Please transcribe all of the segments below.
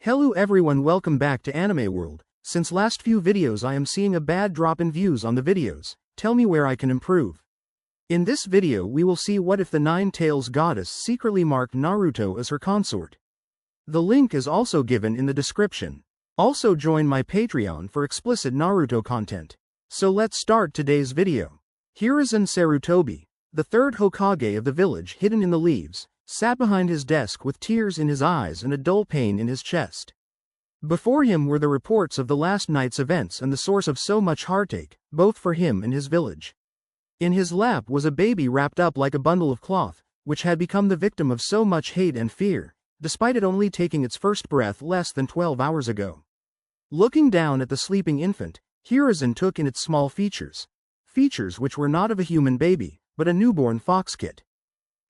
Hello everyone, welcome back to Anime World. Since last few videos I am seeing a bad drop in views on the videos. Tell me where I can improve. In this video we will see what if the Nine Tails goddess secretly marked Naruto as her consort. The link is also given in the description. Also join my Patreon for explicit Naruto content. So let's start today's video. Hiruzen Sarutobi, the third Hokage of the village hidden in the leaves, sat behind his desk with tears in his eyes and a dull pain in his chest. Before him were the reports of the last night's events and the source of so much heartache, both for him and his village. In his lap was a baby wrapped up like a bundle of cloth, which had become the victim of so much hate and fear, despite it only taking its first breath less than 12 hours ago. Looking down at the sleeping infant, Hiruzen took in its small features which were not of a human baby, but a newborn fox kit.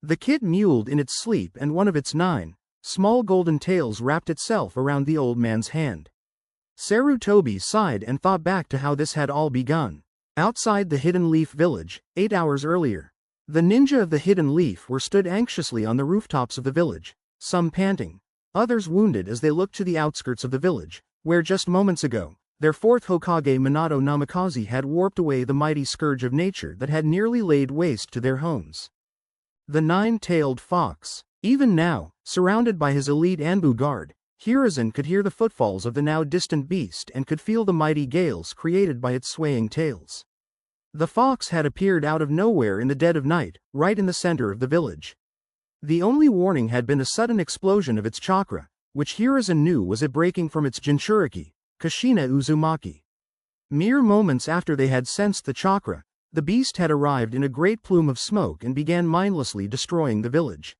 The kit mewled in its sleep and one of its 9 small golden tails wrapped itself around the old man's hand. Sarutobi sighed and thought back to how this had all begun. Outside the Hidden Leaf village, 8 hours earlier, the ninja of the Hidden Leaf were stood anxiously on the rooftops of the village, some panting, others wounded as they looked to the outskirts of the village, where just moments ago, their fourth Hokage Minato Namikaze had warped away the mighty scourge of nature that had nearly laid waste to their homes. The nine-tailed fox. Even now, surrounded by his elite Anbu guard, Hiruzen could hear the footfalls of the now distant beast and could feel the mighty gales created by its swaying tails. The fox had appeared out of nowhere in the dead of night, right in the center of the village. The only warning had been a sudden explosion of its chakra, which Hiruzen knew was it breaking from its Jinchuriki, Kushina Uzumaki. Mere moments after they had sensed the chakra, the beast had arrived in a great plume of smoke and began mindlessly destroying the village.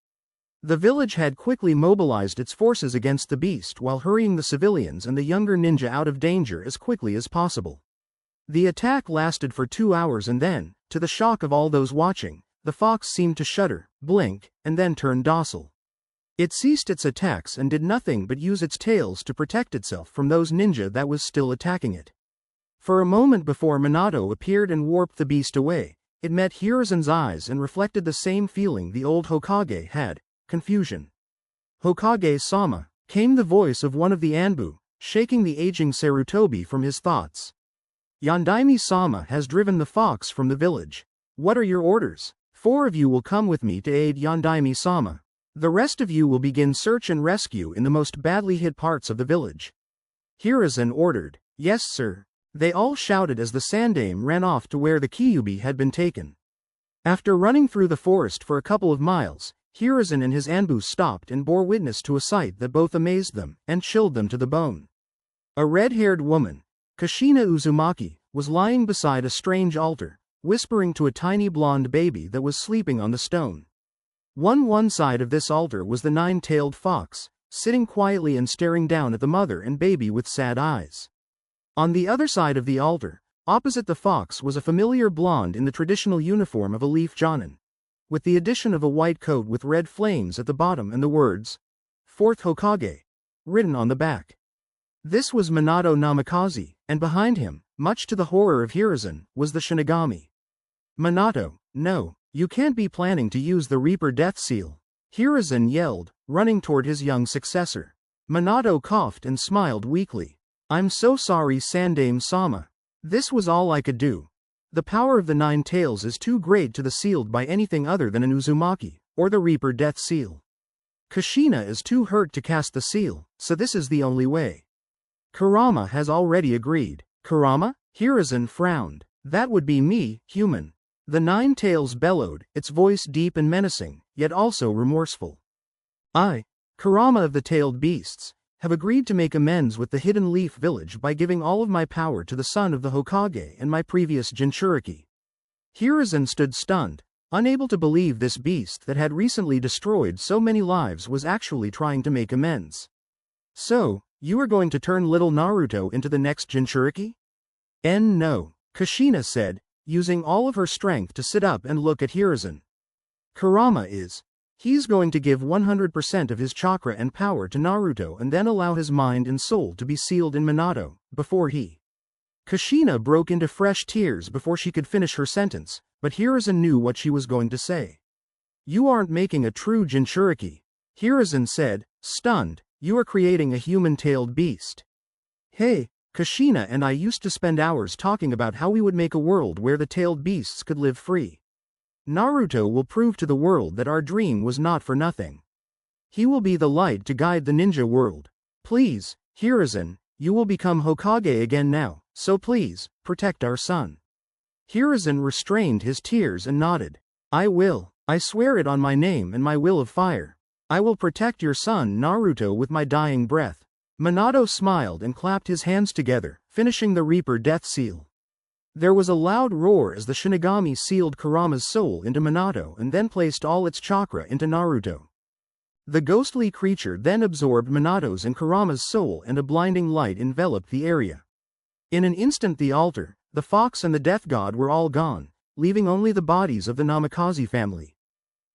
The village had quickly mobilized its forces against the beast while hurrying the civilians and the younger ninja out of danger as quickly as possible. The attack lasted for 2 hours and then, to the shock of all those watching, the fox seemed to shudder, blink, and then turn docile. It ceased its attacks and did nothing but use its tails to protect itself from those ninja that was still attacking it. For a moment before Minato appeared and warped the beast away, it met Hiruzen's eyes and reflected the same feeling the old Hokage had, confusion. "Hokage-sama," came the voice of one of the Anbu, shaking the aging Sarutobi from his thoughts. "Yondaime-sama has driven the fox from the village. What are your orders? 4 of you will come with me to aid Yondaime-sama. The rest of you will begin search and rescue in the most badly hit parts of the village." Hiruzen ordered. "Yes, sir." They all shouted as the Sandaime ran off to where the Kyuubi had been taken. After running through the forest for a couple of miles, Hiruzen and his Anbu stopped and bore witness to a sight that both amazed them and chilled them to the bone. A red-haired woman, Kushina Uzumaki, was lying beside a strange altar, whispering to a tiny blonde baby that was sleeping on the stone. One side of this altar was the nine-tailed fox, sitting quietly and staring down at the mother and baby with sad eyes. On the other side of the altar, opposite the fox, was a familiar blonde in the traditional uniform of a leaf jonin, with the addition of a white coat with red flames at the bottom and the words, "4th Hokage," written on the back. This was Minato Namikaze, and behind him, much to the horror of Hiruzen, was the Shinigami. "Minato, no, you can't be planning to use the Reaper Death Seal," Hiruzen yelled, running toward his young successor. Minato coughed and smiled weakly. "I'm so sorry, Sandaime-sama. This was all I could do. The power of the Nine Tails is too great to be sealed by anything other than an Uzumaki, or the Reaper Death Seal. Kushina is too hurt to cast the seal, so this is the only way. Kurama has already agreed." "Kurama?" Hiruzen frowned. "That would be me, human." The Nine Tails bellowed, its voice deep and menacing, yet also remorseful. "I, Kurama of the Tailed Beasts, have agreed to make amends with the Hidden Leaf village by giving all of my power to the son of the Hokage and my previous Jinchuriki." Hiruzen stood stunned, unable to believe this beast that had recently destroyed so many lives was actually trying to make amends. "So, you are going to turn little Naruto into the next Jinchuriki?" No, Kushina said, using all of her strength to sit up and look at Hiruzen. "Kurama is. He's going to give 100% of his chakra and power to Naruto and then allow his mind and soul to be sealed in Minato, before he." Kushina broke into fresh tears before she could finish her sentence, but Hiruzen knew what she was going to say. "You aren't making a true Jinchuriki," Hiruzen said, stunned, You are creating a human-tailed beast. Hey, Kushina and I used to spend hours talking about how we would make a world where the tailed beasts could live free. Naruto will prove to the world that our dream was not for nothing. He will be the light to guide the ninja world. Please, Hiruzen, you will become Hokage again now, so please, protect our son. Hiruzen restrained his tears and nodded. I will, I swear it on my name and my will of fire. I will protect your son Naruto with my dying breath. Minato smiled and clapped his hands together, finishing the Reaper death seal. There was a loud roar as the Shinigami sealed Kurama's soul into Minato and then placed all its chakra into Naruto. The ghostly creature then absorbed Minato's and Kurama's soul and a blinding light enveloped the area. In an instant the altar, the fox and the death god were all gone, leaving only the bodies of the Namikaze family.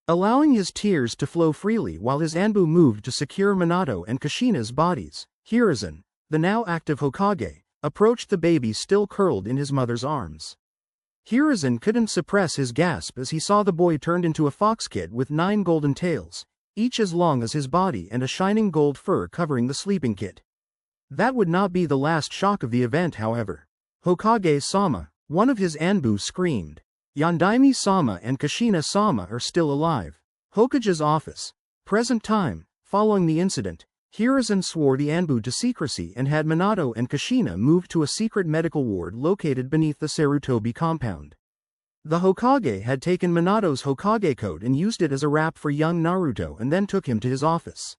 Allowing his tears to flow freely while his Anbu moved to secure Minato and Kushina's bodies, Hiruzen, the now active Hokage, approached the baby still curled in his mother's arms. Hiruzen couldn't suppress his gasp as he saw the boy turned into a fox kid with 9 golden tails, each as long as his body and a shining gold fur covering the sleeping kit. That would not be the last shock of the event, however. Hokage-sama, one of his Anbu screamed. Yondaime-sama and Kushina-sama are still alive. Hokage's office. Present time. Following the incident, Hiruzen swore the Anbu to secrecy and had Minato and Kushina moved to a secret medical ward located beneath the Sarutobi compound. The Hokage had taken Minato's Hokage coat and used it as a wrap for young Naruto and then took him to his office.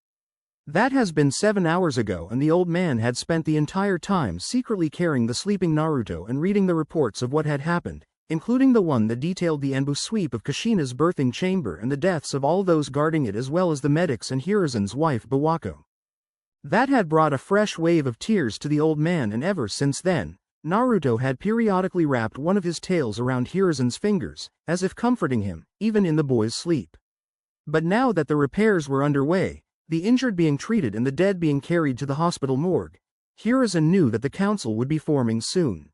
That has been 7 hours ago and the old man had spent the entire time secretly carrying the sleeping Naruto and reading the reports of what had happened, including the one that detailed the Anbu sweep of Kushina's birthing chamber and the deaths of all those guarding it as well as the medics and Hiruzen's wife Bawako. That had brought a fresh wave of tears to the old man and ever since then, Naruto had periodically wrapped one of his tails around Hiruzen's fingers, as if comforting him, even in the boy's sleep. But now that the repairs were underway, the injured being treated and the dead being carried to the hospital morgue, Hiruzen knew that the council would be forming soon.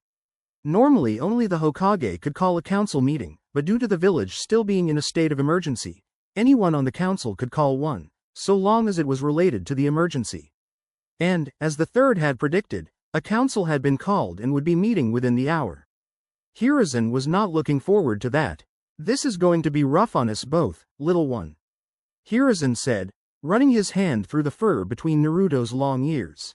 Normally only the Hokage could call a council meeting, but due to the village still being in a state of emergency, anyone on the council could call one, so long as it was related to the emergency. And, as the third had predicted, a council had been called and would be meeting within the hour. Hiruzen was not looking forward to that. This is going to be rough on us both, little one. Hiruzen said, running his hand through the fur between Naruto's long ears.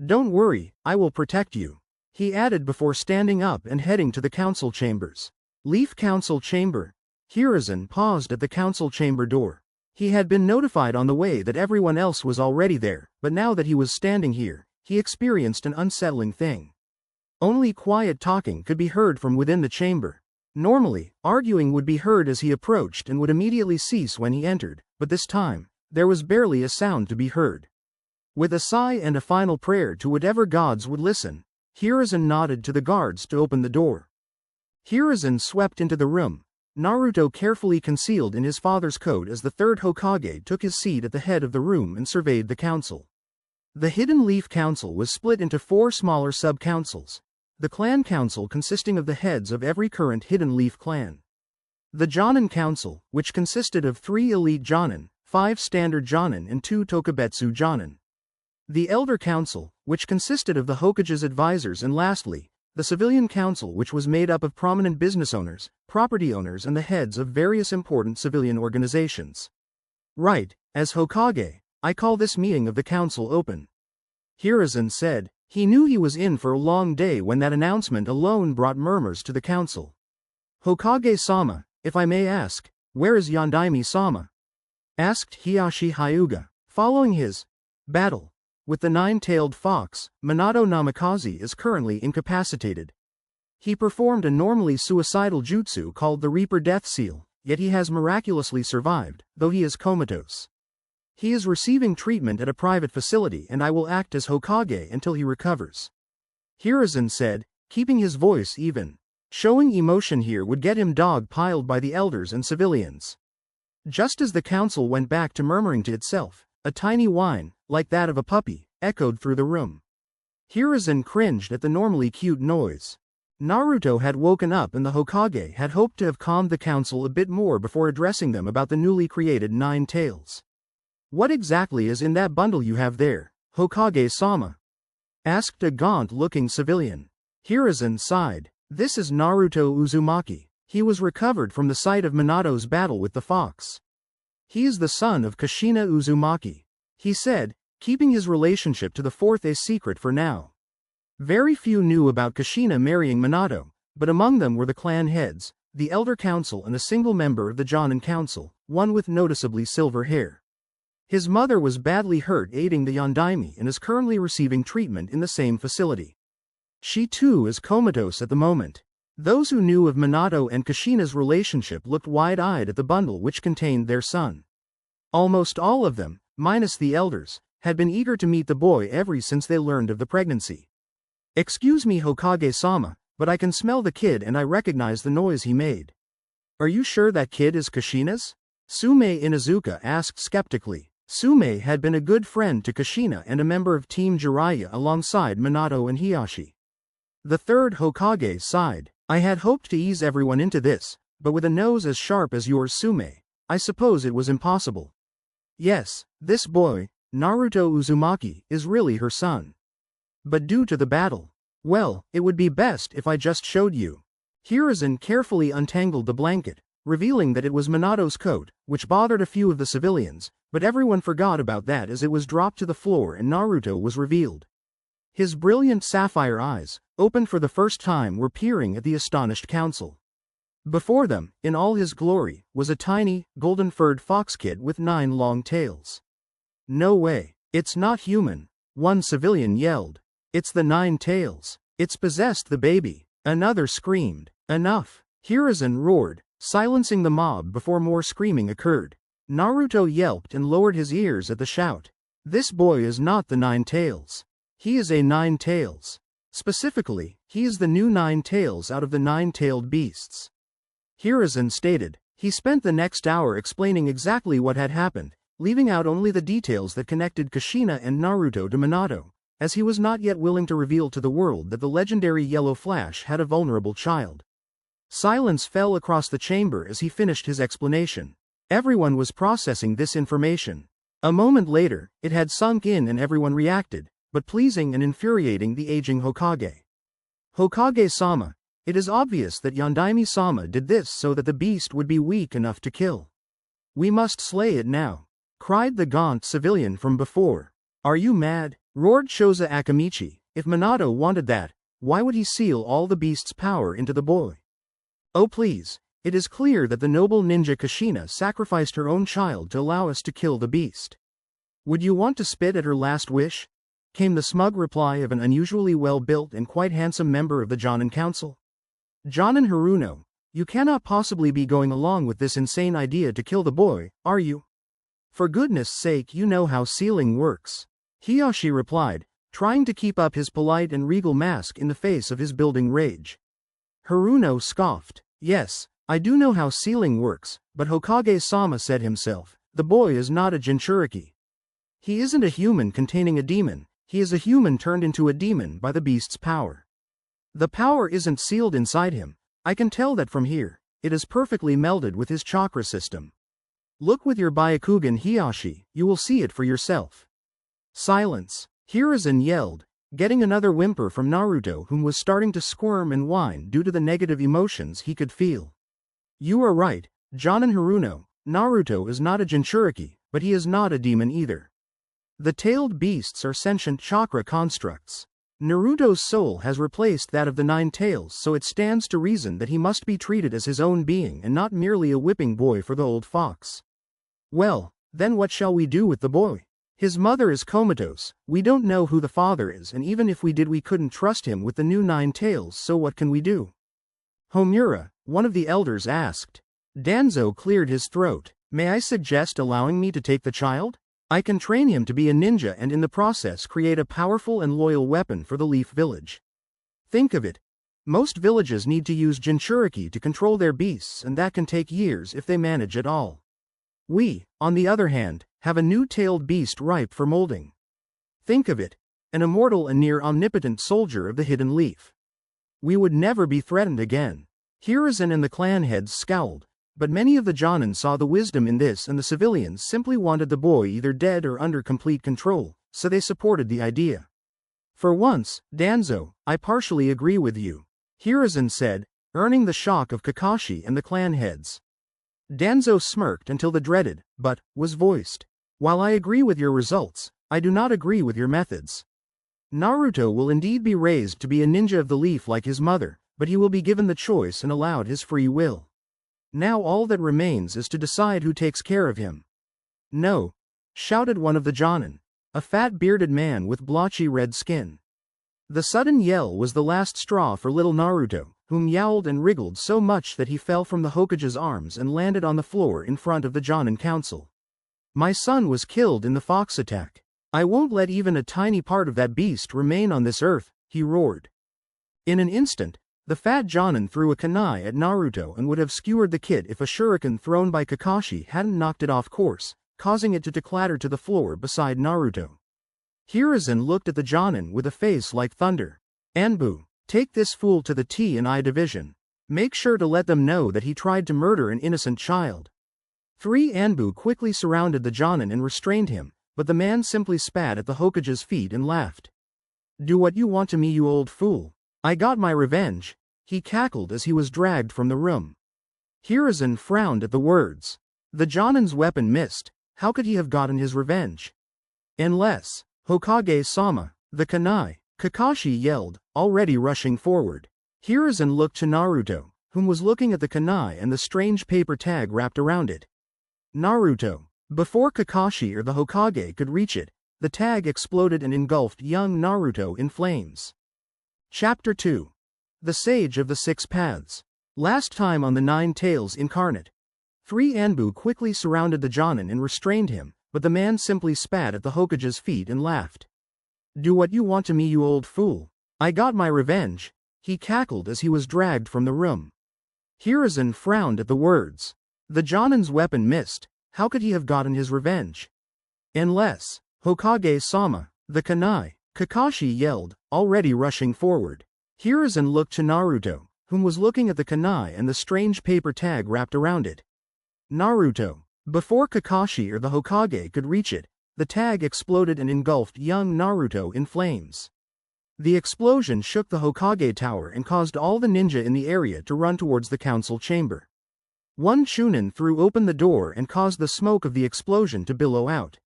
Don't worry, I will protect you, he added before standing up and heading to the council chambers. Leaf Council Chamber. Hiruzen paused at the council chamber door. He had been notified on the way that everyone else was already there, but now that he was standing here, he experienced an unsettling thing. Only quiet talking could be heard from within the chamber. Normally, arguing would be heard as he approached and would immediately cease when he entered, but this time, there was barely a sound to be heard. With a sigh and a final prayer to whatever gods would listen, Hiruzen nodded to the guards to open the door. Hiruzen swept into the room, Naruto carefully concealed in his father's coat as the third Hokage took his seat at the head of the room and surveyed the council. The Hidden Leaf Council was split into 4 smaller sub-councils. The Clan Council consisting of the heads of every current Hidden Leaf clan. The Jonin Council, which consisted of 3 elite Jonin, 5 standard Jonin and 2 Tokubetsu Jonin. The Elder Council, which consisted of the Hokage's advisors, and lastly, the Civilian Council, which was made up of prominent business owners, property owners and the heads of various important civilian organizations. Right, as Hokage, I call this meeting of the council open. Hiruzen said. He knew he was in for a long day when that announcement alone brought murmurs to the council. Hokage-sama, if I may ask, where is Yondaime-sama? Asked Hiyashi Hyuga. Following his battle with the 9-tailed fox, Minato Namikaze is currently incapacitated. He performed a normally suicidal jutsu called the Reaper Death Seal, yet he has miraculously survived, though he is comatose. He is receiving treatment at a private facility and I will act as Hokage until he recovers. Hiruzen said, keeping his voice even. Showing emotion here would get him dog-piled by the elders and civilians. Just as the council went back to murmuring to itself, a tiny whine, like that of a puppy, echoed through the room. Hiruzen cringed at the normally cute noise. Naruto had woken up and the Hokage had hoped to have calmed the council a bit more before addressing them about the newly created 9 tails. What exactly is in that bundle you have there, Hokage-sama? Asked a gaunt-looking civilian. Hiruzen sighed. This is Naruto Uzumaki. He was recovered from the site of Minato's battle with the fox. He is the son of Kushina Uzumaki, he said, keeping his relationship to the fourth a secret for now. Very few knew about Kushina marrying Minato, but among them were the clan heads, the Elder Council and a single member of the Jonin Council, one with noticeably silver hair. His mother was badly hurt aiding the Yondaime and is currently receiving treatment in the same facility. She too is comatose at the moment. Those who knew of Minato and Kushina's relationship looked wide-eyed at the bundle which contained their son. Almost all of them, minus the elders, had been eager to meet the boy ever since they learned of the pregnancy. Excuse me Hokage-sama, but I can smell the kid and I recognize the noise he made. Are you sure that kid is Kushina's? Sume Inuzuka asked skeptically. Sume had been a good friend to Kushina and a member of Team Jiraiya alongside Minato and Hiyashi. The third Hokage sighed. I had hoped to ease everyone into this, but with a nose as sharp as yours Sume, I suppose it was impossible. Yes, this boy, Naruto Uzumaki, is really her son. But due to the battle, well, it would be best if I just showed you. Hiruzen carefully untangled the blanket, revealing that it was Minato's coat, which bothered a few of the civilians, but everyone forgot about that as it was dropped to the floor and Naruto was revealed. His brilliant sapphire eyes, opened for the first time, were peering at the astonished council. Before them, in all his glory, was a tiny, golden-furred fox kid with 9 long tails. No way, it's not human, one civilian yelled. It's the 9 tails. It's possessed the baby. Another screamed. Enough. Hiruzen roared, silencing the mob before more screaming occurred. Naruto yelped and lowered his ears at the shout. This boy is not the 9 tails. He is a 9 tails. Specifically, he is the new 9 tails out of the 9-tailed beasts. Hiruzen stated. He spent the next hour explaining exactly what had happened, leaving out only the details that connected Kushina and Naruto to Minato, as he was not yet willing to reveal to the world that the legendary Yellow Flash had a vulnerable child. Silence fell across the chamber as he finished his explanation. Everyone was processing this information. A moment later, it had sunk in and everyone reacted, but pleasing and infuriating the aging Hokage. Hokage-sama, it is obvious that Yondaime-sama did this so that the beast would be weak enough to kill. We must slay it now, cried the gaunt civilian from before. Are you mad? Roared Shoza Akamichi. If Minato wanted that, why would he seal all the beast's power into the boy? Oh please, it is clear that the noble ninja Kushina sacrificed her own child to allow us to kill the beast. Would you want to spit at her last wish? Came the smug reply of an unusually well-built and quite handsome member of the Jonin Council. Jonin Haruno, you cannot possibly be going along with this insane idea to kill the boy, are you? For goodness sake, you know how sealing works. Hiyashi replied, trying to keep up his polite and regal mask in the face of his building rage. Haruno scoffed. Yes, I do know how sealing works, but Hokage-sama said himself, the boy is not a Jinchuriki. He isn't a human containing a demon, he is a human turned into a demon by the beast's power. The power isn't sealed inside him, I can tell that from here, it is perfectly melded with his chakra system. Look with your Byakugan Hiyashi, you will see it for yourself. Silence. Hiruzen yelled, getting another whimper from Naruto, whom was starting to squirm and whine due to the negative emotions he could feel. You are right, Jonin Haruno, Naruto is not a Jinchuriki, but he is not a demon either. The tailed beasts are sentient chakra constructs. Naruto's soul has replaced that of the 9 tails, so it stands to reason that he must be treated as his own being and not merely a whipping boy for the old fox. Well, then what shall we do with the boy? His mother is comatose, we don't know who the father is, and even if we did we couldn't trust him with the new 9 tails, so what can we do? Homura, one of the elders asked. Danzo cleared his throat. May I suggest allowing me to take the child? I can train him to be a ninja and in the process create a powerful and loyal weapon for the Leaf Village. Think of it. Most villages need to use Jinchuriki to control their beasts, and that can take years if they manage at all. We, on the other hand, have a new tailed beast ripe for molding. Think of it. An immortal and near omnipotent soldier of the Hidden Leaf. We would never be threatened again. Hiruzen and the clan heads scowled, But many of the Jonin saw the wisdom in this, and the civilians simply wanted the boy either dead or under complete control, so they supported the idea. For once, Danzo, I partially agree with you, Hiruzen said, earning the shock of Kakashi and the clan heads. Danzo smirked until the dreaded, but, was voiced. While I agree with your results, I do not agree with your methods. Naruto will indeed be raised to be a ninja of the leaf like his mother, but he will be given the choice and allowed his free will. Now all that remains is to decide who takes care of him. No! Shouted one of the Jonin, a fat bearded man with blotchy red skin. The sudden yell was the last straw for little Naruto, whom yowled and wriggled so much that he fell from the Hokage's arms and landed on the floor in front of the Jonin council. My son was killed in the fox attack. I won't let even a tiny part of that beast remain on this earth, he roared. In an instant, the fat Jonin threw a kunai at Naruto and would have skewered the kid if a shuriken thrown by Kakashi hadn't knocked it off course, causing it to clatter to the floor beside Naruto. Hiruzen looked at the Jonin with a face like thunder. Anbu, take this fool to the T&I division. Make sure to let them know that he tried to murder an innocent child. 3 Anbu quickly surrounded the Jonin and restrained him, but the man simply spat at the Hokage's feet and laughed. Do what you want to me, you old fool. I got my revenge, he cackled as he was dragged from the room. Hiruzen frowned at the words. The Jonin's weapon missed. How could he have gotten his revenge? Unless, Hokage-sama, the kunai, Kakashi yelled, already rushing forward. Hiruzen looked to Naruto, whom was looking at the kunai and the strange paper tag wrapped around it. Naruto. Before Kakashi or the Hokage could reach it, the tag exploded and engulfed young Naruto in flames. Chapter 2. The Sage of the Six Paths. Last time on the Nine Tails Incarnate. 3 Anbu quickly surrounded the Jonin and restrained him, but the man simply spat at the Hokage's feet and laughed. Do what you want to me, you old fool. I got my revenge, he cackled as he was dragged from the room. Hiruzen frowned at the words. The Jonin's weapon missed. How could he have gotten his revenge? Unless, Hokage-sama, the kunai, Kakashi yelled, already rushing forward. Hiruzen looked to Naruto, whom was looking at the kunai and the strange paper tag wrapped around it. Naruto. Before Kakashi or the Hokage could reach it, the tag exploded and engulfed young Naruto in flames. The explosion shook the Hokage tower and caused all the ninja in the area to run towards the council chamber. One Chunin threw open the door and caused the smoke of the explosion to billow out.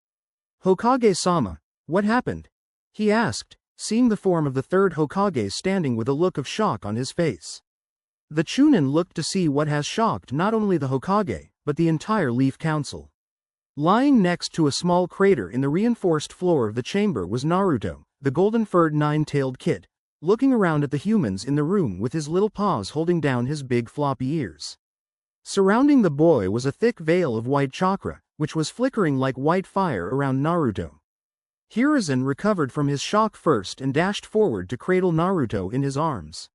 Hokage-sama, what happened? He asked, seeing the form of the third Hokage standing with a look of shock on his face. The Chunin looked to see what has shocked not only the Hokage, but the entire Leaf Council. Lying next to a small crater in the reinforced floor of the chamber was Naruto, the golden-furred nine-tailed kid, looking around at the humans in the room with his little paws holding down his big floppy ears. Surrounding the boy was a thick veil of white chakra, which was flickering like white fire around Naruto. Hiruzen recovered from his shock first and dashed forward to cradle Naruto in his arms.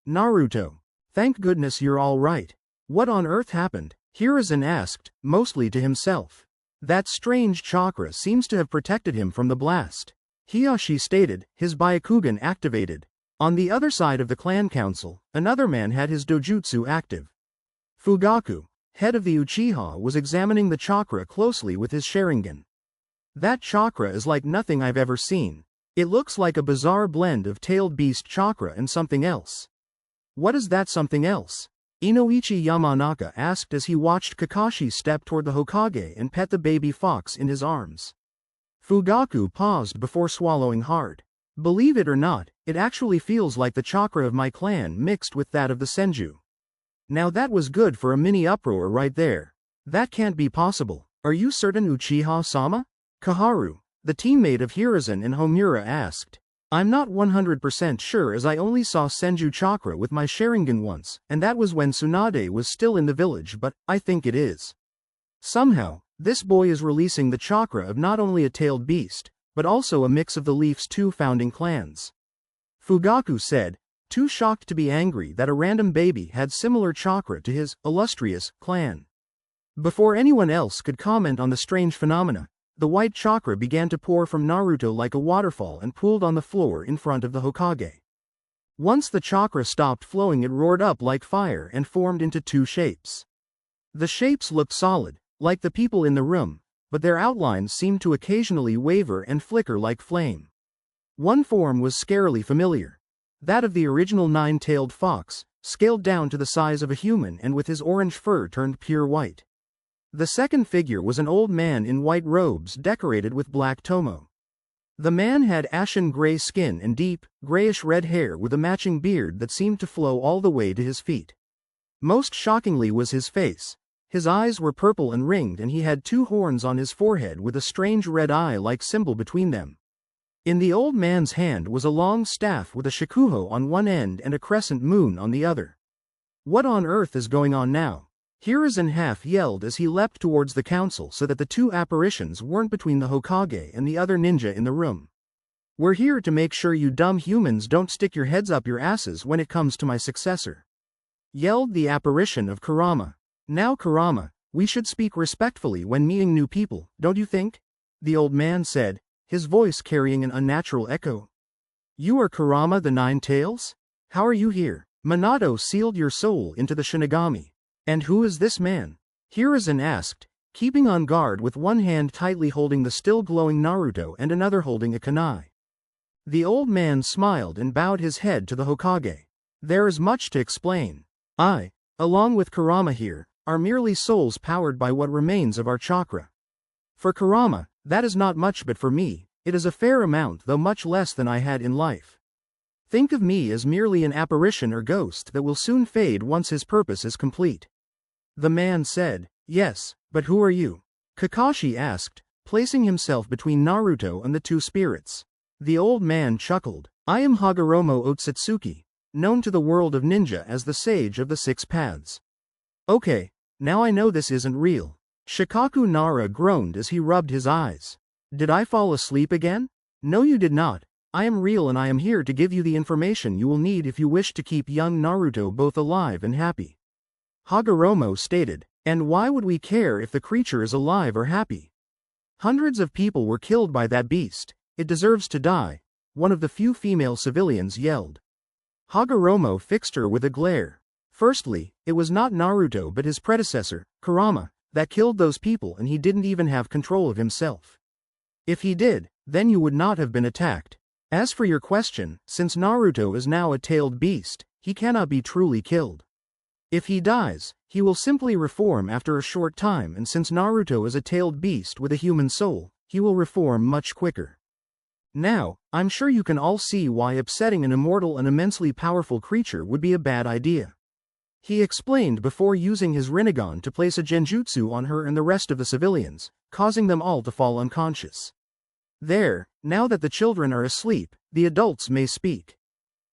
Naruto. Thank goodness you're all right. What on earth happened? Hiruzen asked, mostly to himself. That strange chakra seems to have protected him from the blast. Hiyashi stated, his Byakugan activated. On the other side of the clan council, another man had his dojutsu active. Fugaku, head of the Uchiha, was examining the chakra closely with his Sharingan. That chakra is like nothing I've ever seen. It looks like a bizarre blend of tailed beast chakra and something else. What is that something else? Inoichi Yamanaka asked as he watched Kakashi step toward the Hokage and pet the baby fox in his arms. Fugaku paused before swallowing hard. Believe it or not, it actually feels like the chakra of my clan mixed with that of the Senju. Now that was good for a mini uproar right there. That can't be possible. Are you certain, Uchiha-sama? Kaharu, the teammate of Hiruzen and Homura, asked. I'm not 100% sure, as I only saw Senju chakra with my Sharingan once, and that was when Tsunade was still in the village, but I think it is. Somehow, this boy is releasing the chakra of not only a tailed beast, but also a mix of the Leaf's 2 founding clans. Fugaku said, too shocked to be angry that a random baby had similar chakra to his illustrious clan. Before anyone else could comment on the strange phenomena, the white chakra began to pour from Naruto like a waterfall and pooled on the floor in front of the Hokage. Once the chakra stopped flowing, it roared up like fire and formed into 2 shapes. The shapes looked solid, like the people in the room, but their outlines seemed to occasionally waver and flicker like flame. One form was scarily familiar. That of the original nine-tailed fox, scaled down to the size of a human and with his orange fur turned pure white. The second figure was an old man in white robes decorated with black tomo. The man had ashen gray skin and deep, grayish-red hair with a matching beard that seemed to flow all the way to his feet. Most shockingly was his face. His eyes were purple and ringed and he had two horns on his forehead with a strange red eye-like symbol between them. In the old man's hand was a long staff with a shikuho on one end and a crescent moon on the other. "What on earth is going on now?" Hiruzen half yelled as he leapt towards the council so that the two apparitions weren't between the Hokage and the other ninja in the room. "We're here to make sure you dumb humans don't stick your heads up your asses when it comes to my successor," yelled the apparition of Kurama. "Now Kurama, we should speak respectfully when meeting new people, don't you think?" the old man said, his voice carrying an unnatural echo. "You are Kurama the Nine Tails? How are you here? Minato sealed your soul into the Shinigami. And who is this man?" Hiruzen asked, keeping on guard with one hand tightly holding the still glowing Naruto and another holding a kunai. The old man smiled and bowed his head to the Hokage. "There is much to explain. I, along with Kurama here, are merely souls powered by what remains of our chakra. For Kurama, that is not much, but for me, it is a fair amount, though much less than I had in life. Think of me as merely an apparition or ghost that will soon fade once his purpose is complete." The man said. "Yes, but who are you?" Kakashi asked, placing himself between Naruto and the two spirits. The old man chuckled. "I am Hagoromo Otsutsuki, known to the world of ninja as the Sage of the Six Paths." "Okay, now I know this isn't real." Shikaku Nara groaned as he rubbed his eyes. "Did I fall asleep again?" "No, you did not. I am real and I am here to give you the information you will need if you wish to keep young Naruto both alive and happy," Hagoromo stated. "And why would we care if the creature is alive or happy? Hundreds of people were killed by that beast. It deserves to die," one of the few female civilians yelled. Hagoromo fixed her with a glare. "Firstly, it was not Naruto but his predecessor, Kurama, that killed those people, and he didn't even have control of himself. If he did, then you would not have been attacked. As for your question, since Naruto is now a tailed beast, he cannot be truly killed. If he dies, he will simply reform after a short time, and since Naruto is a tailed beast with a human soul, he will reform much quicker. Now, I'm sure you can all see why upsetting an immortal and immensely powerful creature would be a bad idea," he explained before using his Rinnegan to place a genjutsu on her and the rest of the civilians, causing them all to fall unconscious. "There, now that the children are asleep, the adults may speak.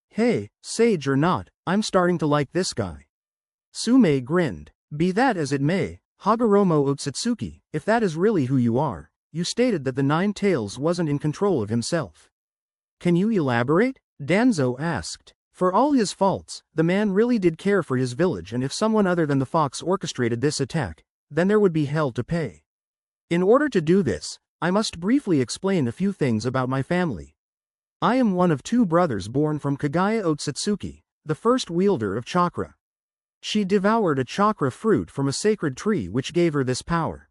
Hey, sage or not, I'm starting to like this guy." Sume grinned. "Be that as it may, Hagoromo Otsutsuki, if that is really who you are, you stated that the Nine Tails wasn't in control of himself. Can you elaborate?" Danzo asked. For all his faults, the man really did care for his village, and if someone other than the fox orchestrated this attack, then there would be hell to pay. In order to do this, I must briefly explain a few things about my family. I am one of two brothers born from Kagaya Otsutsuki, the first wielder of chakra. She devoured a chakra fruit from a sacred tree which gave her this power.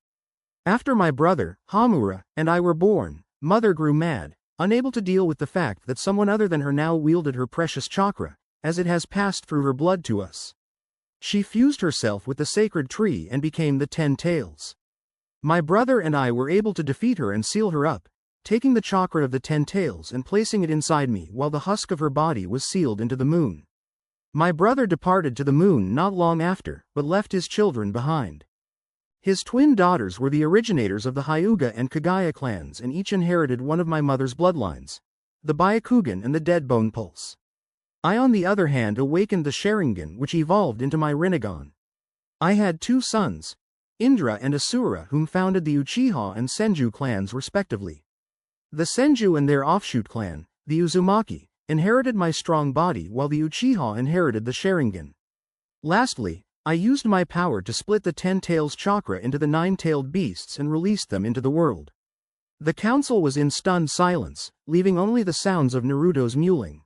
After my brother, Hamura, and I were born, Mother grew mad, unable to deal with the fact that someone other than her now wielded her precious chakra, as it has passed through her blood to us. She fused herself with the sacred tree and became the 10 Tails. My brother and I were able to defeat her and seal her up, taking the chakra of the 10 Tails and placing it inside me while the husk of her body was sealed into the moon. My brother departed to the moon not long after, but left his children behind. His twin daughters were the originators of the Hyuga and Kagaya clans and each inherited one of my mother's bloodlines, the Byakugan and the Deadbone Pulse. I on the other hand awakened the Sharingan which evolved into my Rinnegan. I had two sons, Indra and Asura, whom founded the Uchiha and Senju clans respectively. The Senju and their offshoot clan, the Uzumaki, inherited my strong body while the Uchiha inherited the Sharingan. Lastly, I used my power to split the 10 Tails chakra into the 9-tailed beasts and released them into the world. The council was in stunned silence, leaving only the sounds of Naruto's mewling.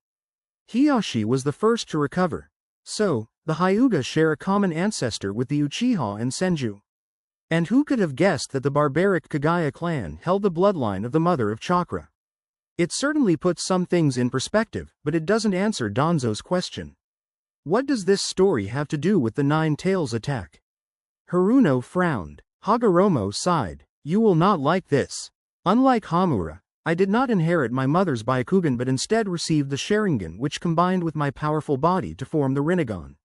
Hiyashi was the first to recover. "So, The Hyuga share a common ancestor with the Uchiha and Senju. And who could have guessed that the barbaric Kagaya clan held the bloodline of the mother of chakra? It certainly puts some things in perspective, but it doesn't answer Danzo's question. What does this story have to do with the Nine Tails attack? Haruno frowned. Hagoromo sighed. You will not like this. Unlike Hamura, I did not inherit my mother's Byakugan but instead received the Sharingan, which combined with my powerful body to form the Rinnegan.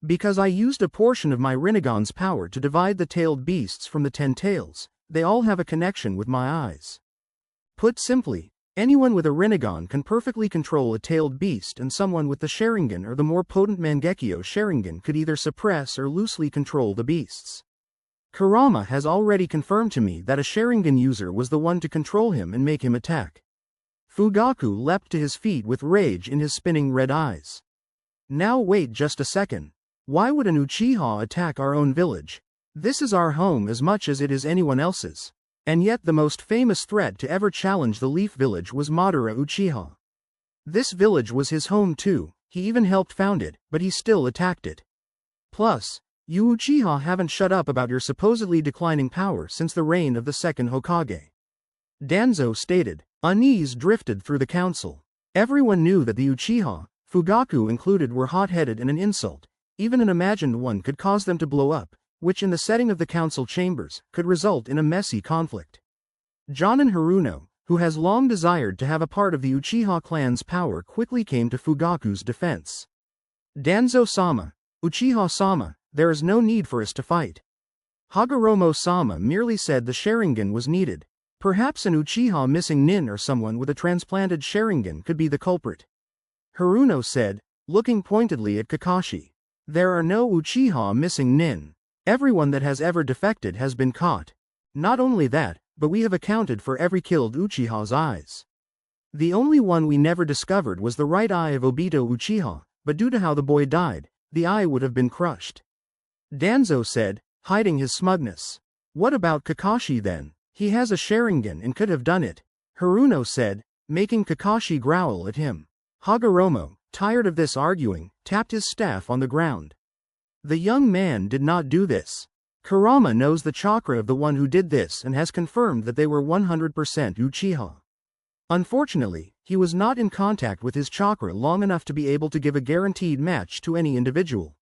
Because I used a portion of my Rinnegan's power to divide the tailed beasts from the 10 tails, they all have a connection with my eyes. Put simply, anyone with a Rinnegan can perfectly control a tailed beast, and someone with the Sharingan or the more potent Mangekyo Sharingan could either suppress or loosely control the beasts. Kurama has already confirmed to me that a Sharingan user was the one to control him and make him attack. Fugaku leapt to his feet with rage in his spinning red eyes. Now wait just a second. Why would an Uchiha attack our own village? This is our home as much as it is anyone else's. And yet the most famous threat to ever challenge the Leaf Village was Madara Uchiha. This village was his home too, he even helped found it, but he still attacked it. Plus, you Uchiha haven't shut up about your supposedly declining power since the reign of the second Hokage. Danzo stated. Unease drifted through the council. Everyone knew that the Uchiha, Fugaku included, were hot-headed, and an insult, even an imagined one, could cause them to blow up, which in the setting of the council chambers, could result in a messy conflict. Jonin Haruno, who has long desired to have a part of the Uchiha clan's power, quickly came to Fugaku's defense. Danzo-sama, Uchiha-sama, there is no need for us to fight. Hagoromo-sama merely said the Sharingan was needed. Perhaps an Uchiha missing nin or someone with a transplanted Sharingan could be the culprit. Haruno said, looking pointedly at Kakashi. There are no Uchiha missing nin. Everyone that has ever defected has been caught. Not only that, but we have accounted for every killed Uchiha's eyes. The only one we never discovered was the right eye of Obito Uchiha, but due to how the boy died, the eye would have been crushed. Danzo said, hiding his smugness. What about Kakashi then? He has a Sharingan and could have done it. Haruno said, making Kakashi growl at him. Hagoromo, tired of this arguing, tapped his staff on the ground. The young man did not do this. Kurama knows the chakra of the one who did this and has confirmed that they were 100% Uchiha. Unfortunately, he was not in contact with his chakra long enough to be able to give a guaranteed match to any individual.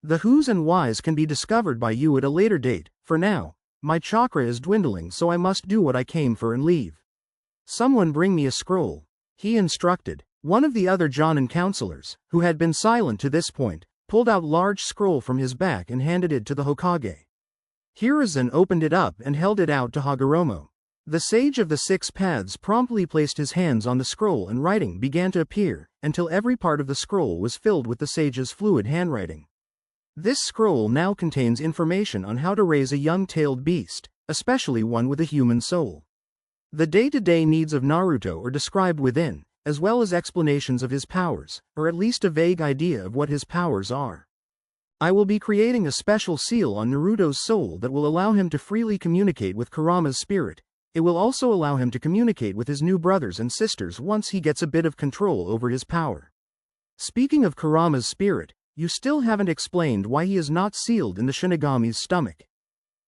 The whos and whys can be discovered by you at a later date. For now, my chakra is dwindling, so I must do what I came for and leave. Someone bring me a scroll, he instructed. One of the other Jonin counselors, who had been silent to this point, pulled out a large scroll from his back and handed it to the Hokage. Hiruzen opened it up and held it out to Hagoromo. The Sage of the Six Paths promptly placed his hands on the scroll and writing began to appear, until every part of the scroll was filled with the sage's fluid handwriting. This scroll now contains information on how to raise a young tailed beast, especially one with a human soul. The day-to-day needs of Naruto are described within, as well as explanations of his powers, or at least a vague idea of what his powers are. I will be creating a special seal on Naruto's soul that will allow him to freely communicate with Kurama's spirit. It will also allow him to communicate with his new brothers and sisters once he gets a bit of control over his power. Speaking of Kurama's spirit, you still haven't explained why he is not sealed in the Shinigami's stomach.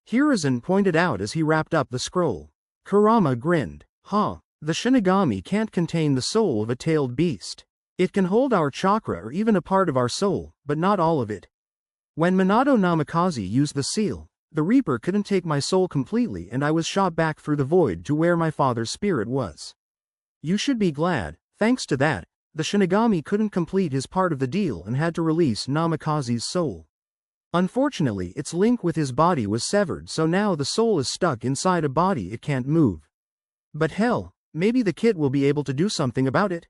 Hiruzen pointed out as he wrapped up the scroll. Kurama grinned. The Shinigami can't contain the soul of a tailed beast. It can hold our chakra or even a part of our soul, but not all of it. When Minato Namikaze used the seal, the Reaper couldn't take my soul completely and I was shot back through the void to where my father's spirit was. You should be glad, thanks to that, the Shinigami couldn't complete his part of the deal and had to release Namikaze's soul. Unfortunately, its link with his body was severed, so now the soul is stuck inside a body it can't move. But hell, maybe the kid will be able to do something about it.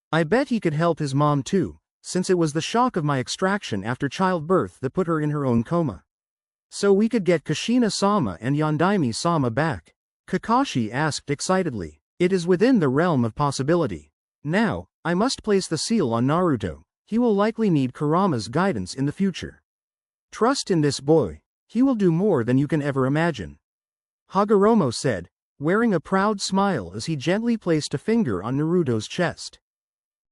I bet he could help his mom too, since it was the shock of my extraction after childbirth that put her in her own coma. So we could get Kushina-sama and Yondaime-sama back? Kakashi asked excitedly. It is within the realm of possibility. Now, I must place the seal on Naruto. He will likely need Kurama's guidance in the future. Trust in this boy. He will do more than you can ever imagine. Hagoromo said, wearing a proud smile as he gently placed a finger on Naruto's chest.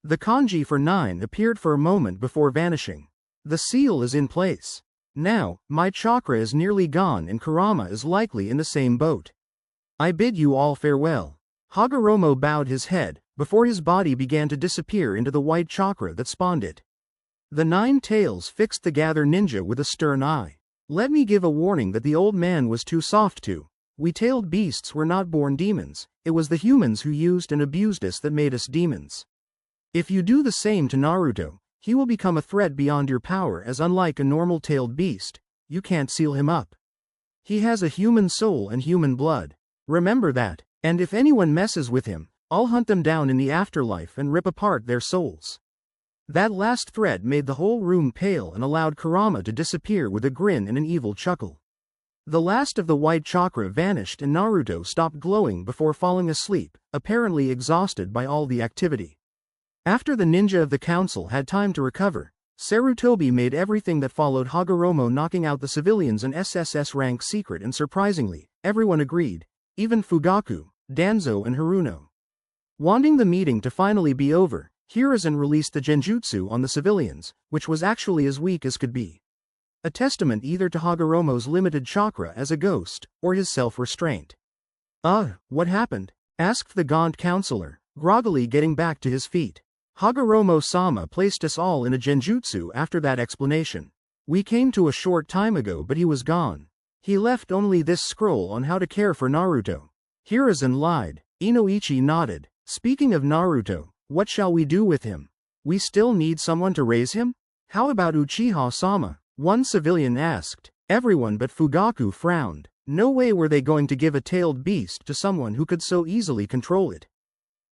The kanji for 9 appeared for a moment before vanishing. The seal is in place. Now, my chakra is nearly gone and Kurama is likely in the same boat. I bid you all farewell. Hagoromo bowed his head, before his body began to disappear into the white chakra that spawned it. The 9 tails fixed the Gather ninja with a stern eye. Let me give a warning that the old man was too soft to. We tailed beasts were not born demons, it was the humans who used and abused us that made us demons. If you do the same to Naruto, he will become a threat beyond your power, as unlike a normal tailed beast, you can't seal him up. He has a human soul and human blood. Remember that, and if anyone messes with him, I'll hunt them down in the afterlife and rip apart their souls. That last threat made the whole room pale and allowed Kurama to disappear with a grin and an evil chuckle. The last of the white chakra vanished and Naruto stopped glowing before falling asleep, apparently exhausted by all the activity. After the ninja of the council had time to recover, Sarutobi made everything that followed Hagoromo knocking out the civilians an SSS rank secret, and surprisingly, everyone agreed, even Fugaku, Danzo and Haruno. Wanting the meeting to finally be over, Hiruzen released the genjutsu on the civilians, which was actually as weak as could be. A testament either to Hagoromo's limited chakra as a ghost, or his self-restraint. What happened? Asked the gaunt counselor, groggily getting back to his feet. Hagoromo-sama placed us all in a genjutsu after that explanation. We came to a short time ago, but he was gone. He left only this scroll on how to care for Naruto. Hiruzen lied. Inoichi nodded. Speaking of Naruto, what shall we do with him? We still need someone to raise him? How about Uchiha-sama? One civilian asked. Everyone but Fugaku frowned. No way were they going to give a tailed beast to someone who could so easily control it.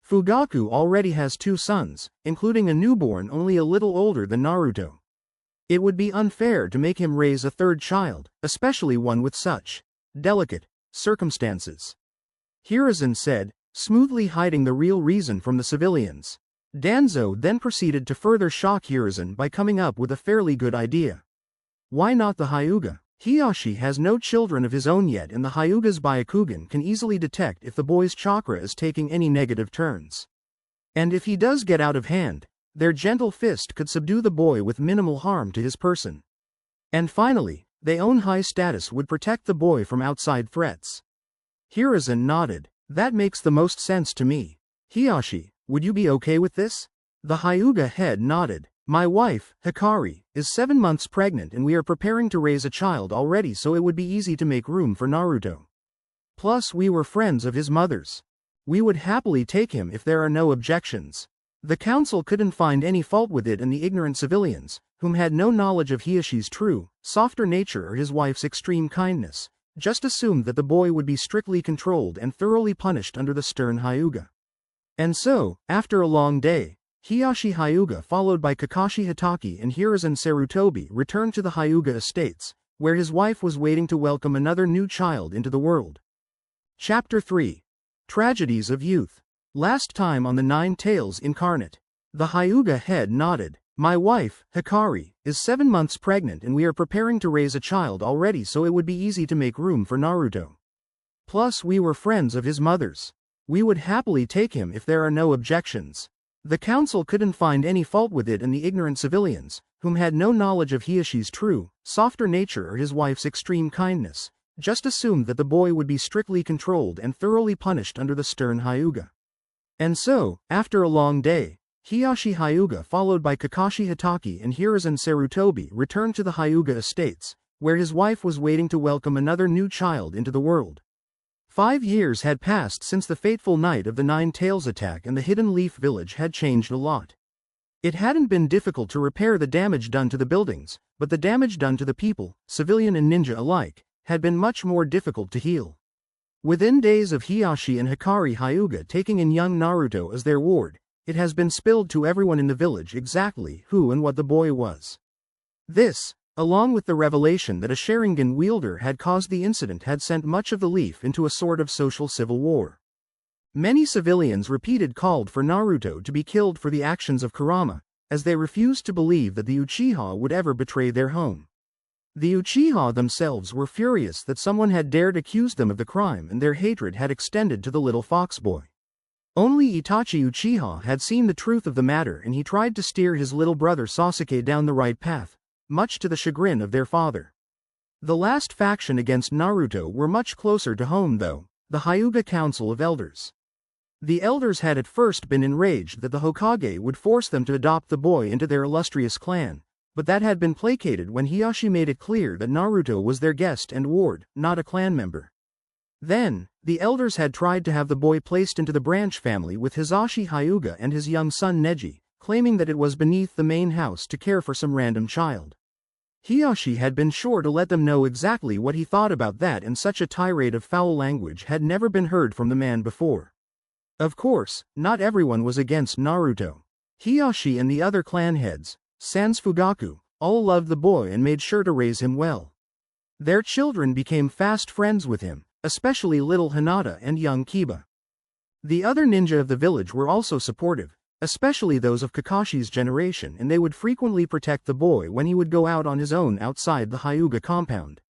Fugaku already has 2 sons, including a newborn only a little older than Naruto. It would be unfair to make him raise a 3rd child, especially one with such delicate circumstances. Hiruzen said, smoothly hiding the real reason from the civilians. Danzo then proceeded to further shock Hiruzen by coming up with a fairly good idea. Why not the Hyuga? Hiyashi has no children of his own yet, and the Hyuga's Byakugan can easily detect if the boy's chakra is taking any negative turns. And if he does get out of hand, their gentle fist could subdue the boy with minimal harm to his person. And finally, their own high status would protect the boy from outside threats. Hiruzen nodded. That makes the most sense to me. Hiyashi, would you be okay with this? The Hyuga head nodded. My wife, Hikari, is 7 months pregnant and we are preparing to raise a child already, so it would be easy to make room for Naruto. Plus we were friends of his mother's. We would happily take him if there are no objections. The council couldn't find any fault with it, and the ignorant civilians, whom had no knowledge of Hiyashi's true, softer nature or his wife's extreme kindness, just assumed that the boy would be strictly controlled and thoroughly punished under the stern Hyuga. And so, after a long day, Hiyashi Hyuga followed by Kakashi Hitaki and Hiruzen Sarutobi returned to the Hyuga estates, where his wife was waiting to welcome another new child into the world. Chapter 3. Tragedies of Youth. Last time on the 9 Tails Incarnate. The Hyuga head nodded. My wife, Hikari, is 7 months pregnant and we are preparing to raise a child already, so it would be easy to make room for Naruto. Plus we were friends of his mother's. We would happily take him if there are no objections. The council couldn't find any fault with it, and the ignorant civilians, whom had no knowledge of Hiyashi's true, softer nature or his wife's extreme kindness, just assumed that the boy would be strictly controlled and thoroughly punished under the stern Hyuga. And so, after a long day, Hiyashi Hyuga followed by Kakashi Hitaki and Hiruzen Sarutobi returned to the Hyuga estates, where his wife was waiting to welcome another new child into the world. 5 years had passed since the fateful night of the 9 Tails attack, and the Hidden Leaf Village had changed a lot. It hadn't been difficult to repair the damage done to the buildings, but the damage done to the people, civilian and ninja alike, had been much more difficult to heal. Within days of Hiyashi and Hikari Hyuga taking in young Naruto as their ward, it has been spilled to everyone in the village exactly who and what the boy was. This, along with the revelation that a Sharingan wielder had caused the incident, had sent much of the Leaf into a sort of social civil war. Many civilians repeated called for Naruto to be killed for the actions of Kurama, as they refused to believe that the Uchiha would ever betray their home. The Uchiha themselves were furious that someone had dared accuse them of the crime, and their hatred had extended to the little fox boy. Only Itachi Uchiha had seen the truth of the matter, and he tried to steer his little brother Sasuke down the right path, much to the chagrin of their father. The last faction against Naruto were much closer to home though, the Hyuga Council of Elders. The elders had at first been enraged that the Hokage would force them to adopt the boy into their illustrious clan, but that had been placated when Hiyashi made it clear that Naruto was their guest and ward, not a clan member. Then, the elders had tried to have the boy placed into the branch family with Hisashi Hyuga and his young son Neji, claiming that it was beneath the main house to care for some random child. Hiyashi had been sure to let them know exactly what he thought about that, and such a tirade of foul language had never been heard from the man before. Of course, not everyone was against Naruto. Hiyashi and the other clan heads, Sans Fugaku, all loved the boy and made sure to raise him well. Their children became fast friends with him, especially little Hinata and young Kiba. The other ninja of the village were also supportive, especially those of Kakashi's generation, and they would frequently protect the boy when he would go out on his own outside the Hyuga compound.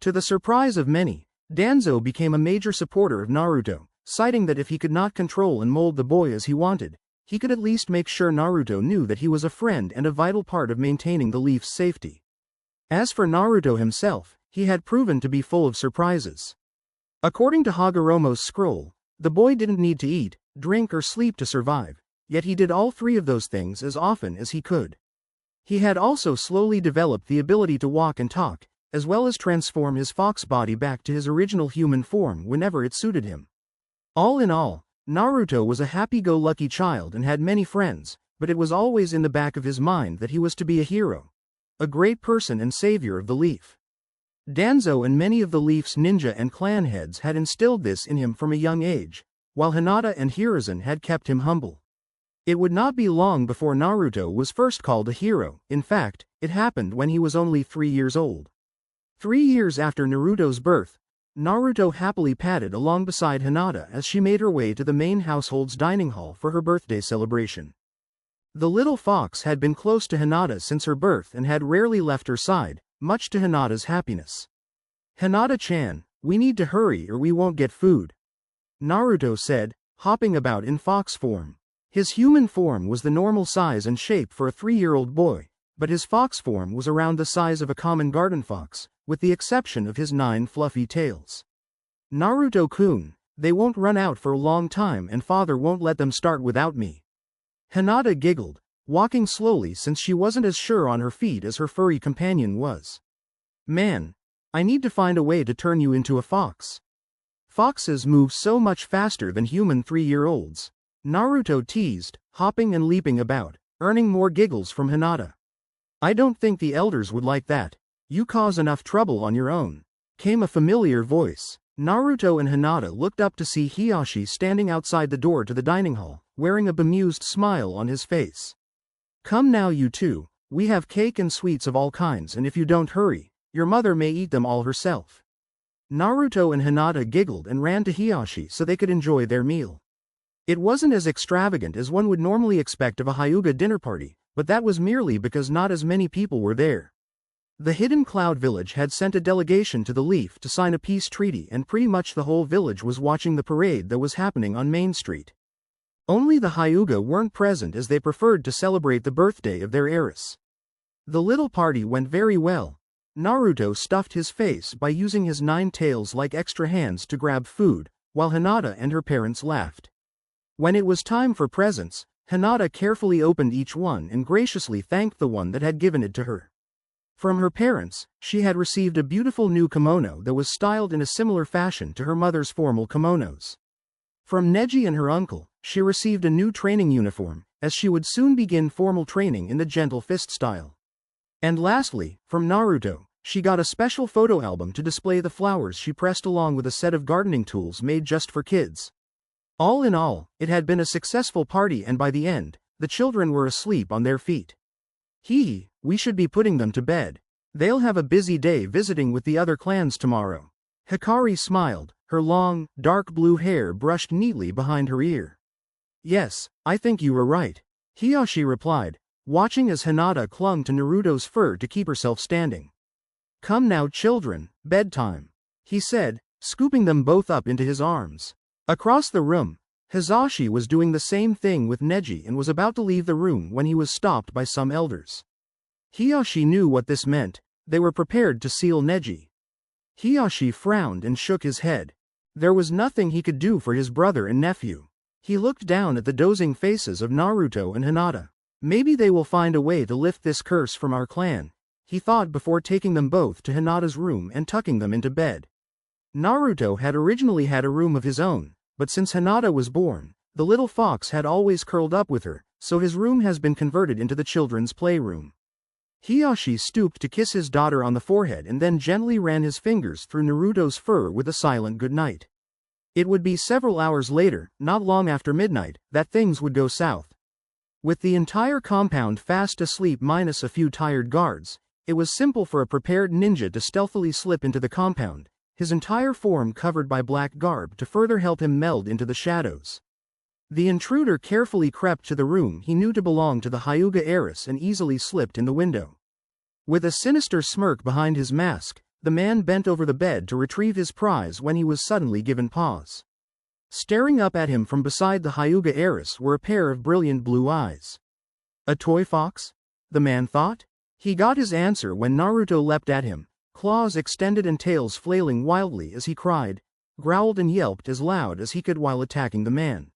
To the surprise of many, Danzo became a major supporter of Naruto, citing that if he could not control and mold the boy as he wanted, he could at least make sure Naruto knew that he was a friend and a vital part of maintaining the Leaf's safety. As for Naruto himself, he had proven to be full of surprises. According to Hagoromo's scroll, the boy didn't need to eat, drink or sleep to survive, yet he did all three of those things as often as he could. He had also slowly developed the ability to walk and talk, as well as transform his fox body back to his original human form whenever it suited him. All in all, Naruto was a happy-go-lucky child and had many friends, but it was always in the back of his mind that he was to be a hero, a great person and savior of the Leaf. Danzo and many of the Leaf's ninja and clan heads had instilled this in him from a young age, while Hinata and Hiruzen had kept him humble. It would not be long before Naruto was first called a hero. In fact, it happened when he was only 3 years old. 3 years after Naruto's birth, Naruto happily padded along beside Hinata as she made her way to the main household's dining hall for her birthday celebration. The little fox had been close to Hinata since her birth and had rarely left her side, much to Hinata's happiness. "Hinata-chan, we need to hurry or we won't get food," Naruto said, hopping about in fox form. His human form was the normal size and shape for a 3-year-old boy, but his fox form was around the size of a common garden fox, with the exception of his 9 fluffy tails. "Naruto-kun, they won't run out for a long time and father won't let them start without me." Hinata giggled, walking slowly since she wasn't as sure on her feet as her furry companion was. "Man, I need to find a way to turn you into a fox. Foxes move so much faster than human 3-year-olds. Naruto teased, hopping and leaping about, earning more giggles from Hinata. "I don't think the elders would like that. You cause enough trouble on your own," came a familiar voice. Naruto and Hinata looked up to see Hiyashi standing outside the door to the dining hall, wearing a bemused smile on his face. "Come now you two, we have cake and sweets of all kinds, and if you don't hurry, your mother may eat them all herself." Naruto and Hinata giggled and ran to Hiyashi so they could enjoy their meal. It wasn't as extravagant as one would normally expect of a Hyuga dinner party, but that was merely because not as many people were there. The Hidden Cloud village had sent a delegation to the Leaf to sign a peace treaty, and pretty much the whole village was watching the parade that was happening on Main Street. Only the Hyuga weren't present as they preferred to celebrate the birthday of their heiress. The little party went very well. Naruto stuffed his face by using his 9 tails like extra hands to grab food, while Hinata and her parents laughed. When it was time for presents, Hinata carefully opened each one and graciously thanked the one that had given it to her. From her parents, she had received a beautiful new kimono that was styled in a similar fashion to her mother's formal kimonos. From Neji and her uncle, she received a new training uniform, as she would soon begin formal training in the gentle fist style. And lastly, from Naruto, she got a special photo album to display the flowers she pressed along with a set of gardening tools made just for kids. All in all, it had been a successful party, and by the end, the children were asleep on their feet. We should be putting them to bed. They'll have a busy day visiting with the other clans tomorrow." Hikari smiled, her long, dark blue hair brushed neatly behind her ear. "Yes, I think you were right," Hiyashi replied, watching as Hinata clung to Naruto's fur to keep herself standing. "Come now children, bedtime," he said, scooping them both up into his arms. Across the room, Hisashi was doing the same thing with Neji and was about to leave the room when he was stopped by some elders. Hiyashi knew what this meant. They were prepared to seal Neji. Hiyashi frowned and shook his head. There was nothing he could do for his brother and nephew. He looked down at the dozing faces of Naruto and Hinata. Maybe they will find a way to lift this curse from our clan, he thought before taking them both to Hinata's room and tucking them into bed. Naruto had originally had a room of his own, but since Hinata was born, the little fox had always curled up with her, so his room has been converted into the children's playroom. Hiyashi stooped to kiss his daughter on the forehead and then gently ran his fingers through Naruto's fur with a silent goodnight. It would be several hours later, not long after midnight, that things would go south. With the entire compound fast asleep minus a few tired guards, it was simple for a prepared ninja to stealthily slip into the compound, his entire form covered by black garb to further help him meld into the shadows. The intruder carefully crept to the room he knew to belong to the Hyuga heiress and easily slipped in the window. With a sinister smirk behind his mask, the man bent over the bed to retrieve his prize when he was suddenly given pause. Staring up at him from beside the Hyuga heiress were a pair of brilliant blue eyes. A toy fox? The man thought. He got his answer when Naruto leapt at him, claws extended and tails flailing wildly as he cried, growled and yelped as loud as he could while attacking the man.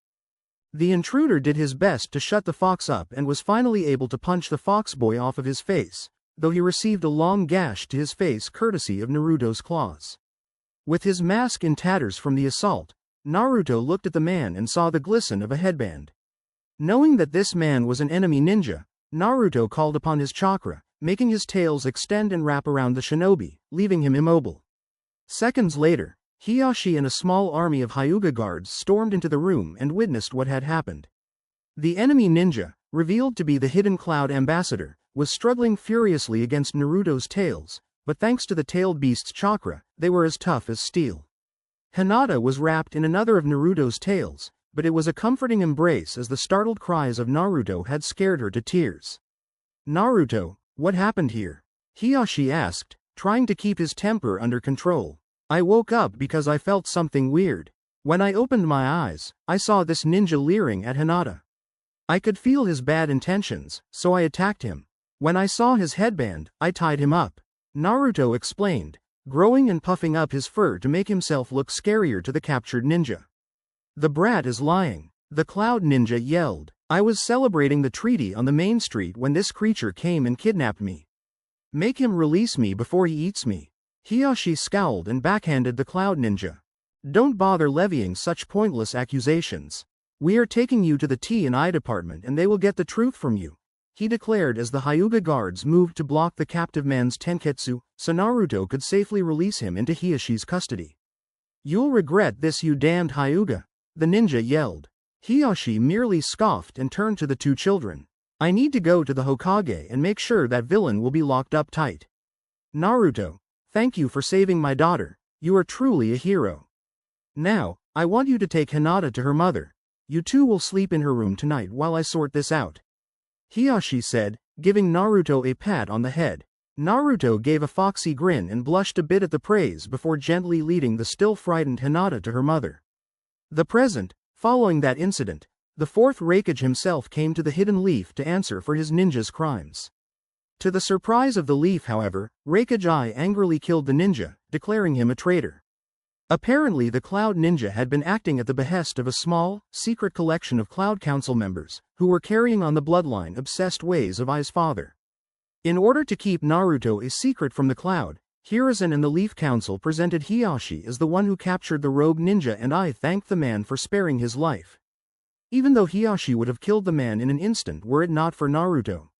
The intruder did his best to shut the fox up and was finally able to punch the fox boy off of his face, though he received a long gash to his face courtesy of Naruto's claws. With his mask in tatters from the assault, Naruto looked at the man and saw the glisten of a headband. Knowing that this man was an enemy ninja, Naruto called upon his chakra, making his tails extend and wrap around the shinobi, leaving him immobile. Seconds later, Hiyashi and a small army of Hyuga guards stormed into the room and witnessed what had happened. The enemy ninja, revealed to be the Hidden Cloud Ambassador, was struggling furiously against Naruto's tails, but thanks to the tailed beast's chakra, they were as tough as steel. Hinata was wrapped in another of Naruto's tails, but it was a comforting embrace as the startled cries of Naruto had scared her to tears. Naruto, what happened here? Hiyashi asked, trying to keep his temper under control. I woke up because I felt something weird. When I opened my eyes, I saw this ninja leering at Hinata. I could feel his bad intentions, so I attacked him. When I saw his headband, I tied him up. Naruto explained, growing and puffing up his fur to make himself look scarier to the captured ninja. The brat is lying, the cloud ninja yelled. I was celebrating the treaty on the main street when this creature came and kidnapped me. Make him release me before he eats me. Hiyashi scowled and backhanded the cloud ninja. Don't bother levying such pointless accusations. We are taking you to the T&I department and they will get the truth from you, he declared as the Hyuga guards moved to block the captive man's tenketsu, so Naruto could safely release him into Hiyashi's custody. You'll regret this, you damned Hyuga, the ninja yelled. Hiyashi merely scoffed and turned to the two children. I need to go to the Hokage and make sure that villain will be locked up tight. Naruto, thank you for saving my daughter, you are truly a hero. Now, I want you to take Hinata to her mother. You two will sleep in her room tonight while I sort this out, Hiyashi said, giving Naruto a pat on the head. Naruto gave a foxy grin and blushed a bit at the praise before gently leading the still frightened Hinata to her mother. The present, following that incident, the fourth Raikage himself came to the Hidden Leaf to answer for his ninja's crimes. To the surprise of the leaf, however, Raikage I angrily killed the ninja, declaring him a traitor. Apparently the Cloud Ninja had been acting at the behest of a small, secret collection of Cloud Council members, who were carrying on the bloodline-obsessed ways of Ai's father. In order to keep Naruto a secret from the Cloud, Hiruzen and the Leaf Council presented Hiyashi as the one who captured the rogue ninja, and Ai thanked the man for sparing his life. Even though Hiyashi would have killed the man in an instant were it not for Naruto.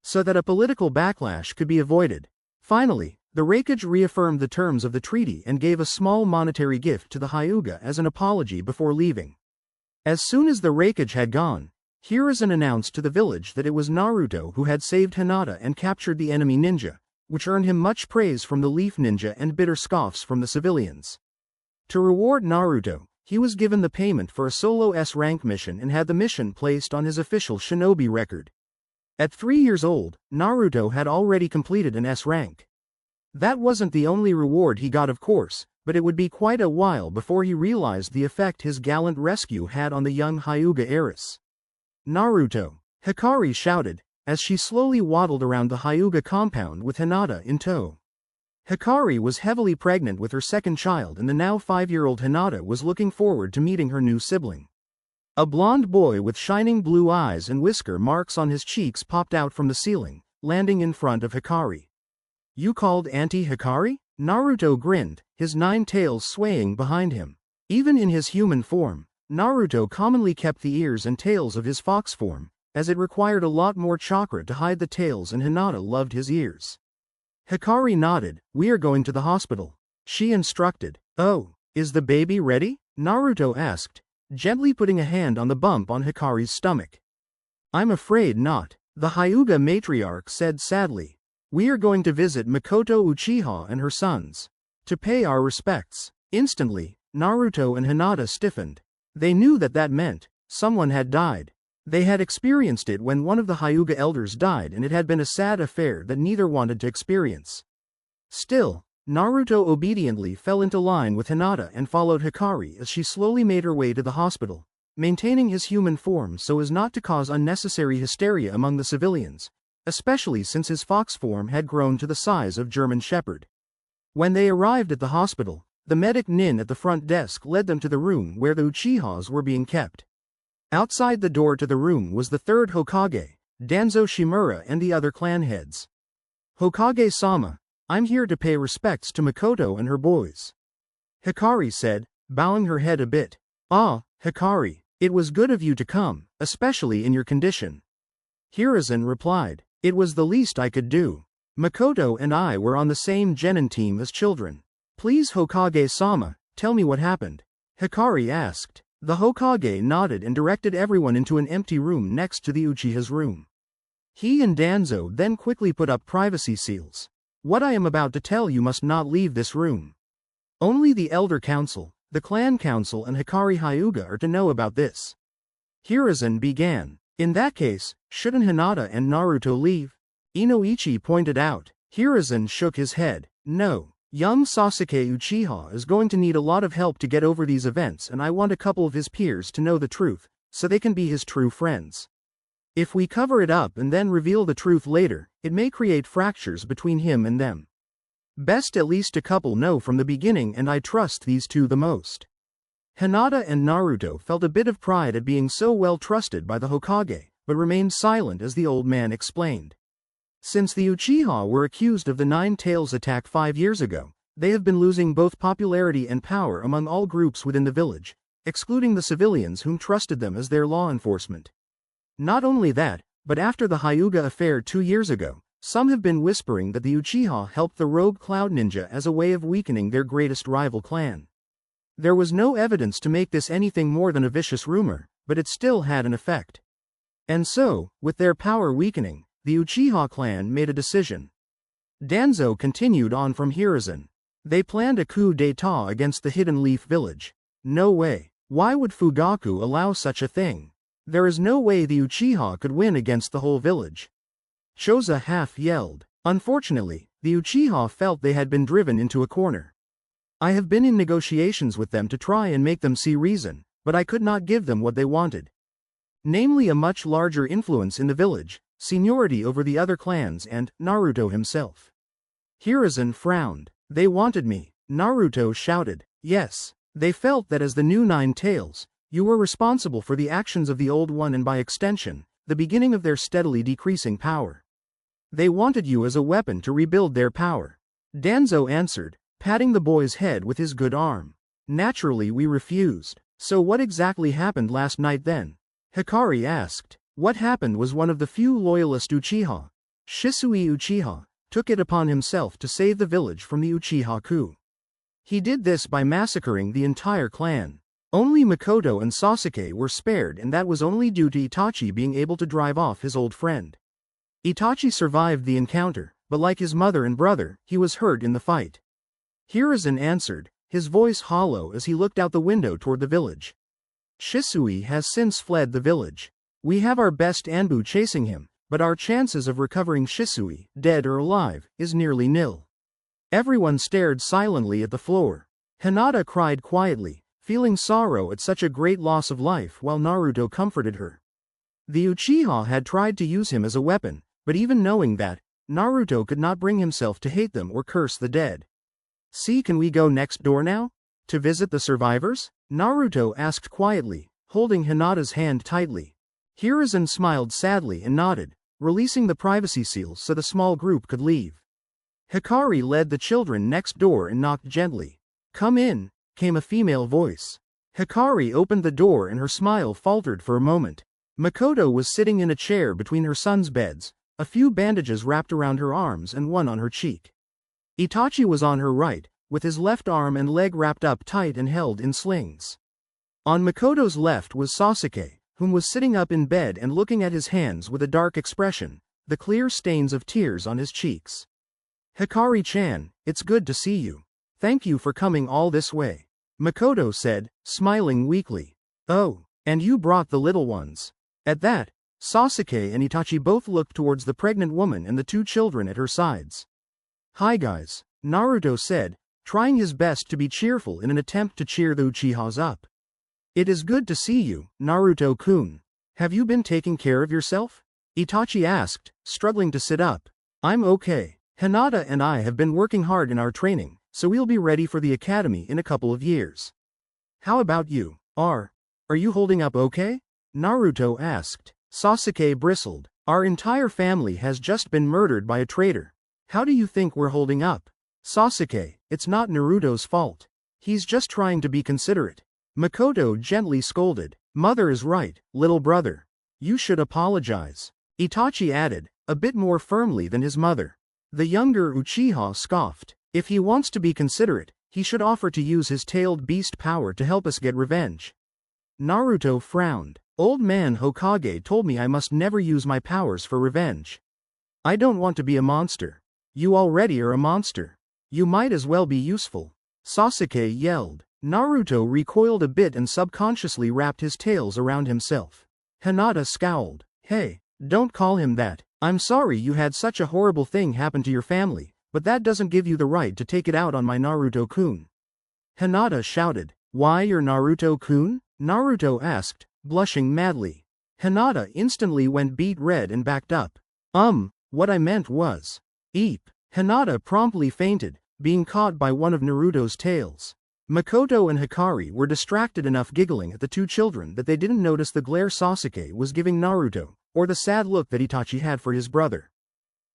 So that a political backlash could be avoided. Finally, the Raikage reaffirmed the terms of the treaty and gave a small monetary gift to the Hyuga as an apology before leaving. As soon as the Raikage had gone, Hiruzen announced to the village that it was Naruto who had saved Hinata and captured the enemy ninja, which earned him much praise from the Leaf Ninja and bitter scoffs from the civilians. To reward Naruto, he was given the payment for a solo S-rank mission and had the mission placed on his official shinobi record. At 3 years old, Naruto had already completed an S-rank. That wasn't the only reward he got, of course, but it would be quite a while before he realized the effect his gallant rescue had on the young Hyuga heiress. Naruto! Hikari shouted, as she slowly waddled around the Hyuga compound with Hinata in tow. Hikari was heavily pregnant with her second child, and the now 5-year-old Hinata was looking forward to meeting her new sibling. A blond boy with shining blue eyes and whisker marks on his cheeks popped out from the ceiling, landing in front of Hikari. "You called Auntie Hikari?" Naruto grinned, his 9 tails swaying behind him. Even in his human form, Naruto commonly kept the ears and tails of his fox form, as it required a lot more chakra to hide the tails, and Hinata loved his ears. Hikari nodded. "We are going to the hospital," she instructed. "Oh, is the baby ready?" Naruto asked, gently putting a hand on the bump on Hikari's stomach. "I'm afraid not," the Hyuga matriarch said sadly. "We are going to visit Makoto Uchiha and her sons, to pay our respects." Instantly, Naruto and Hinata stiffened. They knew that meant someone had died. They had experienced it when one of the Hyuga elders died, and it had been a sad affair that neither wanted to experience. Still, Naruto obediently fell into line with Hinata and followed Hikari as she slowly made her way to the hospital, maintaining his human form so as not to cause unnecessary hysteria among the civilians, especially since his fox form had grown to the size of German Shepherd. When they arrived at the hospital, the medic Nin at the front desk led them to the room where the Uchihas were being kept. Outside the door to the room was the third Hokage, Danzo Shimura, and the other clan heads. "Hokage-sama, I'm here to pay respects to Makoto and her boys," Hikari said, bowing her head a bit. "Ah, Hikari, it was good of you to come, especially in your condition," Hiruzen replied. "It was the least I could do. Makoto and I were on the same genin team as children." "Please, Hokage-sama, tell me what happened," Hikari asked. The Hokage nodded and directed everyone into an empty room next to the Uchiha's room. He and Danzo then quickly put up privacy seals. "What I am about to tell you must not leave this room. Only the Elder Council, the Clan Council, and Hikari Hyuga are to know about this." Hiruzen began. "In that case, shouldn't Hinata and Naruto leave?" Inoichi pointed out. Hiruzen shook his head. "No. Young Sasuke Uchiha is going to need a lot of help to get over these events, and I want a couple of his peers to know the truth, so they can be his true friends. If we cover it up and then reveal the truth later, it may create fractures between him and them. Best at least a couple know from the beginning, and I trust these two the most." Hinata and Naruto felt a bit of pride at being so well trusted by the Hokage, but remained silent as the old man explained. Since the Uchiha were accused of the Nine Tails attack 5 years ago, they have been losing both popularity and power among all groups within the village, excluding the civilians whom trusted them as their law enforcement. Not only that, but after the Hyuga affair 2 years ago, some have been whispering that the Uchiha helped the rogue Cloud Ninja as a way of weakening their greatest rival clan. There was no evidence to make this anything more than a vicious rumor, but it still had an effect. And so, with their power weakening, the Uchiha clan made a decision. Danzo continued on from Hiruzen. "They planned a coup d'état against the Hidden Leaf Village." "No way. Why would Fugaku allow such a thing? There is no way the Uchiha could win against the whole village," Choza half yelled. Unfortunately, the Uchiha felt they had been driven into a corner. "I have been in negotiations with them to try and make them see reason, but I could not give them what they wanted. Namely, a much larger influence in the village, seniority over the other clans, and Naruto himself." Hiruzen frowned. "They wanted me," Naruto shouted. "Yes. They felt that as the new Nine Tails, you were responsible for the actions of the old one and by extension, the beginning of their steadily decreasing power. They wanted you as a weapon to rebuild their power," Danzo answered, patting the boy's head with his good arm. "Naturally we refused." "So what exactly happened last night then?" Hikari asked. "What happened was one of the few loyalist Uchiha, Shisui Uchiha, took it upon himself to save the village from the Uchiha coup. He did this by massacring the entire clan. Only Makoto and Sasuke were spared, and that was only due to Itachi being able to drive off his old friend. Itachi survived the encounter, but like his mother and brother, he was hurt in the fight." Hiruzen answered, his voice hollow as he looked out the window toward the village. "Shisui has since fled the village. We have our best Anbu chasing him, but our chances of recovering Shisui, dead or alive, is nearly nil." Everyone stared silently at the floor. Hinata cried quietly, feeling sorrow at such a great loss of life while Naruto comforted her. The Uchiha had tried to use him as a weapon, but even knowing that, Naruto could not bring himself to hate them or curse the dead. "See, can we go next door now? To visit the survivors?" Naruto asked quietly, holding Hinata's hand tightly. Hiruzen smiled sadly and nodded, releasing the privacy seals so the small group could leave. Hikari led the children next door and knocked gently. "Come in," came a female voice. Hikari opened the door and her smile faltered for a moment. Makoto was sitting in a chair between her son's beds, a few bandages wrapped around her arms and one on her cheek. Itachi was on her right, with his left arm and leg wrapped up tight and held in slings. On Makoto's left was Sasuke, whom was sitting up in bed and looking at his hands with a dark expression, the clear stains of tears on his cheeks. "Hikari-chan, it's good to see you. Thank you for coming all this way," Makoto said, smiling weakly. "Oh, and you brought the little ones." At that, Sasuke and Itachi both looked towards the pregnant woman and the two children at her sides. "Hi guys," Naruto said, trying his best to be cheerful in an attempt to cheer the Uchihas up. "It is good to see you, Naruto-kun. Have you been taking care of yourself?" Itachi asked, struggling to sit up. "I'm okay. Hinata and I have been working hard in our training, so we'll be ready for the academy in a couple of years. How about you? Are you holding up okay?" Naruto asked. Sasuke bristled. "Our entire family has just been murdered by a traitor. How do you think we're holding up?" "Sasuke, it's not Naruto's fault. He's just trying to be considerate," Makoto gently scolded. "Mother is right, little brother. You should apologize," Itachi added, a bit more firmly than his mother. The younger Uchiha scoffed. "If he wants to be considerate, he should offer to use his tailed beast power to help us get revenge." Naruto frowned. "Old man Hokage told me I must never use my powers for revenge. I don't want to be a monster." "You already are a monster. You might as well be useful," Sasuke yelled. Naruto recoiled a bit and subconsciously wrapped his tails around himself. Hinata scowled. "Hey, don't call him that. I'm sorry you had such a horrible thing happen to your family, but that doesn't give you the right to take it out on my Naruto-kun." Hinata shouted. "Why your Naruto-kun?" Naruto asked, blushing madly. Hinata instantly went beet red and backed up. What I meant was, eep." Hinata promptly fainted, being caught by one of Naruto's tails. Makoto and Hikari were distracted enough giggling at the two children that they didn't notice the glare Sasuke was giving Naruto, or the sad look that Itachi had for his brother.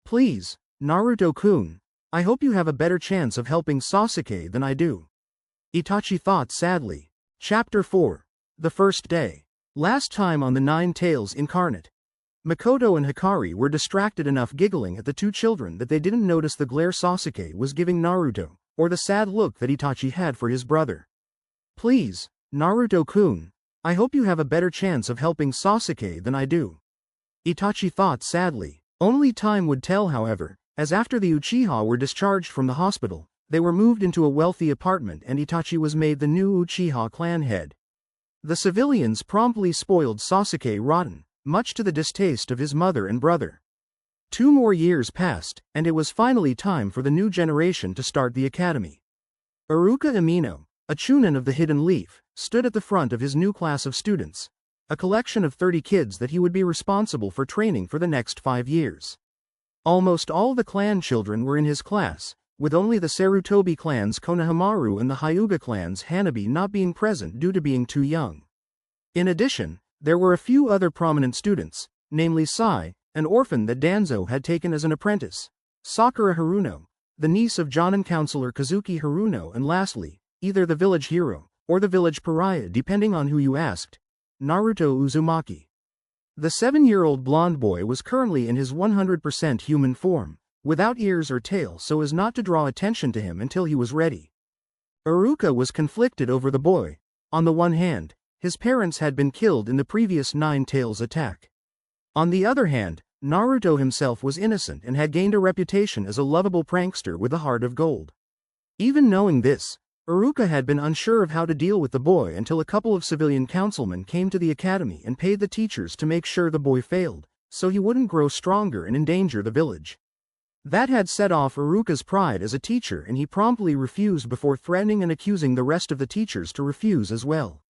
"Please, Naruto-kun, I hope you have a better chance of helping Sasuke than I do," Itachi thought sadly. Chapter 4. The First Day. Last time on the Nine Tails Incarnate. Makoto and Hikari were distracted enough giggling at the two children that they didn't notice the glare Sasuke was giving Naruto, or the sad look that Itachi had for his brother. "Please, Naruto-kun, I hope you have a better chance of helping Sasuke than I do," Itachi thought sadly. Only time would tell, however, as after the Uchiha were discharged from the hospital, they were moved into a wealthy apartment and Itachi was made the new Uchiha clan head. The civilians promptly spoiled Sasuke rotten, much to the distaste of his mother and brother. 2 more years passed, and it was finally time for the new generation to start the academy. Iruka Amino, a chunin of the Hidden Leaf, stood at the front of his new class of students, a collection of 30 kids that he would be responsible for training for the next 5 years. Almost all the clan children were in his class, with only the Sarutobi clan's Konohamaru and the Hyuga clan's Hanabi not being present due to being too young. In addition, there were a few other prominent students, namely Sai, an orphan that Danzo had taken as an apprentice, Sakura Haruno, the niece of Jonin counselor Kazuki Haruno, and lastly, either the village hero, or the village pariah depending on who you asked, Naruto Uzumaki. The 7-year-old blonde boy was currently in his 100% human form, without ears or tail so as not to draw attention to him until he was ready. Iruka was conflicted over the boy. On the one hand, his parents had been killed in the previous Nine Tails attack. On the other hand, Naruto himself was innocent and had gained a reputation as a lovable prankster with a heart of gold. Even knowing this, Iruka had been unsure of how to deal with the boy until a couple of civilian councilmen came to the academy and paid the teachers to make sure the boy failed, so he wouldn't grow stronger and endanger the village. That had set off Iruka's pride as a teacher and he promptly refused before threatening and accusing the rest of the teachers to refuse as well.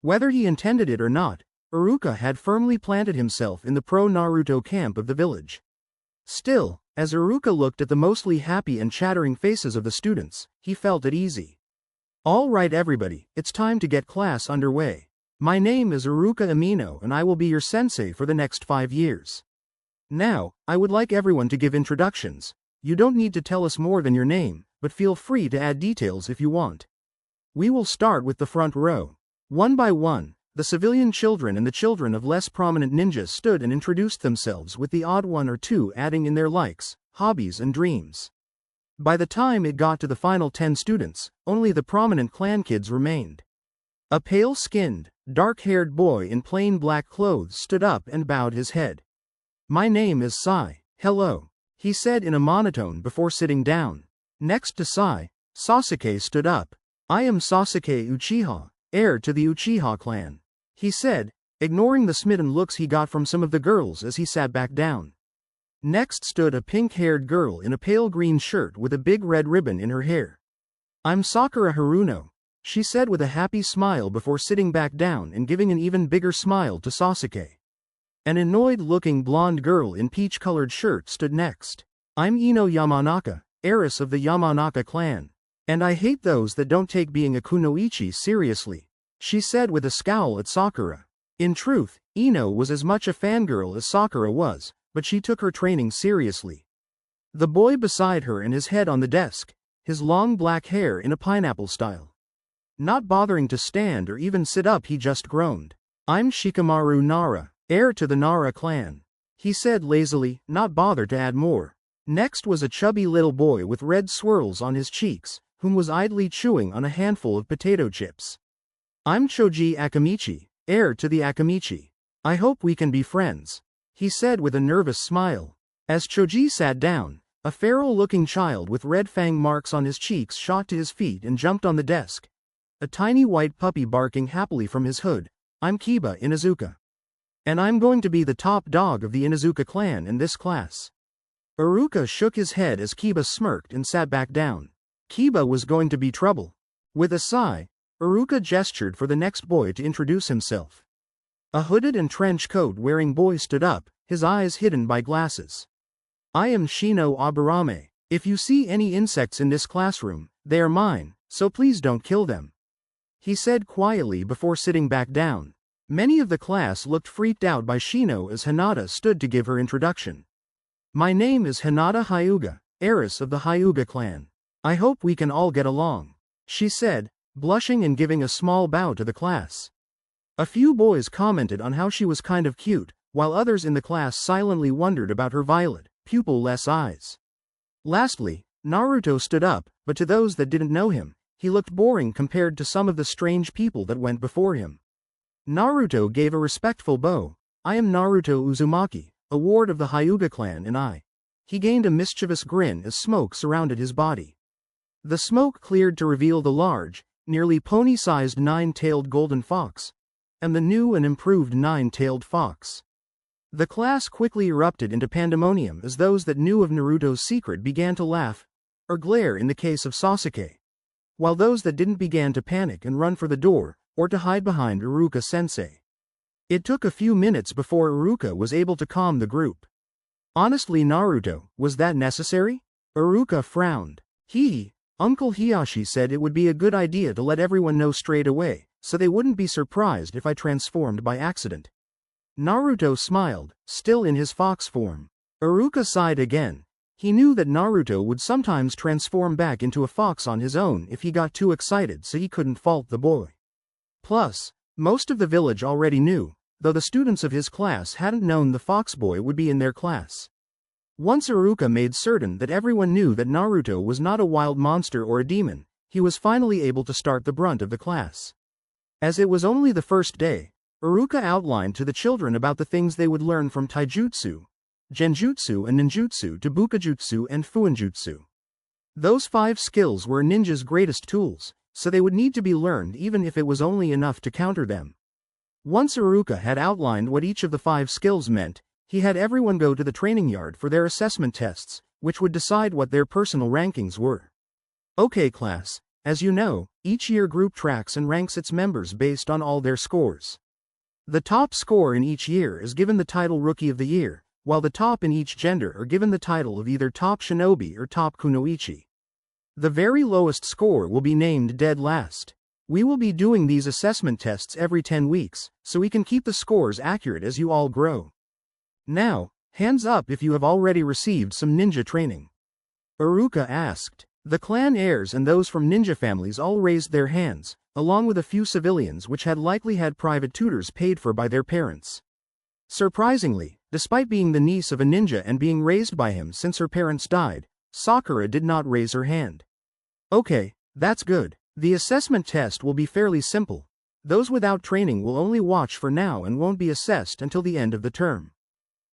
Whether he intended it or not, Iruka had firmly planted himself in the pro-Naruto camp of the village. Still, as Iruka looked at the mostly happy and chattering faces of the students, he felt at ease. All right everybody, it's time to get class underway. My name is Iruka Amino and I will be your sensei for the next 5 years. Now, I would like everyone to give introductions. You don't need to tell us more than your name, but feel free to add details if you want. We will start with the front row. One by one, the civilian children and the children of less prominent ninjas stood and introduced themselves with the odd one or two adding in their likes, hobbies and dreams. By the time it got to the final 10 students, only the prominent clan kids remained. A pale-skinned, dark-haired boy in plain black clothes stood up and bowed his head. My name is Sai. Hello, he said in a monotone before sitting down. Next to Sai, Sasuke stood up. I am Sasuke Uchiha, heir to the Uchiha clan, he said, ignoring the smitten looks he got from some of the girls as he sat back down. Next stood a pink-haired girl in a pale green shirt with a big red ribbon in her hair. I'm Sakura Haruno, she said with a happy smile before sitting back down and giving an even bigger smile to Sasuke. An annoyed-looking blonde girl in peach-colored shirt stood next. I'm Ino Yamanaka, heiress of the Yamanaka clan. And I hate those that don't take being a kunoichi seriously, she said with a scowl at Sakura. In truth, Ino was as much a fangirl as Sakura was, but she took her training seriously. The boy beside her and his head on the desk, his long black hair in a pineapple style. Not bothering to stand or even sit up, he just groaned. I'm Shikamaru Nara, heir to the Nara clan, he said lazily, not bothered to add more. Next was a chubby little boy with red swirls on his cheeks, whom was idly chewing on a handful of potato chips. I'm Choji Akamichi, heir to the Akamichi. I hope we can be friends, he said with a nervous smile. As Choji sat down, a feral-looking child with red fang marks on his cheeks shot to his feet and jumped on the desk. A tiny white puppy barking happily from his hood. I'm Kiba Inuzuka. And I'm going to be the top dog of the Inuzuka clan in this class. Iruka shook his head as Kiba smirked and sat back down. Kiba was going to be trouble. With a sigh, Iruka gestured for the next boy to introduce himself. A hooded and trench coat wearing boy stood up, his eyes hidden by glasses. I am Shino Aburame. If you see any insects in this classroom, they are mine, so please don't kill them, he said quietly before sitting back down. Many of the class looked freaked out by Shino as Hinata stood to give her introduction. My name is Hinata Hyuga, heiress of the Hyuga clan. I hope we can all get along, she said, blushing and giving a small bow to the class. A few boys commented on how she was kind of cute, while others in the class silently wondered about her violet, pupil-less eyes. Lastly, Naruto stood up, but to those that didn't know him, he looked boring compared to some of the strange people that went before him. Naruto gave a respectful bow. I am Naruto Uzumaki, a ward of the Hyuga clan, and I. He gained a mischievous grin as smoke surrounded his body. The smoke cleared to reveal the large, nearly pony-sized 9-tailed golden fox, and the new and improved 9-tailed fox. The class quickly erupted into pandemonium as those that knew of Naruto's secret began to laugh, or glare in the case of Sasuke, while those that didn't began to panic and run for the door, or to hide behind Iruka-sensei. It took a few minutes before Iruka was able to calm the group. Honestly, Naruto, was that necessary? Iruka frowned. Uncle Hiyashi said it would be a good idea to let everyone know straight away, so they wouldn't be surprised if I transformed by accident. Naruto smiled, still in his fox form. Iruka sighed again. He knew that Naruto would sometimes transform back into a fox on his own if he got too excited, so he couldn't fault the boy. Plus, most of the village already knew, though the students of his class hadn't known the fox boy would be in their class. Once Iruka made certain that everyone knew that Naruto was not a wild monster or a demon, he was finally able to start the brunt of the class. As it was only the first day, Iruka outlined to the children about the things they would learn from taijutsu, genjutsu and ninjutsu to bukajutsu and fuinjutsu. Those 5 skills were a ninja's greatest tools, so they would need to be learned even if it was only enough to counter them. Once Iruka had outlined what each of the 5 skills meant, he had everyone go to the training yard for their assessment tests, which would decide what their personal rankings were. Okay class, as you know, each year group tracks and ranks its members based on all their scores. The top score in each year is given the title Rookie of the Year, while the top in each gender are given the title of either Top Shinobi or Top Kunoichi. The very lowest score will be named Dead Last. We will be doing these assessment tests every 10 weeks, so we can keep the scores accurate as you all grow. Now, hands up if you have already received some ninja training. Iruka asked. The clan heirs and those from ninja families all raised their hands, along with a few civilians which had likely had private tutors paid for by their parents. Surprisingly, despite being the niece of a ninja and being raised by him since her parents died, Sakura did not raise her hand. Okay, that's good. The assessment test will be fairly simple. Those without training will only watch for now and won't be assessed until the end of the term.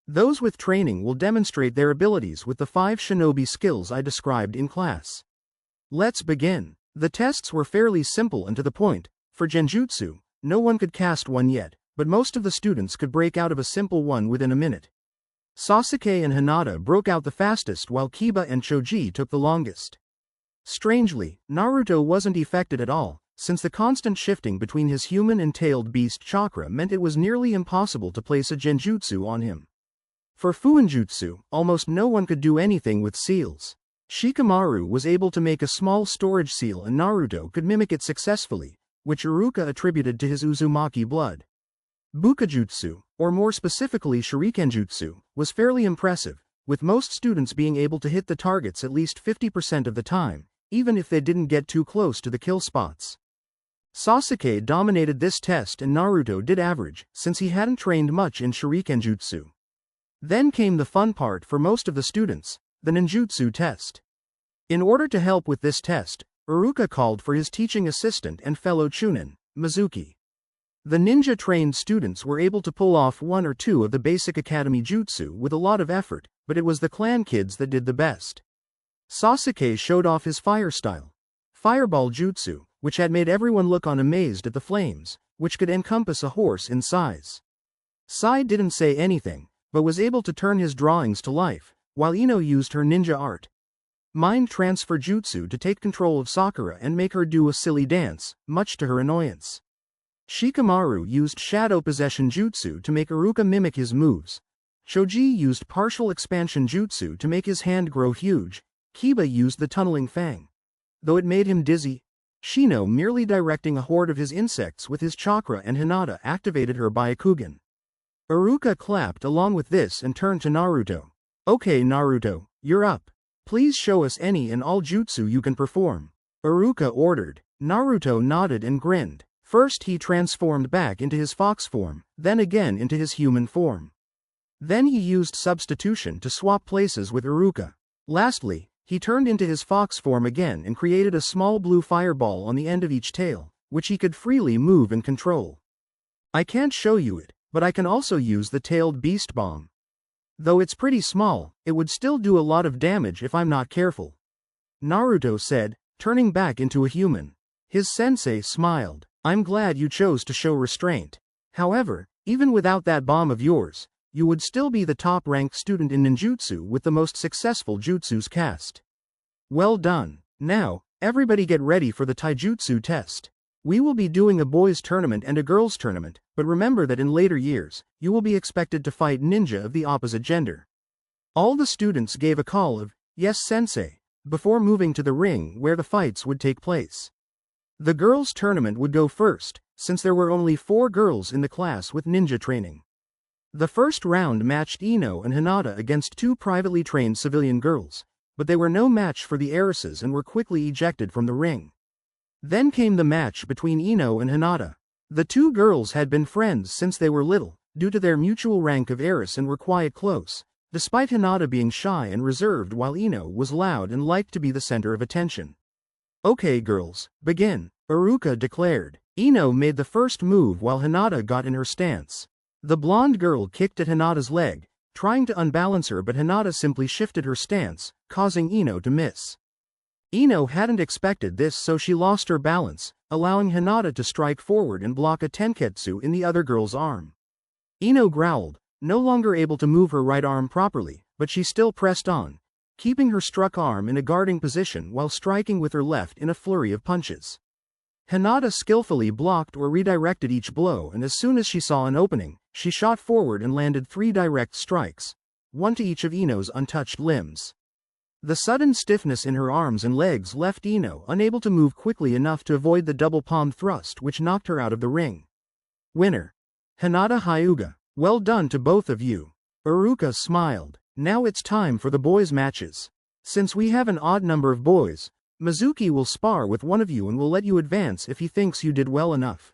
Those with training will demonstrate their abilities with the 5 shinobi skills I described in class. Let's begin. The tests were fairly simple and to the point. For genjutsu, no one could cast one yet, but most of the students could break out of a simple one within a minute. Sasuke and Hinata broke out the fastest while Kiba and Choji took the longest. Strangely, Naruto wasn't affected at all, since the constant shifting between his human and tailed beast chakra meant it was nearly impossible to place a genjutsu on him. For Fuinjutsu, almost no one could do anything with seals. Shikamaru was able to make a small storage seal and Naruto could mimic it successfully, which Iruka attributed to his Uzumaki blood. Bukajutsu, or more specifically Shurikenjutsu, was fairly impressive, with most students being able to hit the targets at least 50% of the time, even if they didn't get too close to the kill spots. Sasuke dominated this test and Naruto did average, since he hadn't trained much in Shurikenjutsu. Then came the fun part for most of the students, the ninjutsu test. In order to help with this test, Iruka called for his teaching assistant and fellow chunin, Mizuki. The ninja-trained students were able to pull off 1 or 2 of the basic academy jutsu with a lot of effort, but it was the clan kids that did the best. Sasuke showed off his fire style. Fireball jutsu, which had made everyone look on amazed at the flames, which could encompass a horse in size. Sai didn't say anything, but was able to turn his drawings to life, while Ino used her ninja art. Mind transfer jutsu to take control of Sakura and make her do a silly dance, much to her annoyance. Shikamaru used shadow possession jutsu to make Iruka mimic his moves. Choji used partial expansion jutsu to make his hand grow huge. Kiba used the tunneling fang. Though it made him dizzy, Shino merely directing a horde of his insects with his chakra and Hinata activated her Byakugan. Iruka clapped along with this and turned to Naruto. Okay Naruto, you're up. Please show us any and all jutsu you can perform. Iruka ordered. Naruto nodded and grinned. First he transformed back into his fox form, then again into his human form. Then he used substitution to swap places with Iruka. Lastly, he turned into his fox form again and created a small blue fireball on the end of each tail, which he could freely move and control. I can't show you it, but I can also use the tailed beast bomb. Though it's pretty small, it would still do a lot of damage if I'm not careful. Naruto said, turning back into a human. His sensei smiled. I'm glad you chose to show restraint. However, even without that bomb of yours, you would still be the top-ranked student in ninjutsu with the most successful jutsus cast. Well done. Now, everybody get ready for the taijutsu test. We will be doing a boys' tournament and a girls' tournament, but remember that in later years, you will be expected to fight ninja of the opposite gender. All the students gave a call of, "Yes, sensei," before moving to the ring where the fights would take place. The girls' tournament would go first, since there were only 4 girls in the class with ninja training. The first round matched Ino and Hinata against 2 privately trained civilian girls, but they were no match for the heiresses and were quickly ejected from the ring. Then came the match between Ino and Hinata. The 2 girls had been friends since they were little, due to their mutual rank of heiress and were quite close, despite Hinata being shy and reserved while Ino was loud and liked to be the center of attention. Okay girls, begin, Iruka declared. Ino made the first move while Hinata got in her stance. The blonde girl kicked at Hinata's leg, trying to unbalance her but Hinata simply shifted her stance, causing Ino to miss. Ino hadn't expected this so she lost her balance, allowing Hinata to strike forward and block a tenketsu in the other girl's arm. Ino growled, no longer able to move her right arm properly, but she still pressed on, keeping her struck arm in a guarding position while striking with her left in a flurry of punches. Hinata skillfully blocked or redirected each blow, and as soon as she saw an opening, she shot forward and landed 3 direct strikes, one to each of Ino's untouched limbs. The sudden stiffness in her arms and legs left Ino unable to move quickly enough to avoid the double palm thrust, which knocked her out of the ring. Winner. Hinata Hyuga. Well done to both of you. Iruka smiled. Now it's time for the boys' matches. Since we have an odd number of boys, Mizuki will spar with one of you and will let you advance if he thinks you did well enough.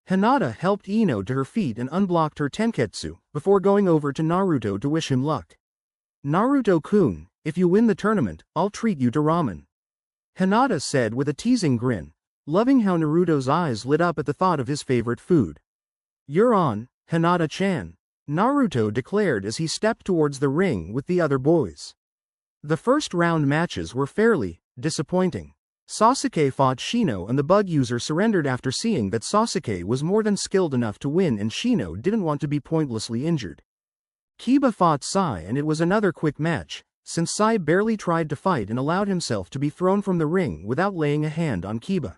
Hinata helped Ino to her feet and unblocked her tenketsu, before going over to Naruto to wish him luck. Naruto-kun, if you win the tournament, I'll treat you to ramen. Hinata said with a teasing grin, loving how Naruto's eyes lit up at the thought of his favorite food. You're on, Hinata-chan, Naruto declared as he stepped towards the ring with the other boys. The first round matches were fairly disappointing. Sasuke fought Shino and the bug user surrendered after seeing that Sasuke was more than skilled enough to win and Shino didn't want to be pointlessly injured. Kiba fought Sai and it was another quick match, since Sai barely tried to fight and allowed himself to be thrown from the ring without laying a hand on Kiba.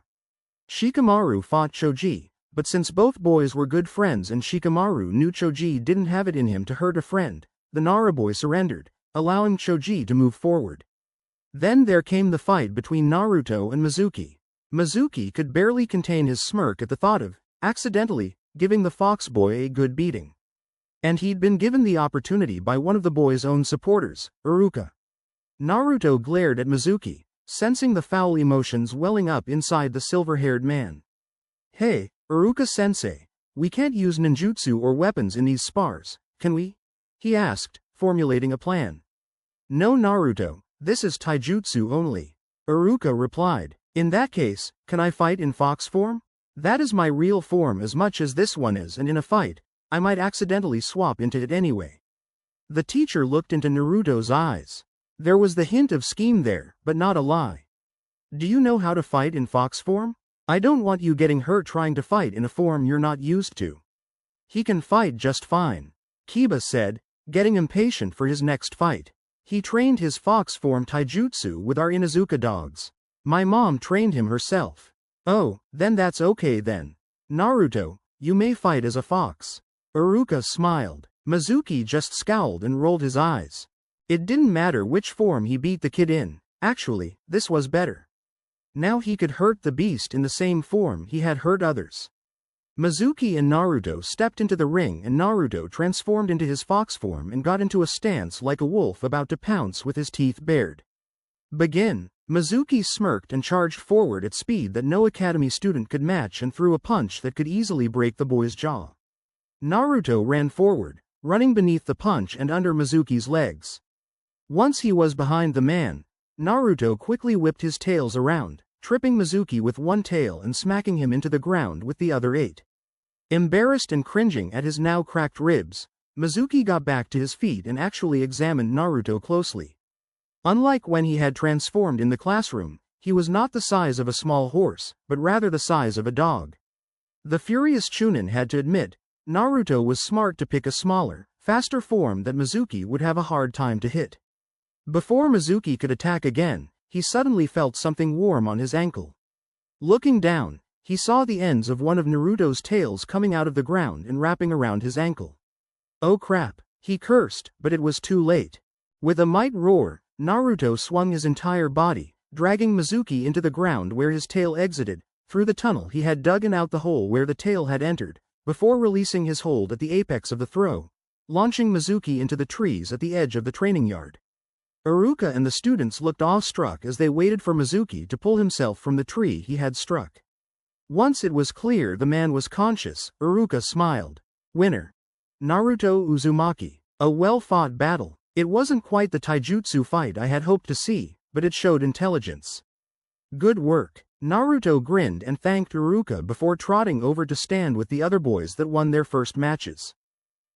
Shikamaru fought Choji, but since both boys were good friends and Shikamaru knew Choji didn't have it in him to hurt a friend, the Nara boy surrendered, allowing Choji to move forward. Then there came the fight between Naruto and Mizuki. Mizuki could barely contain his smirk at the thought of, accidentally, giving the fox boy a good beating. And he'd been given the opportunity by one of the boy's own supporters, Iruka. Naruto glared at Mizuki, sensing the foul emotions welling up inside the silver-haired man. Hey, Iruka-sensei, we can't use ninjutsu or weapons in these spars, can we? He asked, formulating a plan. No, Naruto, this is taijutsu only. Iruka replied. In that case, can I fight in fox form? That is my real form as much as this one is, and in a fight, I might accidentally swap into it anyway. The teacher looked into Naruto's eyes. There was the hint of scheme there, but not a lie. Do you know how to fight in fox form? I don't want you getting hurt trying to fight in a form you're not used to. He can fight just fine, Kiba said, getting impatient for his next fight. He trained his fox form taijutsu with our Inuzuka dogs. My mom trained him herself. Oh, then that's okay then. Naruto, you may fight as a fox. Iruka smiled. Mizuki just scowled and rolled his eyes. It didn't matter which form he beat the kid in, actually, this was better. Now he could hurt the beast in the same form he had hurt others. Mizuki and Naruto stepped into the ring and Naruto transformed into his fox form and got into a stance like a wolf about to pounce with his teeth bared. Begin. Mizuki smirked and charged forward at speed that no academy student could match and threw a punch that could easily break the boy's jaw. Naruto ran forward, running beneath the punch and under Mizuki's legs. Once he was behind the man, Naruto quickly whipped his tails around, tripping Mizuki with one tail and smacking him into the ground with the other 8. Embarrassed and cringing at his now cracked ribs, Mizuki got back to his feet and actually examined Naruto closely. Unlike when he had transformed in the classroom, he was not the size of a small horse, but rather the size of a dog. The furious Chunin had to admit, Naruto was smart to pick a smaller, faster form that Mizuki would have a hard time to hit. Before Mizuki could attack again, he suddenly felt something warm on his ankle. Looking down, he saw the ends of one of Naruto's tails coming out of the ground and wrapping around his ankle. Oh crap, he cursed, but it was too late. With a might roar, Naruto swung his entire body, dragging Mizuki into the ground where his tail exited, through the tunnel he had dug and out the hole where the tail had entered, before releasing his hold at the apex of the throw, launching Mizuki into the trees at the edge of the training yard. Iruka and the students looked awestruck as they waited for Mizuki to pull himself from the tree he had struck. Once it was clear the man was conscious, Iruka smiled. Winner. Naruto Uzumaki. A well-fought battle. It wasn't quite the taijutsu fight I had hoped to see, but it showed intelligence. Good work. Naruto grinned and thanked Iruka before trotting over to stand with the other boys that won their first matches.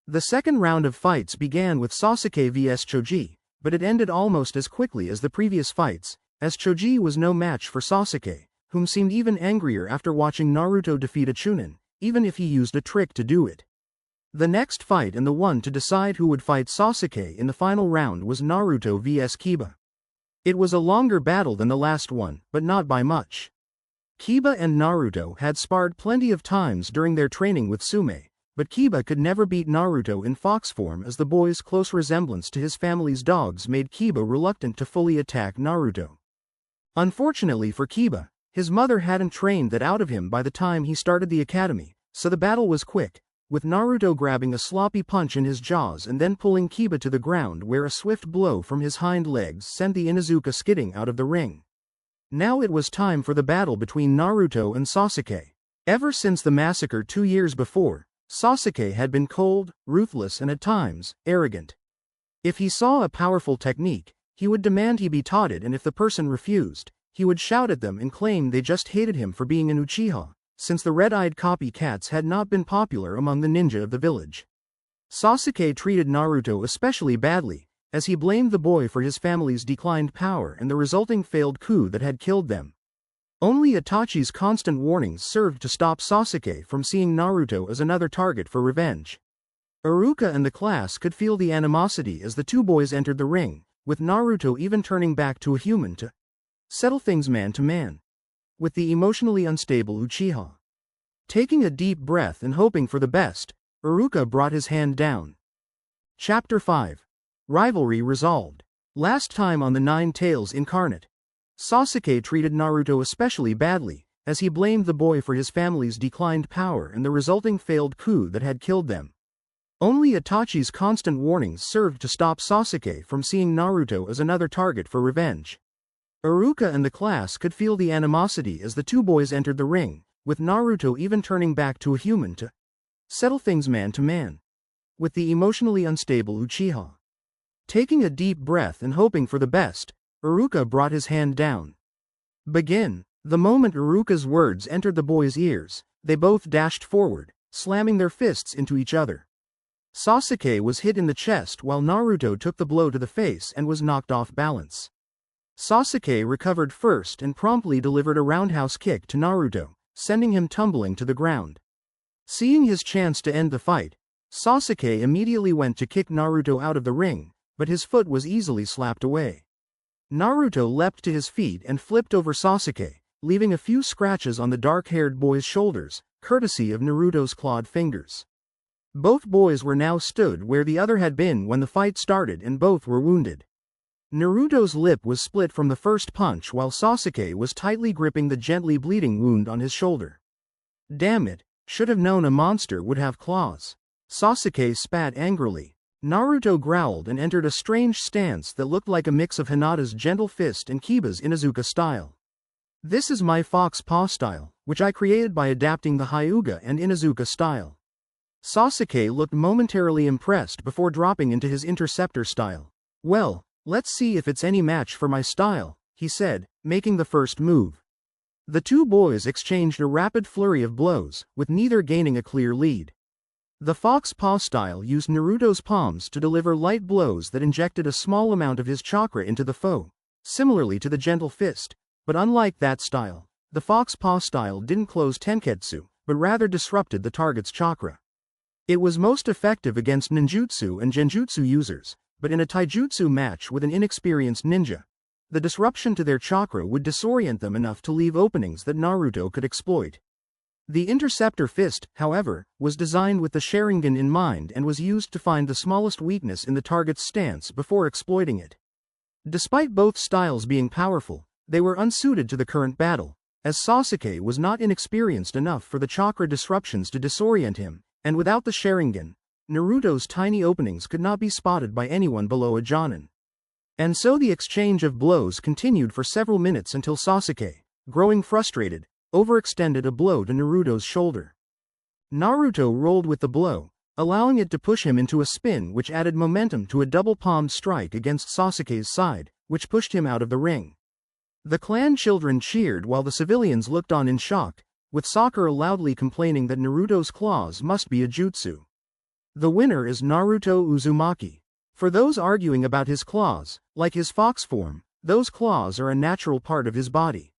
The second round of fights began with Sasuke vs Choji, but it ended almost as quickly as the previous fights, as Choji was no match for Sasuke, whom seemed even angrier after watching Naruto defeat a Chunin, even if he used a trick to do it. The next fight and the one to decide who would fight Sasuke in the final round was Naruto vs Kiba. It was a longer battle than the last one, but not by much. Kiba and Naruto had sparred plenty of times during their training with Sume, but Kiba could never beat Naruto in fox form as the boy's close resemblance to his family's dogs made Kiba reluctant to fully attack Naruto. Unfortunately for Kiba, his mother hadn't trained that out of him by the time he started the academy, so the battle was quick, with Naruto grabbing a sloppy punch in his jaws and then pulling Kiba to the ground where a swift blow from his hind legs sent the Inuzuka skidding out of the ring. Now it was time for the battle between Naruto and Sasuke. Ever since the massacre 2 years before, Sasuke had been cold, ruthless and at times, arrogant. If he saw a powerful technique, he would demand he be taught it, and if the person refused, he would shout at them and claim they just hated him for being an Uchiha, since the red-eyed copycats had not been popular among the ninja of the village. Sasuke treated Naruto especially badly, as he blamed the boy for his family's declined power and the resulting failed coup that had killed them. Only Itachi's constant warnings served to stop Sasuke from seeing Naruto as another target for revenge. Iruka and the class could feel the animosity as the two boys entered the ring, with Naruto even turning back to a human to settle things man to man with the emotionally unstable Uchiha. Taking a deep breath and hoping for the best, Iruka brought his hand down. Chapter 5. Rivalry resolved. Last time on the Nine Tails Incarnate, Sasuke treated Naruto especially badly, as he blamed the boy for his family's declined power and the resulting failed coup that had killed them. Only Itachi's constant warnings served to stop Sasuke from seeing Naruto as another target for revenge. Iruka and the class could feel the animosity as the two boys entered the ring, with Naruto even turning back to a human to settle things man to man with the emotionally unstable Uchiha. Taking a deep breath and hoping for the best, Iruka brought his hand down. Begin. The moment Iruka's words entered the boys' ears, they both dashed forward, slamming their fists into each other. Sasuke was hit in the chest while Naruto took the blow to the face and was knocked off balance. Sasuke recovered first and promptly delivered a roundhouse kick to Naruto, sending him tumbling to the ground. Seeing his chance to end the fight, Sasuke immediately went to kick Naruto out of the ring, but his foot was easily slapped away. Naruto leapt to his feet and flipped over Sasuke, leaving a few scratches on the dark-haired boy's shoulders, courtesy of Naruto's clawed fingers. Both boys were now stood where the other had been when the fight started and both were wounded. Naruto's lip was split from the first punch while Sasuke was tightly gripping the gently bleeding wound on his shoulder. Damn it, should have known a monster would have claws. Sasuke spat angrily. Naruto growled and entered a strange stance that looked like a mix of Hinata's gentle fist and Kiba's Inuzuka style. This is my fox paw style, which I created by adapting the Hyuga and Inuzuka style. Sasuke looked momentarily impressed before dropping into his interceptor style. Well, let's see if it's any match for my style, he said, making the first move. The two boys exchanged a rapid flurry of blows, with neither gaining a clear lead. The fox paw style used Naruto's palms to deliver light blows that injected a small amount of his chakra into the foe, similarly to the gentle fist, but unlike that style, the fox paw style didn't close tenketsu, but rather disrupted the target's chakra. It was most effective against ninjutsu and genjutsu users, but in a taijutsu match with an inexperienced ninja, the disruption to their chakra would disorient them enough to leave openings that Naruto could exploit. The interceptor fist, however, was designed with the Sharingan in mind and was used to find the smallest weakness in the target's stance before exploiting it. Despite both styles being powerful, they were unsuited to the current battle, as Sasuke was not inexperienced enough for the chakra disruptions to disorient him, and without the Sharingan, Naruto's tiny openings could not be spotted by anyone below a Jonin. And so the exchange of blows continued for several minutes until Sasuke, growing frustrated, overextended a blow to Naruto's shoulder. Naruto rolled with the blow, allowing it to push him into a spin which added momentum to a double-palmed strike against Sasuke's side, which pushed him out of the ring. The clan children cheered while the civilians looked on in shock, with Sakura loudly complaining that Naruto's claws must be a jutsu. The winner is Naruto Uzumaki. For those arguing about his claws, like his fox form, those claws are a natural part of his body.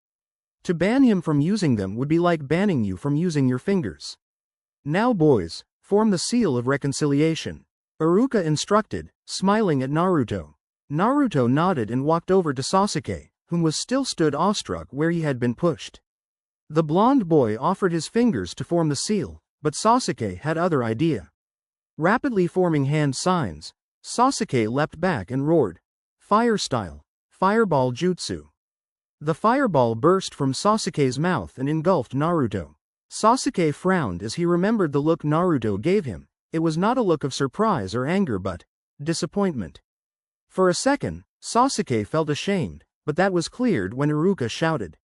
To ban him from using them would be like banning you from using your fingers. Now boys, form the seal of reconciliation, Iruka instructed, smiling at Naruto. Naruto nodded and walked over to Sasuke, whom was still stood awestruck where he had been pushed. The blonde boy offered his fingers to form the seal, but Sasuke had other idea. Rapidly forming hand signs, Sasuke leapt back and roared, "Fire style, fireball jutsu." The fireball burst from Sasuke's mouth and engulfed Naruto. Sasuke frowned as he remembered the look Naruto gave him. It was not a look of surprise or anger but disappointment. For a second, Sasuke felt ashamed, but that was cleared when Iruka shouted,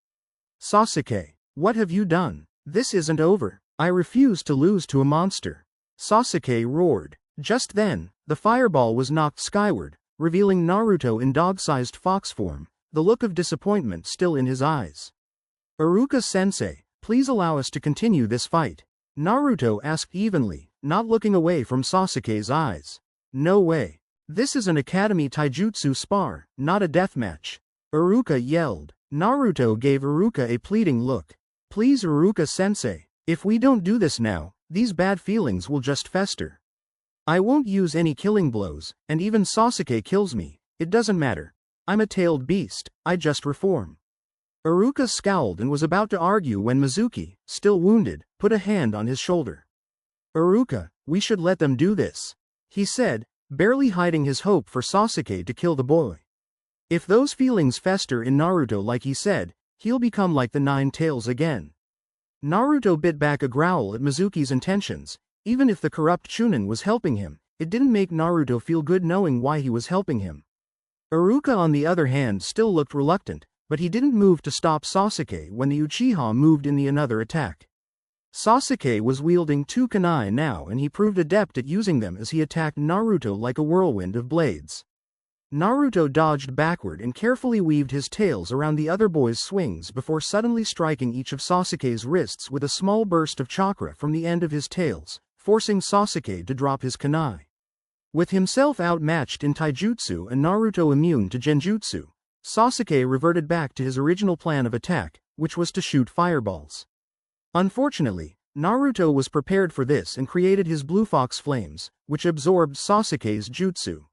"Sasuke, what have you done? This isn't over. I refuse to lose to a monster." Sasuke roared. Just then, the fireball was knocked skyward, revealing Naruto in dog-sized fox form, the look of disappointment still in his eyes. "Iruka-sensei, please allow us to continue this fight," Naruto asked evenly, not looking away from Sasuke's eyes. "No way. This is an Academy Taijutsu spar, not a deathmatch," Iruka yelled. Naruto gave Iruka a pleading look. "Please Iruka-sensei, if we don't do this now, these bad feelings will just fester. I won't use any killing blows, and even Sasuke kills me, it doesn't matter. I'm a tailed beast, I just reform." Iruka scowled and was about to argue when Mizuki, still wounded, put a hand on his shoulder. "Iruka, we should let them do this," he said, barely hiding his hope for Sasuke to kill the boy. If those feelings fester in Naruto like he said, he'll become like the Nine Tails again. Naruto bit back a growl at Mizuki's intentions. Even if the corrupt Chunin was helping him, it didn't make Naruto feel good knowing why he was helping him. Iruka on the other hand still looked reluctant, but he didn't move to stop Sasuke when the Uchiha moved in the another attack. Sasuke was wielding two kunai now and he proved adept at using them as he attacked Naruto like a whirlwind of blades. Naruto dodged backward and carefully weaved his tails around the other boy's swings before suddenly striking each of Sasuke's wrists with a small burst of chakra from the end of his tails, forcing Sasuke to drop his kunai. With himself outmatched in taijutsu and Naruto immune to genjutsu, Sasuke reverted back to his original plan of attack, which was to shoot fireballs. Unfortunately, Naruto was prepared for this and created his Blue Fox Flames, which absorbed Sasuke's jutsu.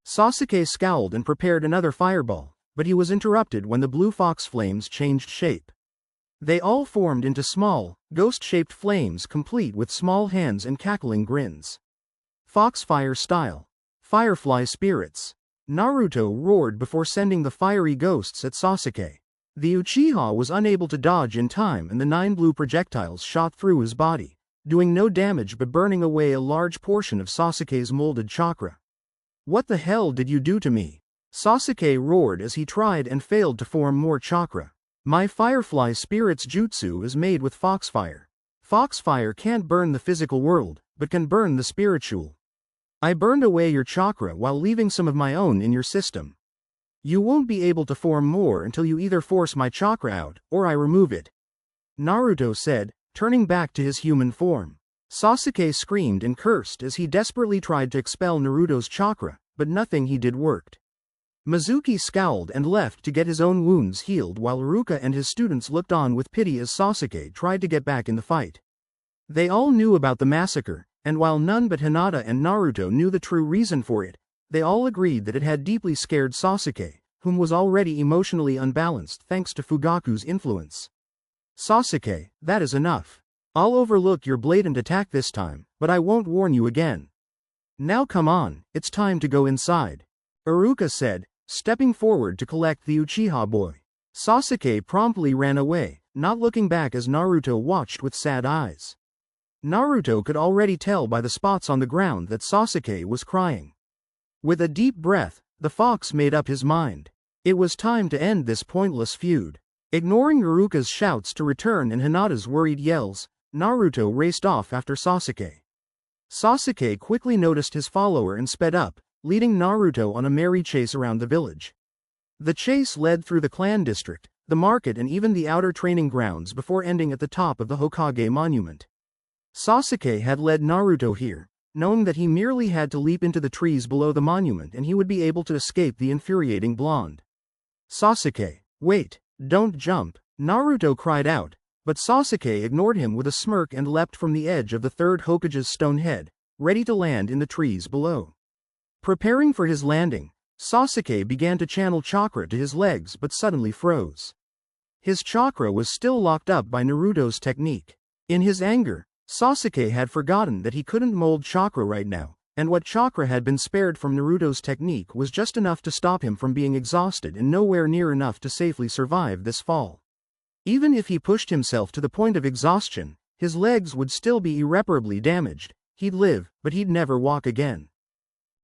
Sasuke scowled and prepared another fireball, but he was interrupted when the Blue Fox Flames changed shape. They all formed into small, ghost-shaped flames complete with small hands and cackling grins. "Foxfire style. Firefly spirits." Naruto roared before sending the fiery ghosts at Sasuke. The Uchiha was unable to dodge in time and the 9 blue projectiles shot through his body, doing no damage but burning away a large portion of Sasuke's molded chakra. "What the hell did you do to me?" Sasuke roared as he tried and failed to form more chakra. "My Firefly Spirit's jutsu is made with foxfire. Foxfire can't burn the physical world, but can burn the spiritual. I burned away your chakra while leaving some of my own in your system. You won't be able to form more until you either force my chakra out, or I remove it," Naruto said, turning back to his human form. Sasuke screamed and cursed as he desperately tried to expel Naruto's chakra, but nothing he did worked. Mizuki scowled and left to get his own wounds healed while Iruka and his students looked on with pity as Sasuke tried to get back in the fight. They all knew about the massacre, and while none but Hinata and Naruto knew the true reason for it, they all agreed that it had deeply scared Sasuke, whom was already emotionally unbalanced thanks to Fugaku's influence. "Sasuke, that is enough. I'll overlook your blatant attack this time, but I won't warn you again. Now come on, it's time to go inside," Iruka said, stepping forward to collect the Uchiha boy. Sasuke promptly ran away, not looking back as Naruto watched with sad eyes. Naruto could already tell by the spots on the ground that Sasuke was crying. With a deep breath, the fox made up his mind. It was time to end this pointless feud. Ignoring Iruka's shouts to return and Hinata's worried yells, Naruto raced off after Sasuke. Sasuke quickly noticed his follower and sped up, leading Naruto on a merry chase around the village. The chase led through the clan district, the market and even the outer training grounds before ending at the top of the Hokage monument. Sasuke had led Naruto here, knowing that he merely had to leap into the trees below the monument and he would be able to escape the infuriating blonde. "Sasuke, wait, don't jump," Naruto cried out, but Sasuke ignored him with a smirk and leapt from the edge of the third Hokage's stone head, ready to land in the trees below. Preparing for his landing, Sasuke began to channel chakra to his legs but suddenly froze. His chakra was still locked up by Naruto's technique. In his anger, Sasuke had forgotten that he couldn't mold chakra right now, and what chakra had been spared from Naruto's technique was just enough to stop him from being exhausted and nowhere near enough to safely survive this fall. Even if he pushed himself to the point of exhaustion, his legs would still be irreparably damaged. He'd live, but he'd never walk again.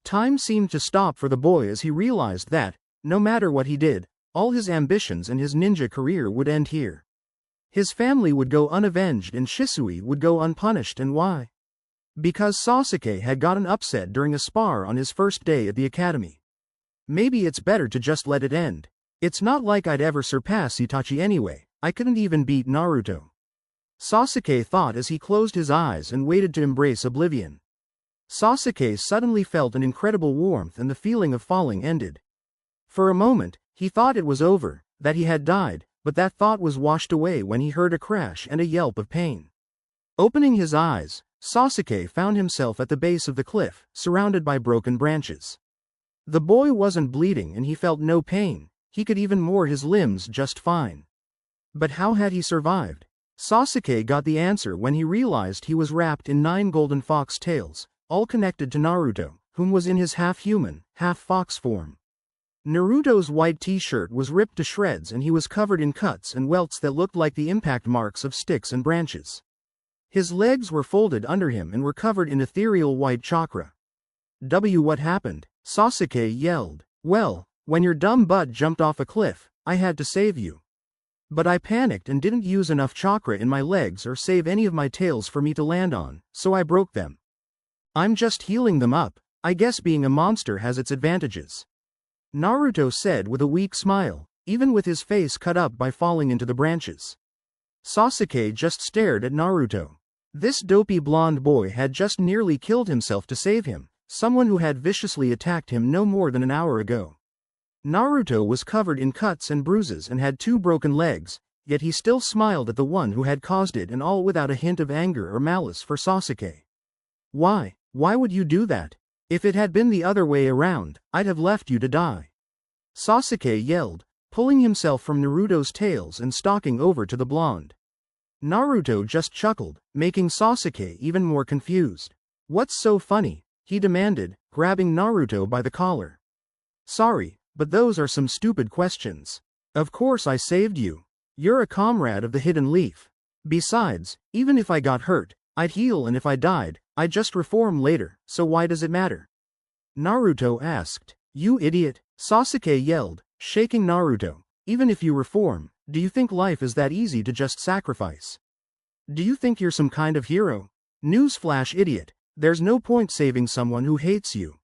Time seemed to stop for the boy as he realized that, no matter what he did, all his ambitions and his ninja career would end here. His family would go unavenged and Shisui would go unpunished, and why? Because Sasuke had gotten upset during a spar on his first day at the academy. Maybe it's better to just let it end. It's not like I'd ever surpass Itachi anyway. I couldn't even beat Naruto. Sasuke thought as he closed his eyes and waited to embrace oblivion. Sasuke suddenly felt an incredible warmth and the feeling of falling ended. For a moment, he thought it was over, that he had died, but that thought was washed away when he heard a crash and a yelp of pain. Opening his eyes, Sasuke found himself at the base of the cliff, surrounded by broken branches. The boy wasn't bleeding and he felt no pain. He could even move his limbs just fine. But how had he survived? Sasuke got the answer when he realized he was wrapped in 9 golden fox tails, all connected to Naruto, whom was in his half-human, half-fox form. Naruto's white t-shirt was ripped to shreds and he was covered in cuts and welts that looked like the impact marks of sticks and branches. His legs were folded under him and were covered in ethereal white chakra. What happened? Sasuke yelled. Well, when your dumb butt jumped off a cliff, I had to save you. But I panicked and didn't use enough chakra in my legs or save any of my tails for me to land on, so I broke them. I'm just healing them up. I guess being a monster has its advantages. Naruto said with a weak smile, even with his face cut up by falling into the branches. Sasuke just stared at Naruto. This dopey blonde boy had just nearly killed himself to save him, someone who had viciously attacked him no more than an hour ago. Naruto was covered in cuts and bruises and had 2 broken legs, yet he still smiled at the one who had caused it, and all without a hint of anger or malice for Sasuke. Why? Why would you do that? If it had been the other way around, I'd have left you to die. Sasuke yelled, pulling himself from Naruto's tails and stalking over to the blonde. Naruto just chuckled, making Sasuke even more confused. What's so funny? He demanded, grabbing Naruto by the collar. Sorry, but those are some stupid questions. Of course I saved you. You're a comrade of the Hidden Leaf. Besides, even if I got hurt, I'd heal, and if I died, I'd just reform later, so why does it matter? Naruto asked. You idiot, Sasuke yelled, shaking Naruto. Even if you reform, do you think life is that easy to just sacrifice? Do you think you're some kind of hero? Newsflash, idiot, there's no point saving someone who hates you.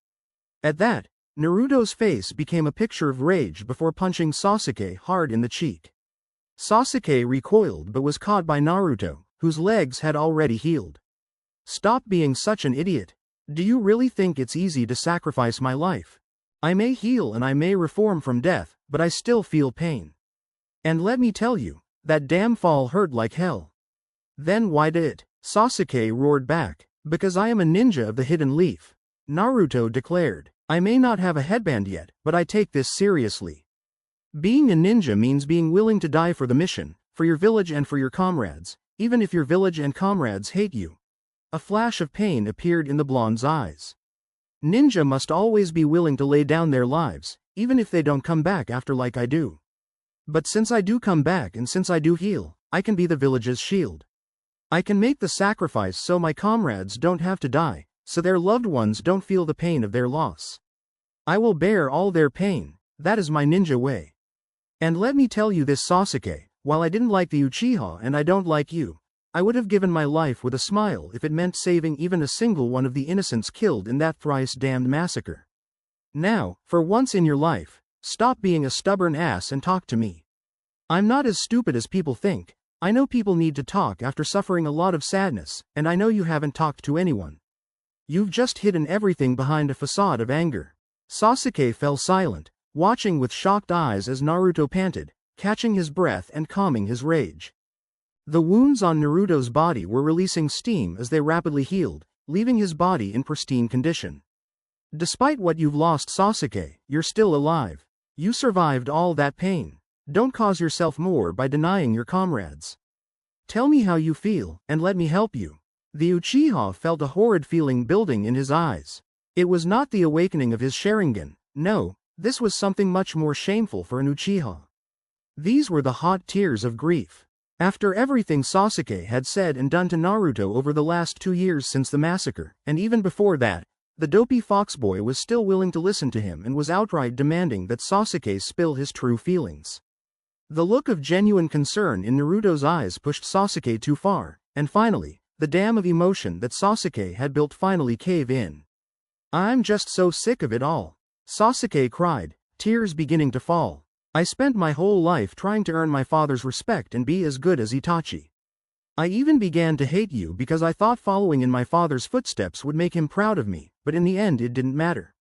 At that, Naruto's face became a picture of rage before punching Sasuke hard in the cheek. Sasuke recoiled but was caught by Naruto, whose legs had already healed. Stop being such an idiot. Do you really think it's easy to sacrifice my life? I may heal and I may reform from death, but I still feel pain. And let me tell you, that damn fall hurt like hell. Then why did it? Sasuke roared back. Because I am a ninja of the Hidden Leaf. Naruto declared. I may not have a headband yet, but I take this seriously. Being a ninja means being willing to die for the mission, for your village and for your comrades, even if your village and comrades hate you. A flash of pain appeared in the blonde's eyes. Ninja must always be willing to lay down their lives, even if they don't come back after like I do. But since I do come back and since I do heal, I can be the village's shield. I can make the sacrifice so my comrades don't have to die, so their loved ones don't feel the pain of their loss. I will bear all their pain, that is my ninja way. And let me tell you this, Sasuke, while I didn't like the Uchiha and I don't like you, I would have given my life with a smile if it meant saving even a single one of the innocents killed in that thrice-damned massacre. Now, for once in your life, stop being a stubborn ass and talk to me. I'm not as stupid as people think. I know people need to talk after suffering a lot of sadness, and I know you haven't talked to anyone. You've just hidden everything behind a facade of anger. Sasuke fell silent, watching with shocked eyes as Naruto panted, catching his breath and calming his rage. The wounds on Naruto's body were releasing steam as they rapidly healed, leaving his body in pristine condition. Despite what you've lost, Sasuke, you're still alive. You survived all that pain. Don't cause yourself more by denying your comrades. Tell me how you feel, and let me help you. The Uchiha felt a horrid feeling building in his eyes. It was not the awakening of his Sharingan, no, this was something much more shameful for an Uchiha. These were the hot tears of grief. After everything Sasuke had said and done to Naruto over the last 2 years since the massacre, and even before that, the dopey foxboy was still willing to listen to him and was outright demanding that Sasuke spill his true feelings. The look of genuine concern in Naruto's eyes pushed Sasuke too far, and finally, the dam of emotion that Sasuke had built finally caved in. I'm just so sick of it all. Sasuke cried, tears beginning to fall. I spent my whole life trying to earn my father's respect and be as good as Itachi. I even began to hate you because I thought following in my father's footsteps would make him proud of me, but in the end it didn't matter.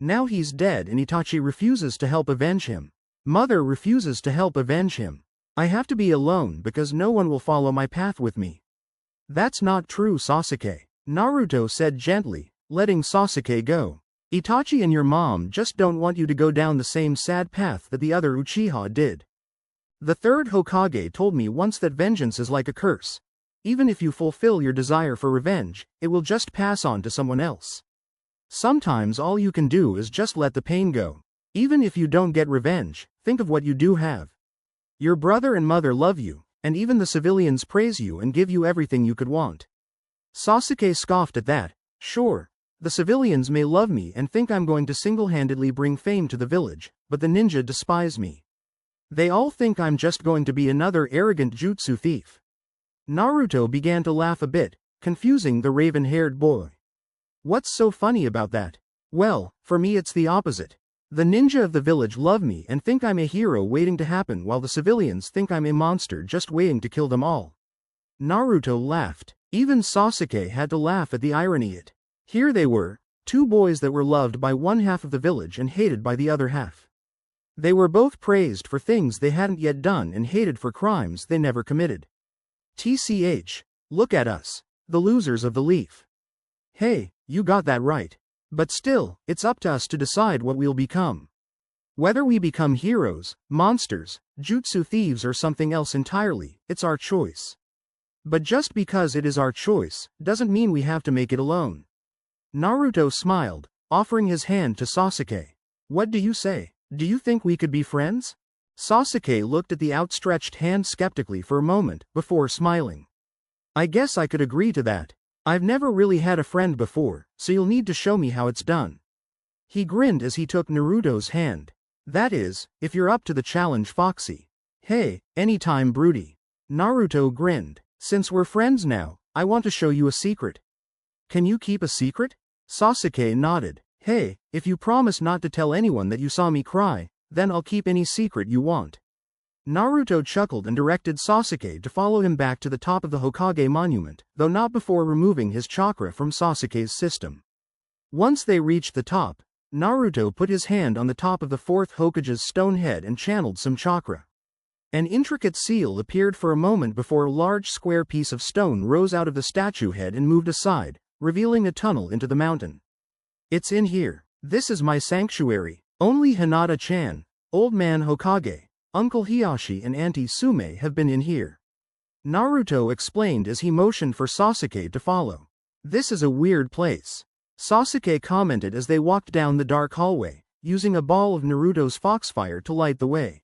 Now he's dead and Itachi refuses to help avenge him. Mother refuses to help avenge him. I have to be alone because no one will follow my path with me. That's not true, Sasuke, Naruto said gently, letting Sasuke go. Itachi and your mom just don't want you to go down the same sad path that the other Uchiha did. The third Hokage told me once that vengeance is like a curse. Even if you fulfill your desire for revenge, it will just pass on to someone else. Sometimes all you can do is just let the pain go. Even if you don't get revenge, think of what you do have. Your brother and mother love you, and even the civilians praise you and give you everything you could want. Sasuke scoffed at that. Sure. The civilians may love me and think I'm going to single-handedly bring fame to the village, but the ninja despise me. They all think I'm just going to be another arrogant jutsu thief. Naruto began to laugh a bit, confusing the raven-haired boy. What's so funny about that? Well, for me it's the opposite. The ninja of the village love me and think I'm a hero waiting to happen while the civilians think I'm a monster just waiting to kill them all. Naruto laughed. Even Sasuke had to laugh at the irony. Here they were, 2 boys that were loved by one half of the village and hated by the other half. They were both praised for things they hadn't yet done and hated for crimes they never committed. TCH, look at us, the losers of the leaf. Hey, you got that right. But still, it's up to us to decide what we'll become. Whether we become heroes, monsters, jutsu thieves or something else entirely, it's our choice. But just because it is our choice, doesn't mean we have to make it alone. Naruto smiled, offering his hand to Sasuke. What do you say? Do you think we could be friends? Sasuke looked at the outstretched hand skeptically for a moment, before smiling. I guess I could agree to that. I've never really had a friend before, so you'll need to show me how it's done. He grinned as he took Naruto's hand. That is, if you're up to the challenge, Foxy. Hey, anytime, Broody. Naruto grinned. Since we're friends now, I want to show you a secret. Can you keep a secret? Sasuke nodded. Hey, if you promise not to tell anyone that you saw me cry, then I'll keep any secret you want. Naruto chuckled and directed Sasuke to follow him back to the top of the Hokage monument, though not before removing his chakra from Sasuke's system. Once they reached the top, Naruto put his hand on the top of the 4th Hokage's stone head and channeled some chakra. An intricate seal appeared for a moment before a large square piece of stone rose out of the statue head and moved aside, revealing a tunnel into the mountain. It's in here. This is my sanctuary. Only Hinata-chan, Old Man Hokage, Uncle Hiyashi and Auntie Sume have been in here. Naruto explained as he motioned for Sasuke to follow. This is a weird place. Sasuke commented as they walked down the dark hallway, using a ball of Naruto's foxfire to light the way.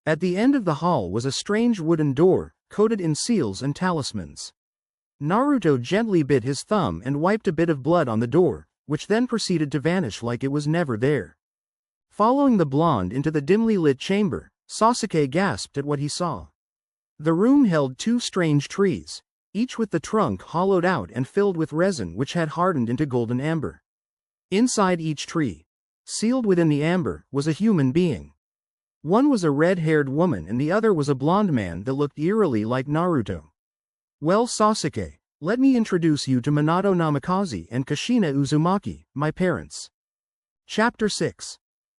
At the end of the hall was a strange wooden door, coated in seals and talismans. Naruto gently bit his thumb and wiped a bit of blood on the door, which then proceeded to vanish like it was never there. Following the blonde into the dimly lit chamber, Sasuke gasped at what he saw. The room held 2 strange trees, each with the trunk hollowed out and filled with resin which had hardened into golden amber. Inside each tree, sealed within the amber, was a human being. One was a red-haired woman and the other was a blonde man that looked eerily like Naruto. Well, Sasuke, let me introduce you to Minato Namikaze and Kushina Uzumaki, my parents. Chapter 6.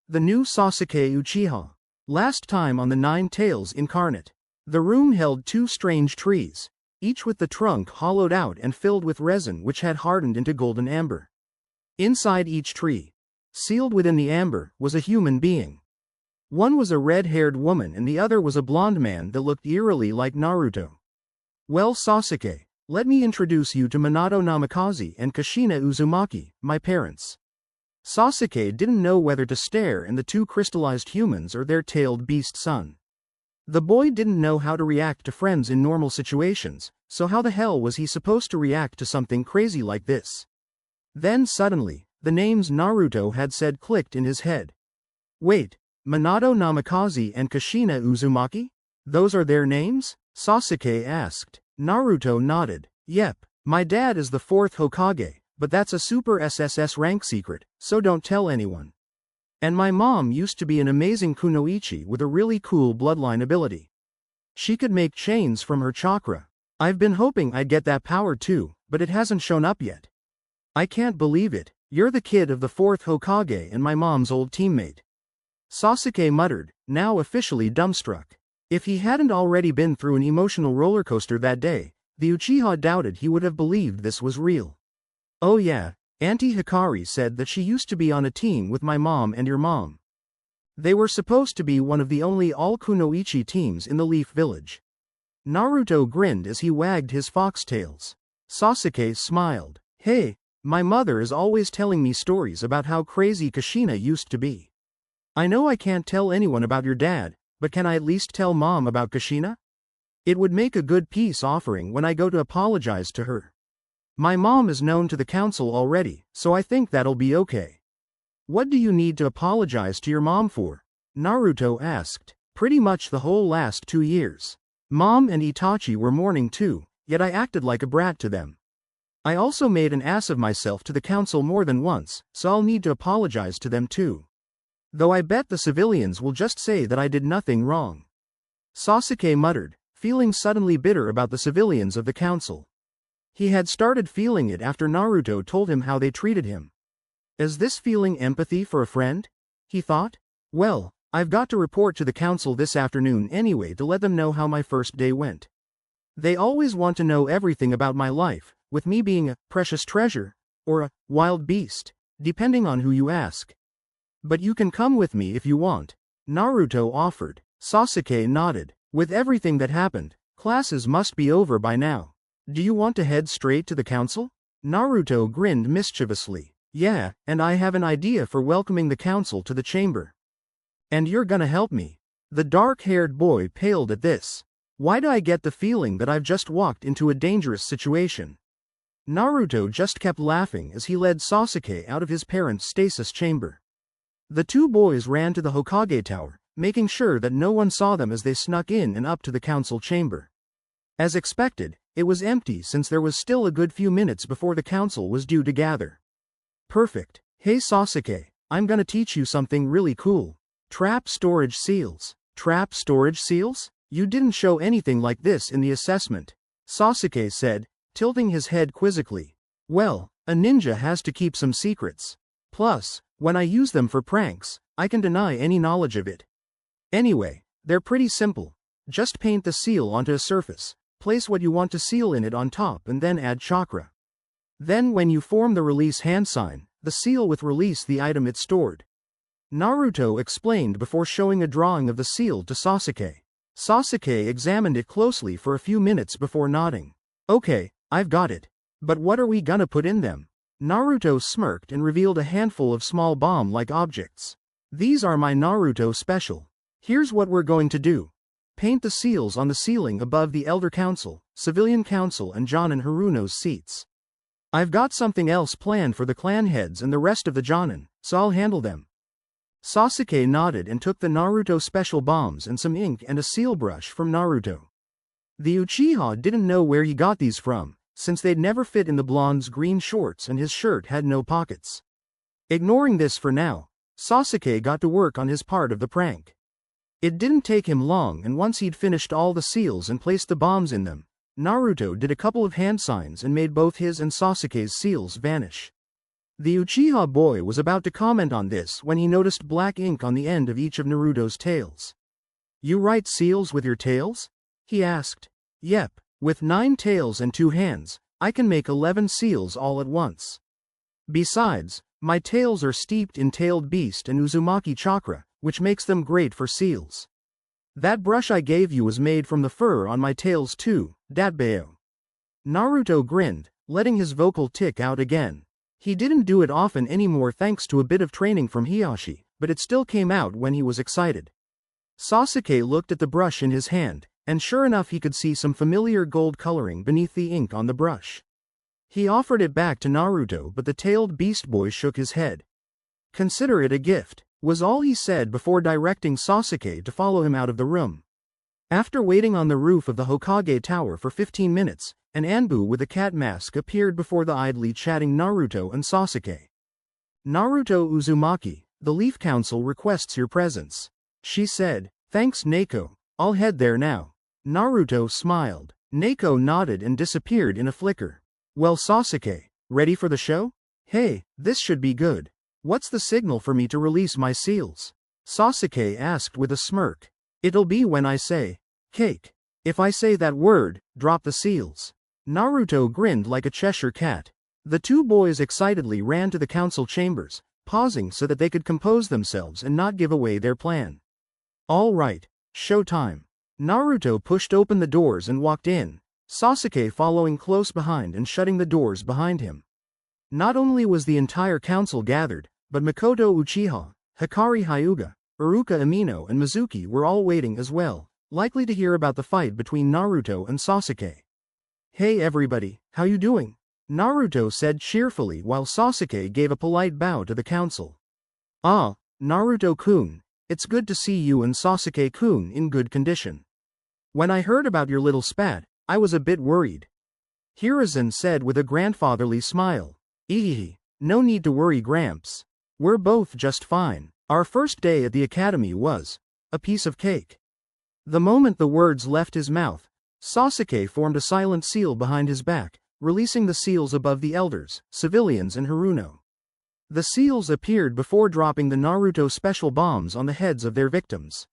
The new Sasuke Uchiha. Last time on the Nine Tails Incarnate. The room held 2 strange trees, each with the trunk hollowed out and filled with resin which had hardened into golden amber. Inside each tree, sealed within the amber, was a human being. One was a red-haired woman and the other was a blonde man that looked eerily like Naruto. Well, Sasuke, let me introduce you to Minato Namikaze and Kushina Uzumaki, my parents. Sasuke didn't know whether to stare at the two crystallized humans or their tailed beast son. The boy didn't know how to react to friends in normal situations, so how the hell was he supposed to react to something crazy like this? Then suddenly, the names Naruto had said clicked in his head. Wait, Minato Namikaze and Kushina Uzumaki? Those are their names? Sasuke asked. Naruto nodded. Yep, my dad is the 4th Hokage, but that's a super SSS rank secret, so don't tell anyone. And my mom used to be an amazing kunoichi with a really cool bloodline ability. She could make chains from her chakra. I've been hoping I'd get that power too, but it hasn't shown up yet. I can't believe it, you're the kid of the 4th Hokage and my mom's old teammate. Sasuke muttered, now officially dumbstruck. If he hadn't already been through an emotional rollercoaster that day, the Uchiha doubted he would have believed this was real. Oh yeah, Auntie Hikari said that she used to be on a team with my mom and your mom. They were supposed to be one of the only all-kunoichi teams in the Leaf Village. Naruto grinned as he wagged his foxtails. Sasuke smiled. Hey, my mother is always telling me stories about how crazy Kushina used to be. I know I can't tell anyone about your dad, but can I at least tell mom about Kushina? It would make a good peace offering when I go to apologize to her. My mom is known to the council already, so I think that'll be okay. What do you need to apologize to your mom for? Naruto asked. Pretty much the whole last 2 years. Mom and Itachi were mourning too, yet I acted like a brat to them. I also made an ass of myself to the council more than once, so I'll need to apologize to them too. Though I bet the civilians will just say that I did nothing wrong. Sasuke muttered, feeling suddenly bitter about the civilians of the council. He had started feeling it after Naruto told him how they treated him. Is this feeling empathy for a friend? He thought. Well, I've got to report to the council this afternoon anyway to let them know how my first day went. They always want to know everything about my life, with me being a precious treasure, or a wild beast, depending on who you ask. But you can come with me if you want, Naruto offered. Sasuke nodded. With everything that happened, classes must be over by now. Do you want to head straight to the council? Naruto grinned mischievously. Yeah, and I have an idea for welcoming the council to the chamber. And you're gonna help me. The dark-haired boy paled at this. Why do I get the feeling that I've just walked into a dangerous situation? Naruto just kept laughing as he led Sasuke out of his parents' stasis chamber. The two boys ran to the Hokage Tower, making sure that no one saw them as they snuck in and up to the council chamber. As expected, it was empty since there was still a good few minutes before the council was due to gather. Perfect. Hey Sasuke, I'm gonna teach you something really cool. Trap storage seals. Trap storage seals? You didn't show anything like this in the assessment, Sasuke said, tilting his head quizzically. Well, a ninja has to keep some secrets. Plus, when I use them for pranks, I can deny any knowledge of it. Anyway, they're pretty simple. Just paint the seal onto a surface, place what you want to seal in it on top and then add chakra. Then when you form the release hand sign, the seal will release the item it stored. Naruto explained before showing a drawing of the seal to Sasuke. Sasuke examined it closely for a few minutes before nodding. Okay, I've got it. But what are we gonna put in them? Naruto smirked and revealed a handful of small bomb-like objects. These are my Naruto special. Here's what we're going to do. Paint the seals on the ceiling above the Elder Council, Civilian Council and Jonin Haruno's seats. I've got something else planned for the clan heads and the rest of the Jonin, so I'll handle them. Sasuke nodded and took the Naruto special bombs and some ink and a seal brush from Naruto. The Uchiha didn't know where he got these from, since they'd never fit in the blonde's green shorts and his shirt had no pockets. Ignoring this for now, Sasuke got to work on his part of the prank. It didn't take him long, and once he'd finished all the seals and placed the bombs in them, Naruto did a couple of hand signs and made both his and Sasuke's seals vanish. The Uchiha boy was about to comment on this when he noticed black ink on the end of each of Naruto's tails. You write seals with your tails? He asked. Yep, with 9 tails and 2 hands, I can make 11 seals all at once. Besides, my tails are steeped in tailed beast and Uzumaki chakra, which makes them great for seals. That brush I gave you was made from the fur on my tails too, Datbeo. Naruto grinned, letting his vocal tick out again. He didn't do it often anymore thanks to a bit of training from Hiyashi, but it still came out when he was excited. Sasuke looked at the brush in his hand, and sure enough he could see some familiar gold coloring beneath the ink on the brush. He offered it back to Naruto, but the tailed beast boy shook his head. "Consider it a gift," was all he said before directing Sasuke to follow him out of the room. After waiting on the roof of the Hokage Tower for 15 minutes, an Anbu with a cat mask appeared before the idly chatting Naruto and Sasuke. "Naruto Uzumaki, the Leaf Council requests your presence," she said. "Thanks Neiko, I'll head there now." Naruto smiled. Neiko nodded and disappeared in a flicker. "Well Sasuke, ready for the show? Hey, this should be good. What's the signal for me to release my seals?" Sasuke asked with a smirk. "It'll be when I say, cake. If I say that word, drop the seals." Naruto grinned like a Cheshire cat. The two boys excitedly ran to the council chambers, pausing so that they could compose themselves and not give away their plan. "All right, showtime." Naruto pushed open the doors and walked in, Sasuke following close behind and shutting the doors behind him. Not only was the entire council gathered, but Makoto Uchiha, Hikari Hyuga, Iruka Amino and Mizuki were all waiting as well, likely to hear about the fight between Naruto and Sasuke. "Hey everybody, how you doing?" Naruto said cheerfully while Sasuke gave a polite bow to the council. "Ah, Naruto-kun, it's good to see you and Sasuke-kun in good condition. When I heard about your little spat, I was a bit worried," Hiruzen said with a grandfatherly smile. "Ehehe, no need to worry Gramps. We're both just fine. Our first day at the academy was a piece of cake." The moment the words left his mouth, Sasuke formed a silent seal behind his back, releasing the seals above the elders, civilians and Haruno. The seals appeared before dropping the Naruto special bombs on the heads of their victims.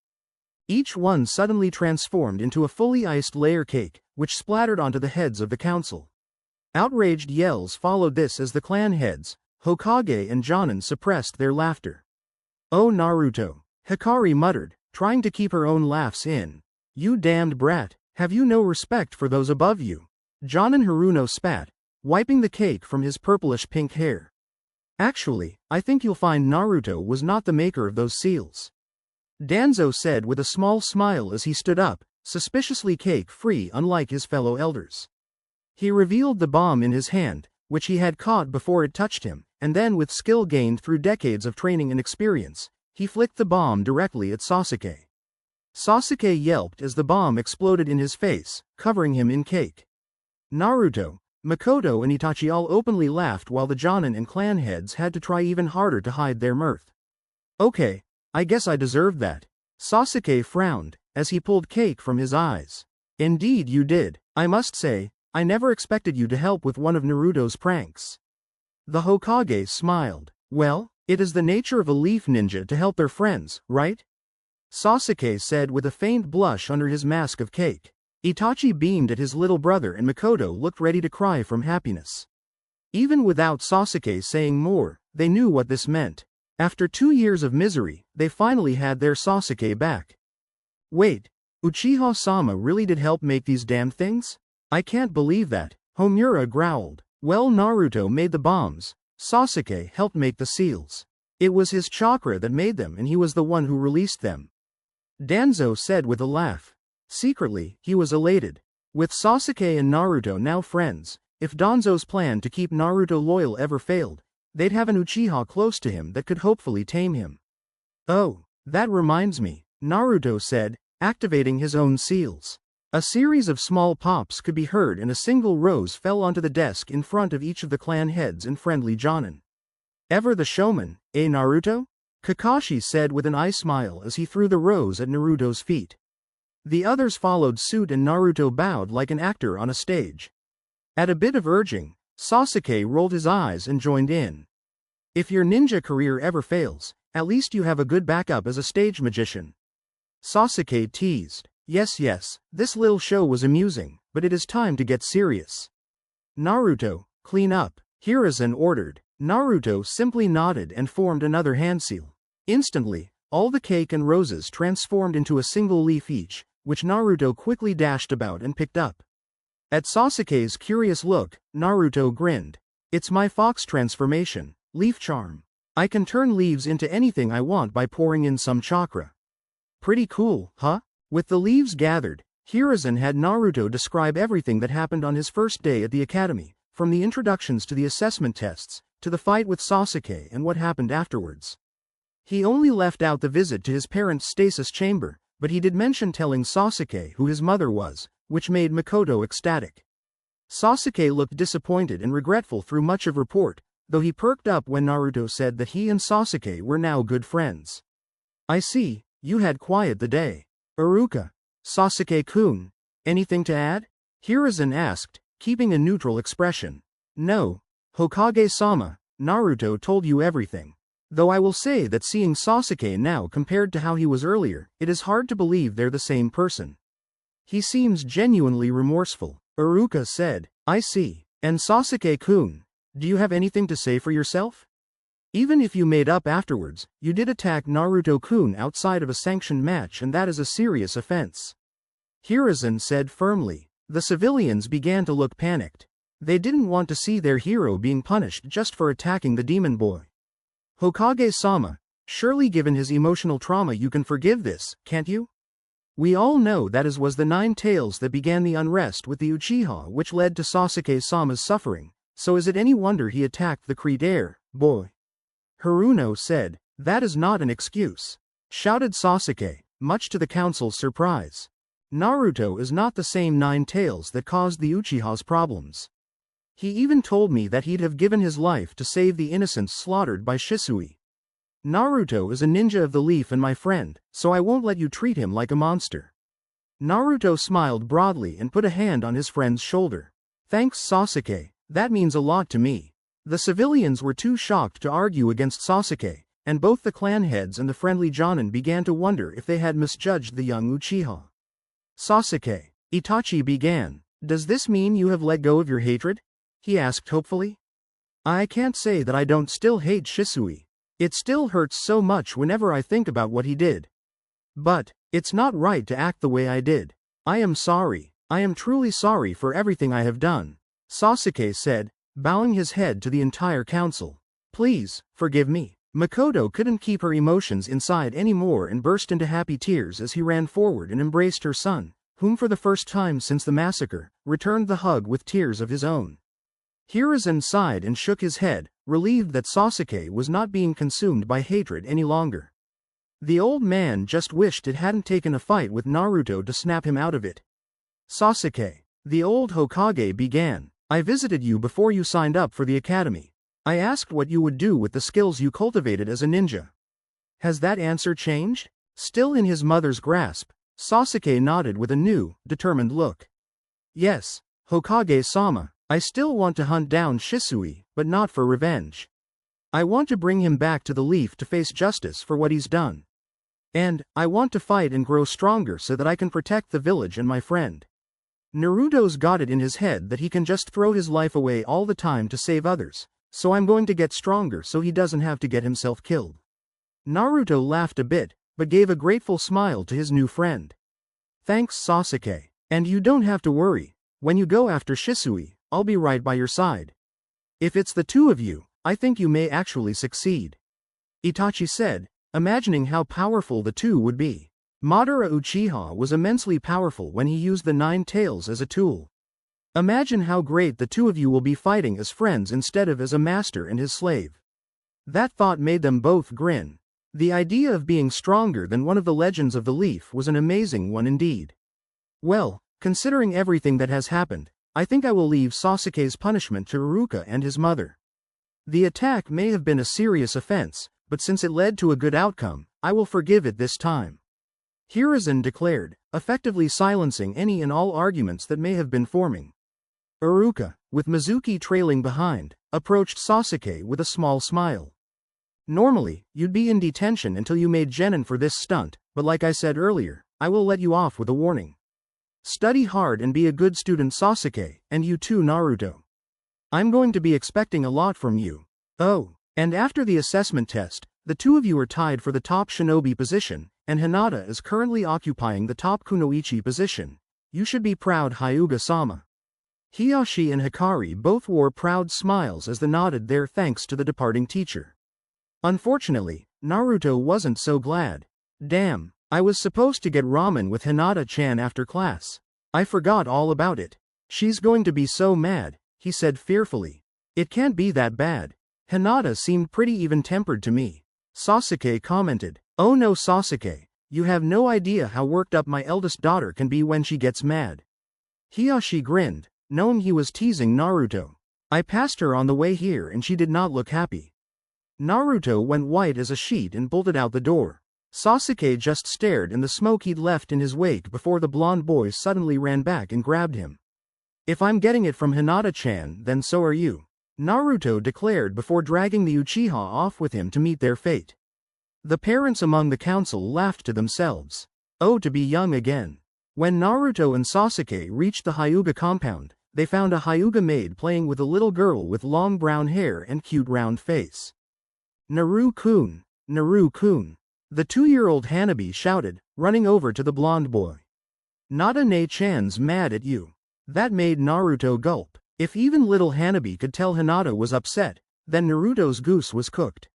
Each one suddenly transformed into a fully iced layer cake, which splattered onto the heads of the council. Outraged yells followed this as the clan heads, Hokage and Jonin suppressed their laughter. "Oh Naruto," Hikari muttered, trying to keep her own laughs in. "You damned brat, have you no respect for those above you?" Jonin Haruno spat, wiping the cake from his purplish-pink hair. "Actually, I think you'll find Naruto was not the maker of those seals," Danzo said with a small smile as he stood up, suspiciously cake-free unlike his fellow elders. He revealed the bomb in his hand, which he had caught before it touched him, and then with skill gained through decades of training and experience, he flicked the bomb directly at Sasuke. Sasuke yelped as the bomb exploded in his face, covering him in cake. Naruto, Makoto and Itachi all openly laughed while the Jonin and clan heads had to try even harder to hide their mirth. "Okay, I guess I deserved that." Sasuke frowned, as he pulled cake from his eyes. "Indeed you did. I must say, I never expected you to help with one of Naruto's pranks." The Hokage smiled. "Well, it is the nature of a leaf ninja to help their friends, right?" Sasuke said with a faint blush under his mask of cake. Itachi beamed at his little brother and Makoto looked ready to cry from happiness. Even without Sasuke saying more, they knew what this meant. After 2 years of misery, they finally had their Sasuke back. "Wait, Uchiha-sama really did help make these damn things? I can't believe that," Homura growled. "Well, Naruto made the bombs, Sasuke helped make the seals. It was his chakra that made them and he was the one who released them," Danzo said with a laugh. Secretly, he was elated. With Sasuke and Naruto now friends, if Danzo's plan to keep Naruto loyal ever failed, they'd have an Uchiha close to him that could hopefully tame him. "Oh, that reminds me," Naruto said, activating his own seals. A series of small pops could be heard and a single rose fell onto the desk in front of each of the clan heads and friendly Jonin. "Ever the showman, eh Naruto?" Kakashi said with an eye smile as he threw the rose at Naruto's feet. The others followed suit and Naruto bowed like an actor on a stage. At a bit of urging, Sasuke rolled his eyes and joined in. "If your ninja career ever fails, at least you have a good backup as a stage magician," Sasuke teased. Yes, this little show was amusing, but it is time to get serious." "Naruto, clean up," Hiruzen ordered. Naruto simply nodded and formed another hand seal. Instantly, All the cake and roses transformed into a single leaf each, which Naruto quickly dashed about and picked up. At Sasuke's curious look, Naruto grinned. It's my fox transformation, leaf charm. I can turn leaves into anything I want by pouring in some chakra. Pretty cool, huh? With the leaves gathered, Hiruzen had Naruto describe everything that happened on his first day at the academy, from the introductions to the assessment tests, to the fight with Sasuke and what happened afterwards. He only left out the visit to his parents' stasis chamber, but he did mention telling Sasuke who his mother was, which made Makoto ecstatic. Sasuke looked disappointed and regretful through much of report, though he perked up when Naruto said that he and Sasuke were now good friends. I see, you had quiet the day. Iruka. Sasuke-kun. Anything to add? Hiruzen asked, keeping a neutral expression. No. Hokage-sama, Naruto told you everything. Though I will say that seeing Sasuke now compared to how he was earlier, it is hard to believe they're the same person. He seems genuinely remorseful, Iruka said. I see. And Sasuke-kun, do you have anything to say for yourself? Even if you made up afterwards, you did attack Naruto-kun outside of a sanctioned match, and that is a serious offense. Hiruzen said firmly. The civilians began to look panicked. They didn't want to see their hero being punished just for attacking the demon boy. Hokage-sama, surely given his emotional trauma you can forgive this, can't you? We all know that as was the 9 tails that began the unrest with the Uchiha which led to Sasuke-sama's suffering, so is it any wonder he attacked the Creed boy? Haruno said. That is not an excuse, shouted Sasuke, much to the council's surprise. Naruto is not the same 9 tails that caused the Uchiha's problems. He even told me that he'd have given his life to save the innocents slaughtered by Shisui. Naruto is a ninja of the leaf and my friend, so I won't let you treat him like a monster. Naruto smiled broadly and put a hand on his friend's shoulder. Thanks Sasuke, that means a lot to me. The civilians were too shocked to argue against Sasuke, and both the clan heads and the friendly Jonin began to wonder if they had misjudged the young Uchiha. Sasuke, Itachi began. Does this mean you have let go of your hatred? He asked hopefully. I can't say that I don't still hate Shisui. It still hurts so much whenever I think about what he did. But, it's not right to act the way I did. I am sorry. I am truly sorry for everything I have done, Sasuke said, bowing his head to the entire council. Please, forgive me. Makoto couldn't keep her emotions inside anymore and burst into happy tears as he ran forward and embraced her son, whom for the first time since the massacre, returned the hug with tears of his own. Hiruzen sighed and shook his head, relieved that Sasuke was not being consumed by hatred any longer. The old man just wished it hadn't taken a fight with Naruto to snap him out of it. Sasuke, the old Hokage began. I visited you before you signed up for the academy. I asked what you would do with the skills you cultivated as a ninja. Has that answer changed? Still in his mother's grasp, Sasuke nodded with a new, determined look. Yes, Hokage-sama, I still want to hunt down Shisui, but not for revenge. I want to bring him back to the leaf to face justice for what he's done. And, I want to fight and grow stronger so that I can protect the village and my friend. Naruto's got it in his head that he can just throw his life away all the time to save others, so I'm going to get stronger so he doesn't have to get himself killed. Naruto laughed a bit, but gave a grateful smile to his new friend. Thanks Sasuke, and you don't have to worry, when you go after Shisui, I'll be right by your side. If it's the two of you, I think you may actually succeed. Itachi said, imagining how powerful the two would be. Madara Uchiha was immensely powerful when he used the 9 tails as a tool. Imagine how great the two of you will be fighting as friends instead of as a master and his slave. That thought made them both grin. The idea of being stronger than one of the legends of the leaf was an amazing one indeed. Well, considering everything that has happened, I think I will leave Sasuke's punishment to Iruka and his mother. The attack may have been a serious offense, but since it led to a good outcome, I will forgive it this time. Hiruzen declared, effectively silencing any and all arguments that may have been forming. Iruka, with Mizuki trailing behind, approached Sasuke with a small smile. Normally, you'd be in detention until you made genin for this stunt, but like I said earlier, I will let you off with a warning. Study hard and be a good student Sasuke, and you too Naruto. I'm going to be expecting a lot from you. Oh, and after the assessment test, The two of you are tied for the top shinobi position, and Hinata is currently occupying the top kunoichi position. You should be proud, Hyuga-sama. Hiyashi and Hikari both wore proud smiles as they nodded their thanks to the departing teacher. Unfortunately, Naruto wasn't so glad. Damn, I was supposed to get ramen with Hinata-chan after class. I forgot all about it. She's going to be so mad, he said fearfully. It can't be that bad. Hinata seemed pretty even-tempered to me. Sasuke commented. Oh no, Sasuke, you have no idea how worked up my eldest daughter can be when she gets mad. Hiyashi grinned, knowing he was teasing Naruto. I passed her on the way here and she did not look happy. Naruto went white as a sheet and bolted out the door. Sasuke just stared in the smoke he'd left in his wake before the blonde boy suddenly ran back and grabbed him. If I'm getting it from Hinata-chan, then so are you, Naruto declared before dragging the Uchiha off with him to meet their fate. The parents among the council laughed to themselves. Oh, to be young again. When Naruto and Sasuke reached the Hyuga compound, they found a Hyuga maid playing with a little girl with long brown hair and cute round face. Naru-kun, Naru-kun. The 2-year-old Hanabi shouted, running over to the blonde boy. Nada-ne-chan's mad at you. That made Naruto gulp. If even little Hanabi could tell Hinata was upset, then Naruto's goose was cooked.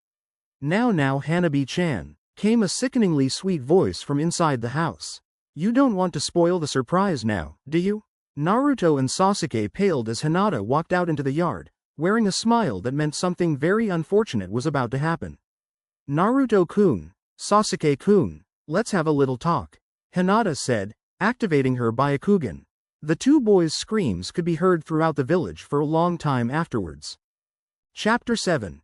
Now Hanabi-chan, came a sickeningly sweet voice from inside the house. You don't want to spoil the surprise now, do you? Naruto and Sasuke paled as Hinata walked out into the yard, wearing a smile that meant something very unfortunate was about to happen. Naruto-kun, Sasuke-kun, let's have a little talk, Hinata said, activating her Byakugan. The two boys' screams could be heard throughout the village for a long time afterwards. Chapter 7.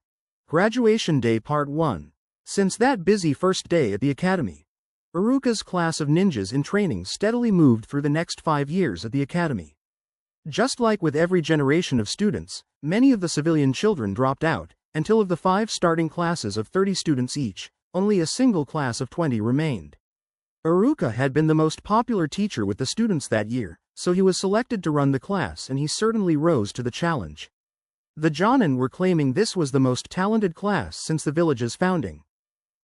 Graduation Day Part 1. Since that busy first day at the academy, Iruka's class of ninjas in training steadily moved through the next 5 years at the academy. Just like with every generation of students, many of the civilian children dropped out, until of the 5 starting classes of 30 students each, only a single class of 20 remained. Iruka had been the most popular teacher with the students that year, so he was selected to run the class and he certainly rose to the challenge. The Jonin were claiming this was the most talented class since the village's founding.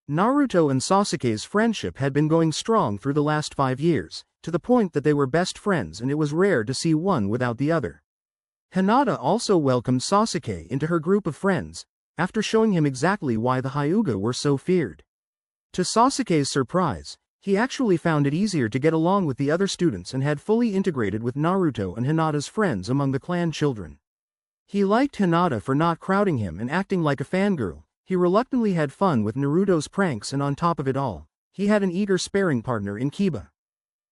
Naruto and Sasuke's friendship had been going strong through the last 5 years, to the point that they were best friends and it was rare to see one without the other. Hinata also welcomed Sasuke into her group of friends, after showing him exactly why the Hyuga were so feared. To Sasuke's surprise, he actually found it easier to get along with the other students and had fully integrated with Naruto and Hinata's friends among the clan children. He liked Hinata for not crowding him and acting like a fangirl. He reluctantly had fun with Naruto's pranks and on top of it all, he had an eager sparring partner in Kiba.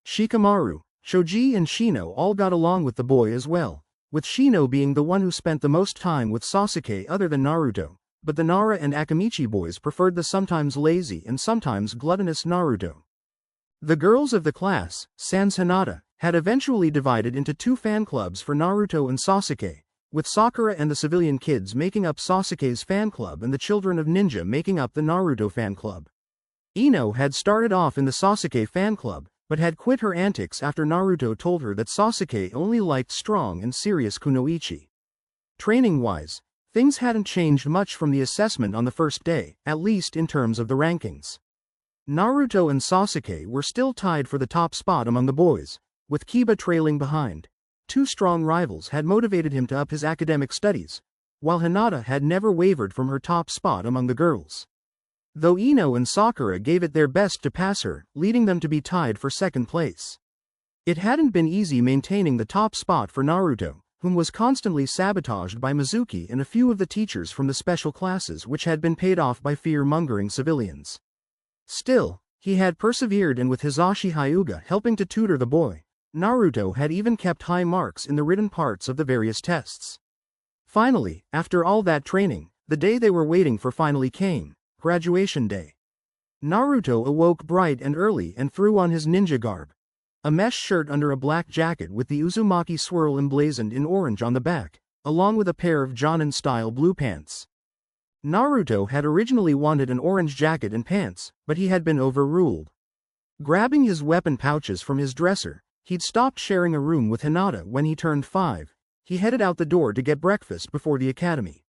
Shikamaru, Shoji and Shino all got along with the boy as well, with Shino being the one who spent the most time with Sasuke other than Naruto, but the Nara and Akamichi boys preferred the sometimes lazy and sometimes gluttonous Naruto. The girls of the class, sans Hinata, had eventually divided into 2 fan clubs for Naruto and Sasuke, with Sakura and the civilian kids making up Sasuke's fan club and the children of ninja making up the Naruto fan club. Ino had started off in the Sasuke fan club, but had quit her antics after Naruto told her that Sasuke only liked strong and serious kunoichi. Training-wise, things hadn't changed much from the assessment on the first day, at least in terms of the rankings. Naruto and Sasuke were still tied for the top spot among the boys, with Kiba trailing behind. 2 strong rivals had motivated him to up his academic studies, while Hinata had never wavered from her top spot among the girls. Though Ino and Sakura gave it their best to pass her, leading them to be tied for second place. It hadn't been easy maintaining the top spot for Naruto, whom was constantly sabotaged by Mizuki and a few of the teachers from the special classes which had been paid off by fear-mongering civilians. Still, he had persevered and with Hisashi Hyuga helping to tutor the boy, Naruto had even kept high marks in the written parts of the various tests. Finally, after all that training, the day they were waiting for finally came, graduation day. Naruto awoke bright and early and threw on his ninja garb. A mesh shirt under a black jacket with the Uzumaki swirl emblazoned in orange on the back, along with a pair of Jonin-style blue pants. Naruto had originally wanted an orange jacket and pants, but he had been overruled. Grabbing his weapon pouches from his dresser, he'd stopped sharing a room with Hinata when he turned 5. He headed out the door to get breakfast before the academy.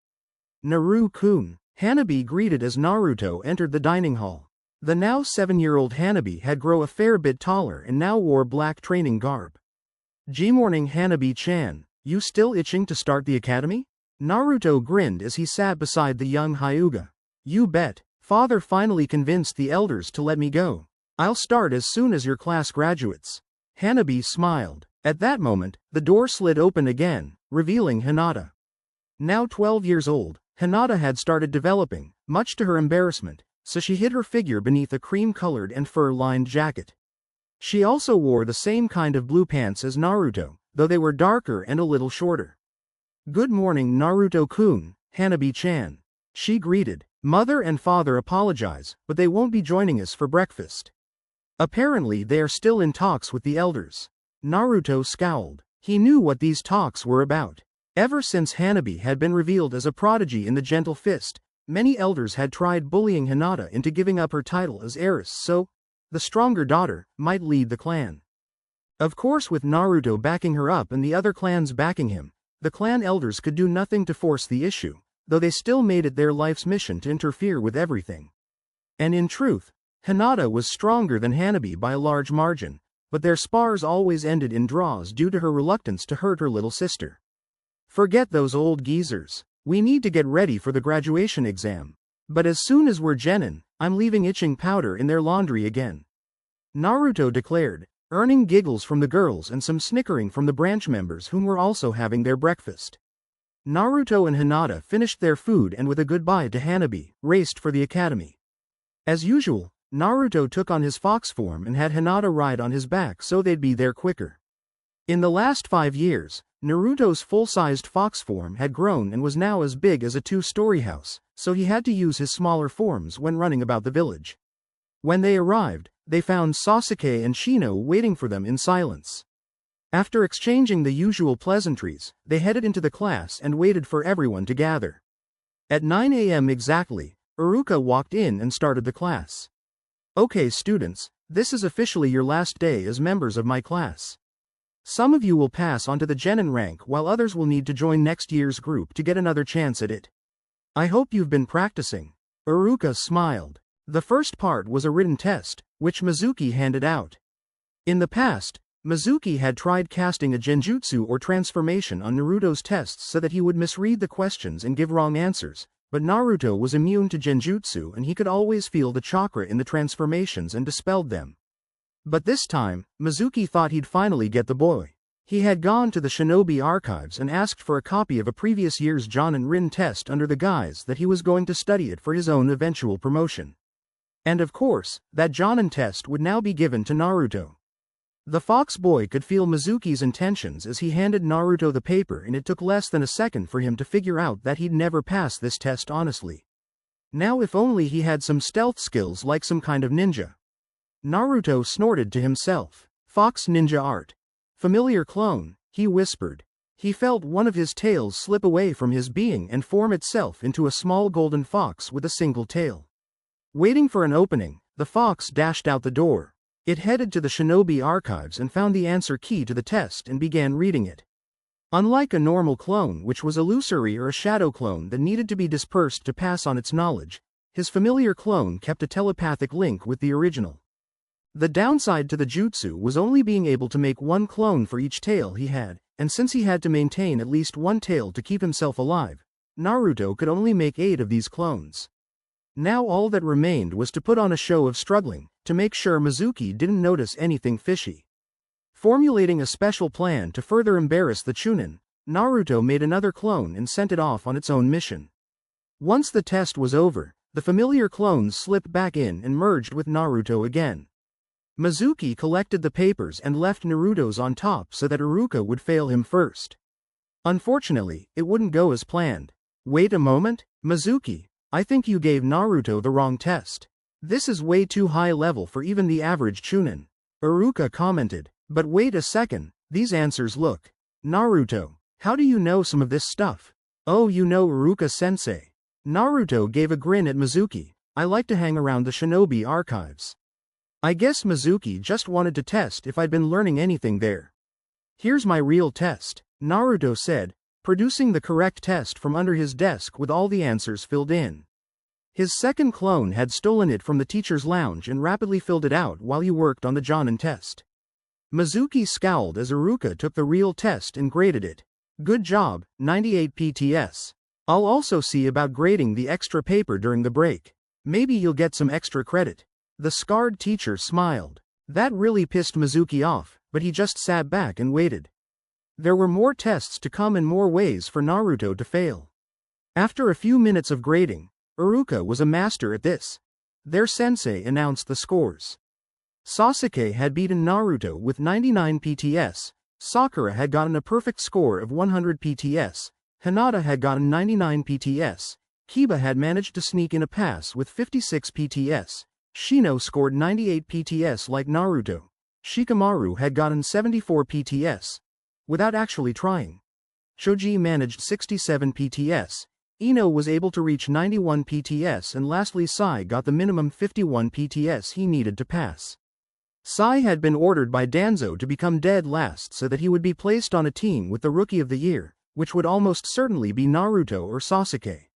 Naru-kun, Hanabi greeted as Naruto entered the dining hall. The now 7-year-old Hanabi had grown a fair bit taller and now wore black training garb. G-morning Hanabi-chan, you still itching to start the academy? Naruto grinned as he sat beside the young Hyuga. You bet, father finally convinced the elders to let me go. I'll start as soon as your class graduates. Hanabi smiled. At that moment, the door slid open again, revealing Hinata. Now 12 years old, Hinata had started developing, much to her embarrassment, so she hid her figure beneath a cream-colored and fur-lined jacket. She also wore the same kind of blue pants as Naruto, though they were darker and a little shorter. Good morning Naruto-kun, Hanabi-chan. She greeted. Mother and father apologize, but they won't be joining us for breakfast. Apparently they are still in talks with the elders. Naruto scowled. He knew what these talks were about. Ever since Hanabi had been revealed as a prodigy in the Gentle Fist, many elders had tried bullying Hinata into giving up her title as heiress so the stronger daughter might lead the clan. Of course, with Naruto backing her up and the other clans backing him, the clan elders could do nothing to force the issue, though they still made it their life's mission to interfere with everything. And in truth, Hinata was stronger than Hanabi by a large margin, but their spars always ended in draws due to her reluctance to hurt her little sister. Forget those old geezers. We need to get ready for the graduation exam. But as soon as we're genin, I'm leaving itching powder in their laundry again. Naruto declared, earning giggles from the girls and some snickering from the branch members whom were also having their breakfast. Naruto and Hinata finished their food and with a goodbye to Hanabi, raced for the academy. As usual, Naruto took on his fox form and had Hinata ride on his back so they'd be there quicker. In the last 5 years, Naruto's full-sized fox form had grown and was now as big as a 2-story house, so he had to use his smaller forms when running about the village. When they arrived, they found Sasuke and Shino waiting for them in silence. After exchanging the usual pleasantries, they headed into the class and waited for everyone to gather. At 9 a.m. exactly, Iruka walked in and started the class. Okay students, this is officially your last day as members of my class. Some of you will pass on to the genin rank while others will need to join next year's group to get another chance at it. I hope you've been practicing. Iruka smiled. The first part was a written test, which Mizuki handed out. In the past, Mizuki had tried casting a genjutsu or transformation on Naruto's tests so that he would misread the questions and give wrong answers, but Naruto was immune to genjutsu and he could always feel the chakra in the transformations and dispelled them. But this time, Mizuki thought he'd finally get the boy. He had gone to the Shinobi archives and asked for a copy of a previous year's Jonin Rin test under the guise that he was going to study it for his own eventual promotion. And of course, that Jonin test would now be given to Naruto. The fox boy could feel Mizuki's intentions as he handed Naruto the paper, and it took less than a second for him to figure out that he'd never pass this test honestly. Now if only he had some stealth skills like some kind of ninja. Naruto snorted to himself. Fox ninja art. Familiar clone, he whispered. He felt one of his tails slip away from his being and form itself into a small golden fox with a single tail. Waiting for an opening, the fox dashed out the door. It headed to the Shinobi archives and found the answer key to the test and began reading it. Unlike a normal clone, which was illusory or a shadow clone that needed to be dispersed to pass on its knowledge, his familiar clone kept a telepathic link with the original. The downside to the jutsu was only being able to make one clone for each tail he had, and since he had to maintain at least one tail to keep himself alive, Naruto could only make 8 of these clones. Now all that remained was to put on a show of struggling, to make sure Mizuki didn't notice anything fishy. Formulating a special plan to further embarrass the Chunin, Naruto made another clone and sent it off on its own mission. Once the test was over, the familiar clones slipped back in and merged with Naruto again. Mizuki collected the papers and left Naruto's on top so that Iruka would fail him first. Unfortunately, it wouldn't go as planned. Wait a moment, Mizuki, I think you gave Naruto the wrong test. This is way too high level for even the average Chunin. Iruka commented, but wait a second, these answers look. Naruto, how do you know some of this stuff? Oh, you know Iruka-sensei. Naruto gave a grin at Mizuki. I like to hang around the Shinobi archives. I guess Mizuki just wanted to test if I'd been learning anything there. Here's my real test, Naruto said, producing the correct test from under his desk with all the answers filled in. His second clone had stolen it from the teacher's lounge and rapidly filled it out while he worked on the Jonin test. Mizuki scowled as Iruka took the real test and graded it. Good job, 98 PTS. I'll also see about grading the extra paper during the break. Maybe you'll get some extra credit. The scarred teacher smiled. That really pissed Mizuki off, but he just sat back and waited. There were more tests to come and more ways for Naruto to fail. After a few minutes of grading, Iruka was a master at this. Their sensei announced the scores. Sasuke had beaten Naruto with 99 PTS, Sakura had gotten a perfect score of 100 PTS, Hinata had gotten 99 PTS, Kiba had managed to sneak in a pass with 56 PTS, Shino scored 98 PTS like Naruto, Shikamaru had gotten 74 PTS, without actually trying. Choji managed 67 PTS, Ino was able to reach 91 PTS, and lastly Sai got the minimum 51 PTS he needed to pass. Sai had been ordered by Danzo to become dead last so that he would be placed on a team with the Rookie of the Year, which would almost certainly be Naruto or Sasuke.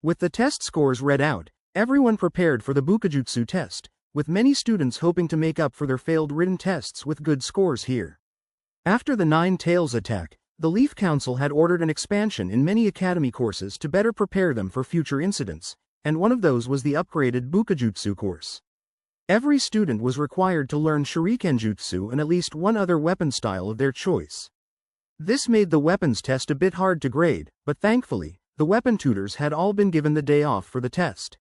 With the test scores read out, everyone prepared for the Bukajutsu test, with many students hoping to make up for their failed written tests with good scores here. After the Nine Tails attack, the Leaf Council had ordered an expansion in many academy courses to better prepare them for future incidents, and one of those was the upgraded Bukajutsu course. Every student was required to learn Shurikenjutsu and at least one other weapon style of their choice. This made the weapons test a bit hard to grade, but thankfully, the weapon tutors had all been given the day off for the test.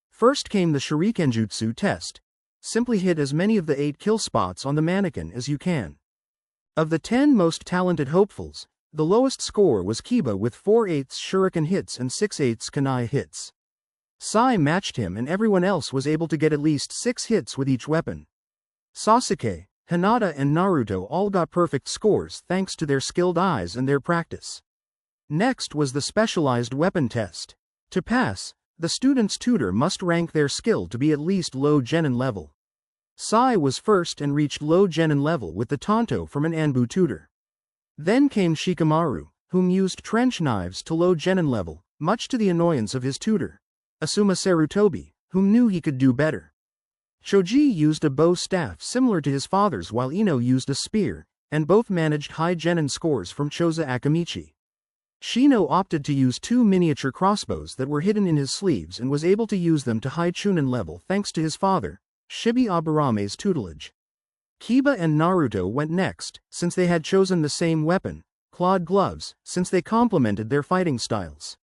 First came the Shurikenjutsu test. Simply hit as many of the 8 kill spots on the mannequin as you can. Of the 10 most talented hopefuls, the lowest score was Kiba with 4/8 shuriken hits and 6/8 kunai hits. Sai matched him and everyone else was able to get at least 6 hits with each weapon. Sasuke, Hinata and Naruto all got perfect scores thanks to their skilled eyes and their practice. Next was the specialized weapon test. To pass, the student's tutor must rank their skill to be at least low genin level. Sai was first and reached low genin level with the Tonto from an Anbu tutor. Then came Shikamaru, whom used trench knives to low genin level, much to the annoyance of his tutor, Asuma Sarutobi, whom knew he could do better. Choji used a bow staff similar to his father's while Ino used a spear, and both managed high genin scores from Choza Akamichi. Shino opted to use 2 miniature crossbows that were hidden in his sleeves and was able to use them to high chunin level thanks to his father, Shibi Aburame's tutelage. Kiba and Naruto went next, since they had chosen the same weapon, clawed gloves, since they complemented their fighting styles.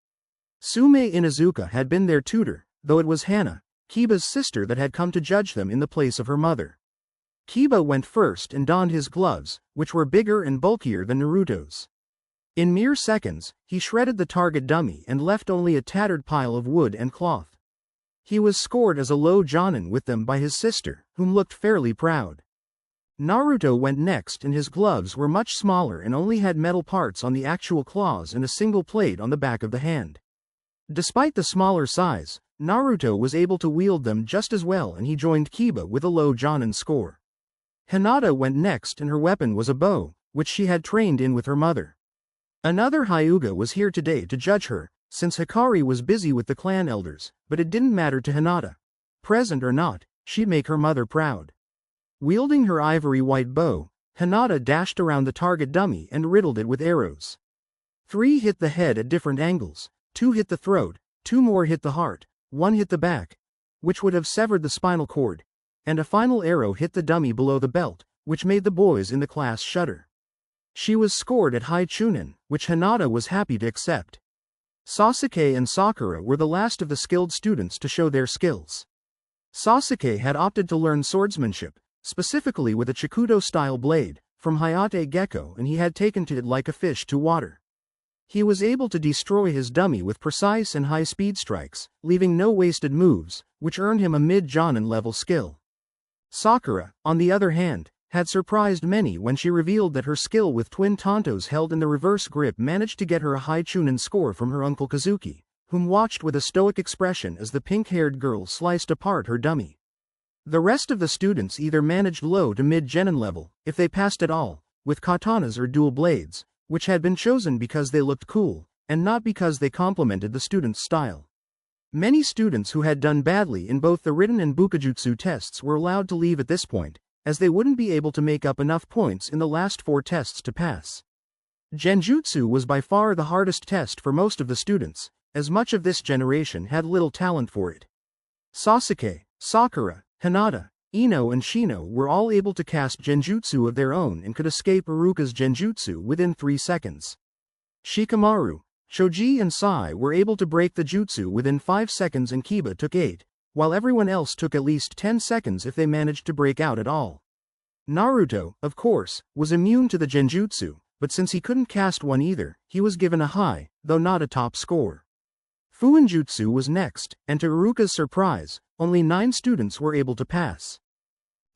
Sume Inuzuka had been their tutor, though it was Hana, Kiba's sister, that had come to judge them in the place of her mother. Kiba went first and donned his gloves, which were bigger and bulkier than Naruto's. In mere seconds, he shredded the target dummy and left only a tattered pile of wood and cloth. He was scored as a low jonin with them by his sister, whom looked fairly proud. Naruto went next and his gloves were much smaller and only had metal parts on the actual claws and a single plate on the back of the hand. Despite the smaller size, Naruto was able to wield them just as well and he joined Kiba with a low jonin score. Hinata went next and her weapon was a bow, which she had trained in with her mother. Another Hyuga was here today to judge her, since Hikari was busy with the clan elders, but it didn't matter to Hinata. Present or not, she'd make her mother proud. Wielding her ivory white bow, Hinata dashed around the target dummy and riddled it with arrows. 3 hit the head at different angles, 2 hit the throat, 2 more hit the heart, 1 hit the back, which would have severed the spinal cord, and a final arrow hit the dummy below the belt, which made the boys in the class shudder. She was scored at high chunin, which Hinata was happy to accept. Sasuke and Sakura were the last of the skilled students to show their skills. Sasuke had opted to learn swordsmanship, specifically with a Chikudo-style blade, from Hayate Gecko, and he had taken to it like a fish to water. He was able to destroy his dummy with precise and high-speed strikes, leaving no wasted moves, which earned him a mid-jonin level skill. Sakura, on the other hand, had surprised many when she revealed that her skill with twin Tontos held in the reverse grip managed to get her a high chunin score from her uncle Kazuki, whom watched with a stoic expression as the pink-haired girl sliced apart her dummy. The rest of the students either managed low to mid-genin level, if they passed at all, with katanas or dual blades, which had been chosen because they looked cool, and not because they complemented the student's style. Many students who had done badly in both the written and bukajutsu tests were allowed to leave at this point, as they wouldn't be able to make up enough points in the last 4 tests to pass. Genjutsu was by far the hardest test for most of the students, as much of this generation had little talent for it. Sasuke, Sakura, Hinata, Ino and Shino were all able to cast genjutsu of their own and could escape Iruka's genjutsu within 3 seconds. Shikamaru, Choji and Sai were able to break the jutsu within 5 seconds and Kiba took 8, while everyone else took at least 10 seconds if they managed to break out at all. Naruto, of course, was immune to the genjutsu, but since he couldn't cast one either, he was given a high, though not a top score. Fuinjutsu was next, and to Iruka's surprise, only 9 students were able to pass.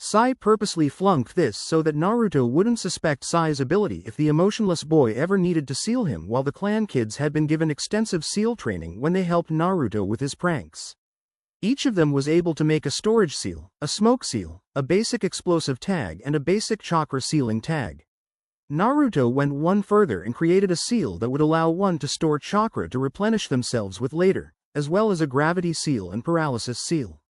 Sai purposely flunked this so that Naruto wouldn't suspect Sai's ability if the emotionless boy ever needed to seal him, while the clan kids had been given extensive seal training when they helped Naruto with his pranks. Each of them was able to make a storage seal, a smoke seal, a basic explosive tag and a basic chakra sealing tag. Naruto went one further and created a seal that would allow one to store chakra to replenish themselves with later, as well as a gravity seal and paralysis seal.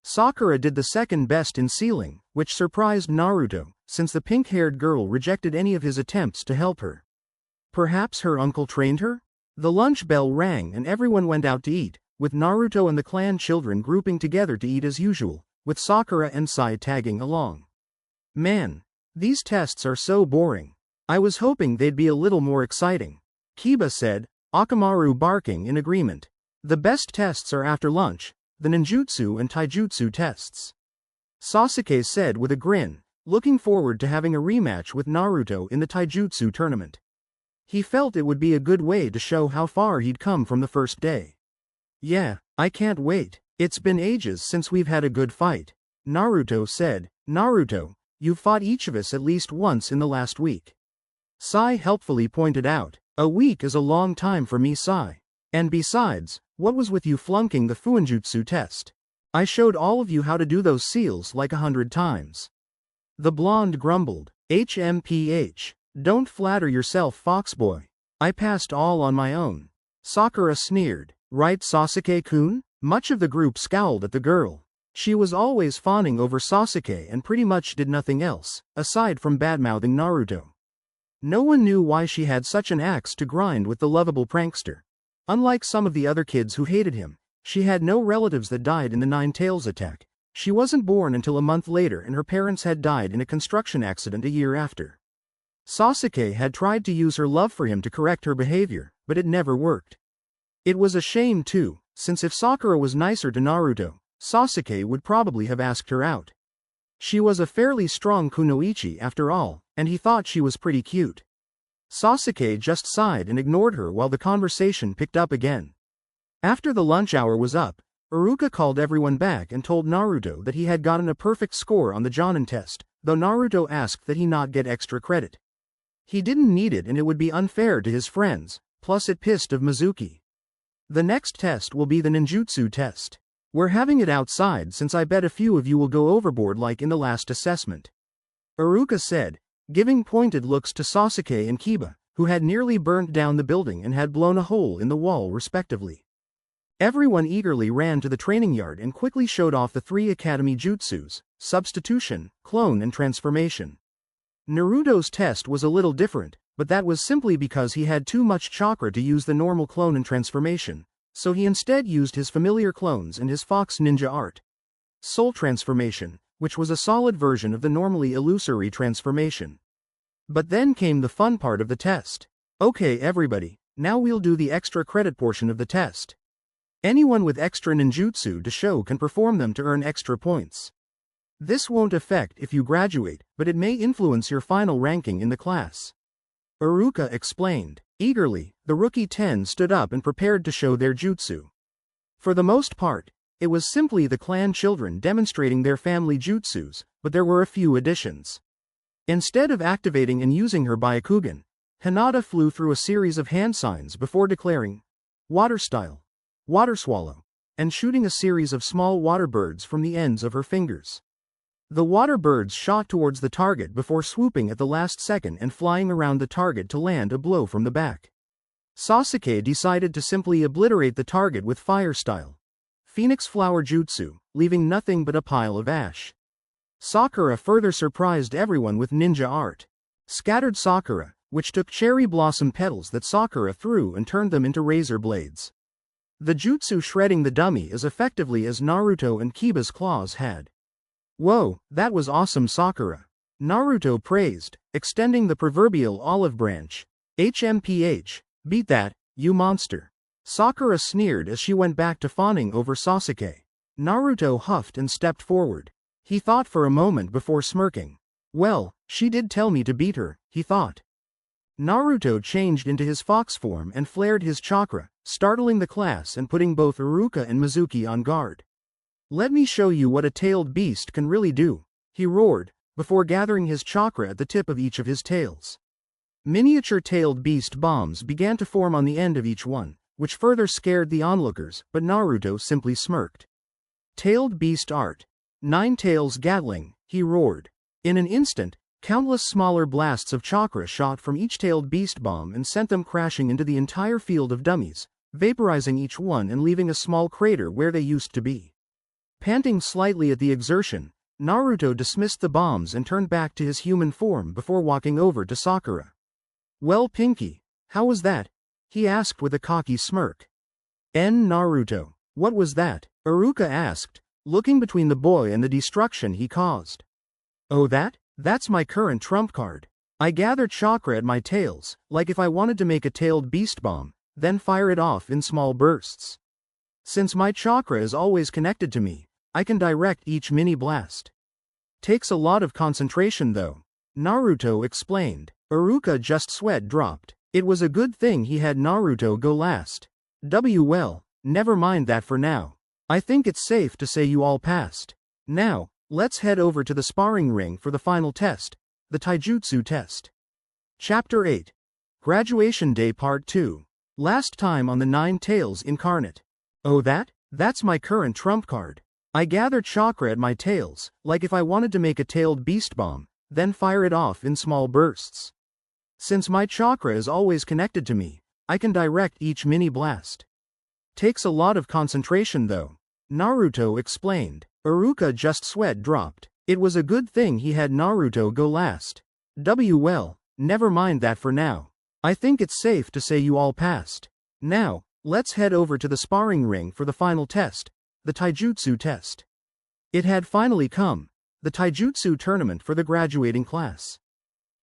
Sakura did the second best in sealing, which surprised Naruto, since the pink-haired girl rejected any of his attempts to help her. Perhaps her uncle trained her? The lunch bell rang and everyone went out to eat, with Naruto and the clan children grouping together to eat as usual, with Sakura and Sai tagging along. Man, these tests are so boring. I was hoping they'd be a little more exciting, Kiba said, Akamaru barking in agreement. The best tests are after lunch, the ninjutsu and taijutsu tests. Sasuke said with a grin, looking forward to having a rematch with Naruto in the taijutsu tournament. He felt it would be a good way to show how far he'd come from the first day. Yeah, I can't wait. It's been ages since we've had a good fight, Naruto said. Naruto, you've fought each of us at least once in the last week. Sai helpfully pointed out, a week is a long time for me, Sai. And besides, what was with you flunking the Fuinjutsu test? I showed all of you how to do those seals like 100 times. The blonde grumbled, HMPH. Don't flatter yourself, Foxboy. I passed all on my own. Sakura sneered, right, Sasuke-kun? Much of the group scowled at the girl. She was always fawning over Sasuke and pretty much did nothing else, aside from badmouthing Naruto. No one knew why she had such an axe to grind with the lovable prankster. Unlike some of the other kids who hated him, she had no relatives that died in the Nine Tails attack. She wasn't born until a month later and her parents had died in a construction accident a year after. Sasuke had tried to use her love for him to correct her behavior, but it never worked. It was a shame too, since if Sakura was nicer to Naruto, Sasuke would probably have asked her out. She was a fairly strong kunoichi after all, and he thought she was pretty cute. Sasuke just sighed and ignored her while the conversation picked up again. After the lunch hour was up, Iruka called everyone back and told Naruto that he had gotten a perfect score on the Jonin test, though Naruto asked that he not get extra credit. He didn't need it and it would be unfair to his friends, plus it pissed of Mizuki. The next test will be the ninjutsu test. We're having it outside since I bet a few of you will go overboard like in the last assessment. Iruka said, giving pointed looks to Sasuke and Kiba, who had nearly burnt down the building and had blown a hole in the wall respectively. Everyone eagerly ran to the training yard and quickly showed off the 3 academy jutsus, substitution, clone and transformation. Naruto's test was a little different, but that was simply because he had too much chakra to use the normal clone and transformation, so he instead used his familiar clones and his fox ninja art. Soul transformation, which was a solid version of the normally illusory transformation. But then came the fun part of the test. Okay everybody, now we'll do the extra credit portion of the test. Anyone with extra ninjutsu to show can perform them to earn extra points. This won't affect if you graduate, but it may influence your final ranking in the class. Iruka explained. Eagerly, the rookie 10 stood up and prepared to show their jutsu. For the most part, it was simply the clan children demonstrating their family jutsus, but there were a few additions. Instead of activating and using her Byakugan, Hinata flew through a series of hand signs before declaring, Water Style, Water Swallow, and shooting a series of small water birds from the ends of her fingers. The water birds shot towards the target before swooping at the last second and flying around the target to land a blow from the back. Sasuke decided to simply obliterate the target with Fire Style, Phoenix Flower Jutsu, leaving nothing but a pile of ash. Sakura further surprised everyone with ninja art. Scattered Sakura, which took cherry blossom petals that Sakura threw and turned them into razor blades. The jutsu shredding the dummy as effectively as Naruto and Kiba's claws had. Whoa, that was awesome, Sakura. Naruto praised, extending the proverbial olive branch. HMPH, beat that, you monster. Sakura sneered as she went back to fawning over Sasuke. Naruto huffed and stepped forward. He thought for a moment before smirking. Well, she did tell me to beat her, he thought. Naruto changed into his fox form and flared his chakra, startling the class and putting both Iruka and Mizuki on guard. Let me show you what a tailed beast can really do, he roared, before gathering his chakra at the tip of each of his tails. Miniature tailed beast bombs began to form on the end of each one, which further scared the onlookers, but Naruto simply smirked. Tailed beast art. 9 tails Gatling, he roared. In an instant, countless smaller blasts of chakra shot from each tailed beast bomb and sent them crashing into the entire field of dummies, vaporizing each one and leaving a small crater where they used to be. Panting slightly at the exertion, Naruto dismissed the bombs and turned back to his human form before walking over to Sakura. Well, Pinky, how was that? He asked with a cocky smirk. Naruto, what was that? Iruka asked, looking between the boy and the destruction he caused. Oh, that's my current trump card. I gather chakra at my tails, like if I wanted to make a tailed beast bomb, then fire it off in small bursts. Since my chakra is always connected to me, I can direct each mini blast. Takes a lot of concentration though, Naruto explained. Iruka just sweat dropped. It was a good thing he had Naruto go last. Well, never mind that for now. I think it's safe to say you all passed. Now, let's head over to the sparring ring for the final test, the taijutsu test. Chapter 8. Graduation Day Part 2. Last time on the 9 Tails Incarnate. Oh, that's my current trump card. I gather chakra at my tails, like if I wanted to make a tailed beast bomb, then fire it off in small bursts. Since my chakra is always connected to me, I can direct each mini blast. Takes a lot of concentration though, Naruto explained. Iruka just sweat dropped. It was a good thing he had Naruto go last. Well, never mind that for now. I think it's safe to say you all passed. Now, let's head over to the sparring ring for the final test, the taijutsu test. It had finally come, the taijutsu tournament for the graduating class.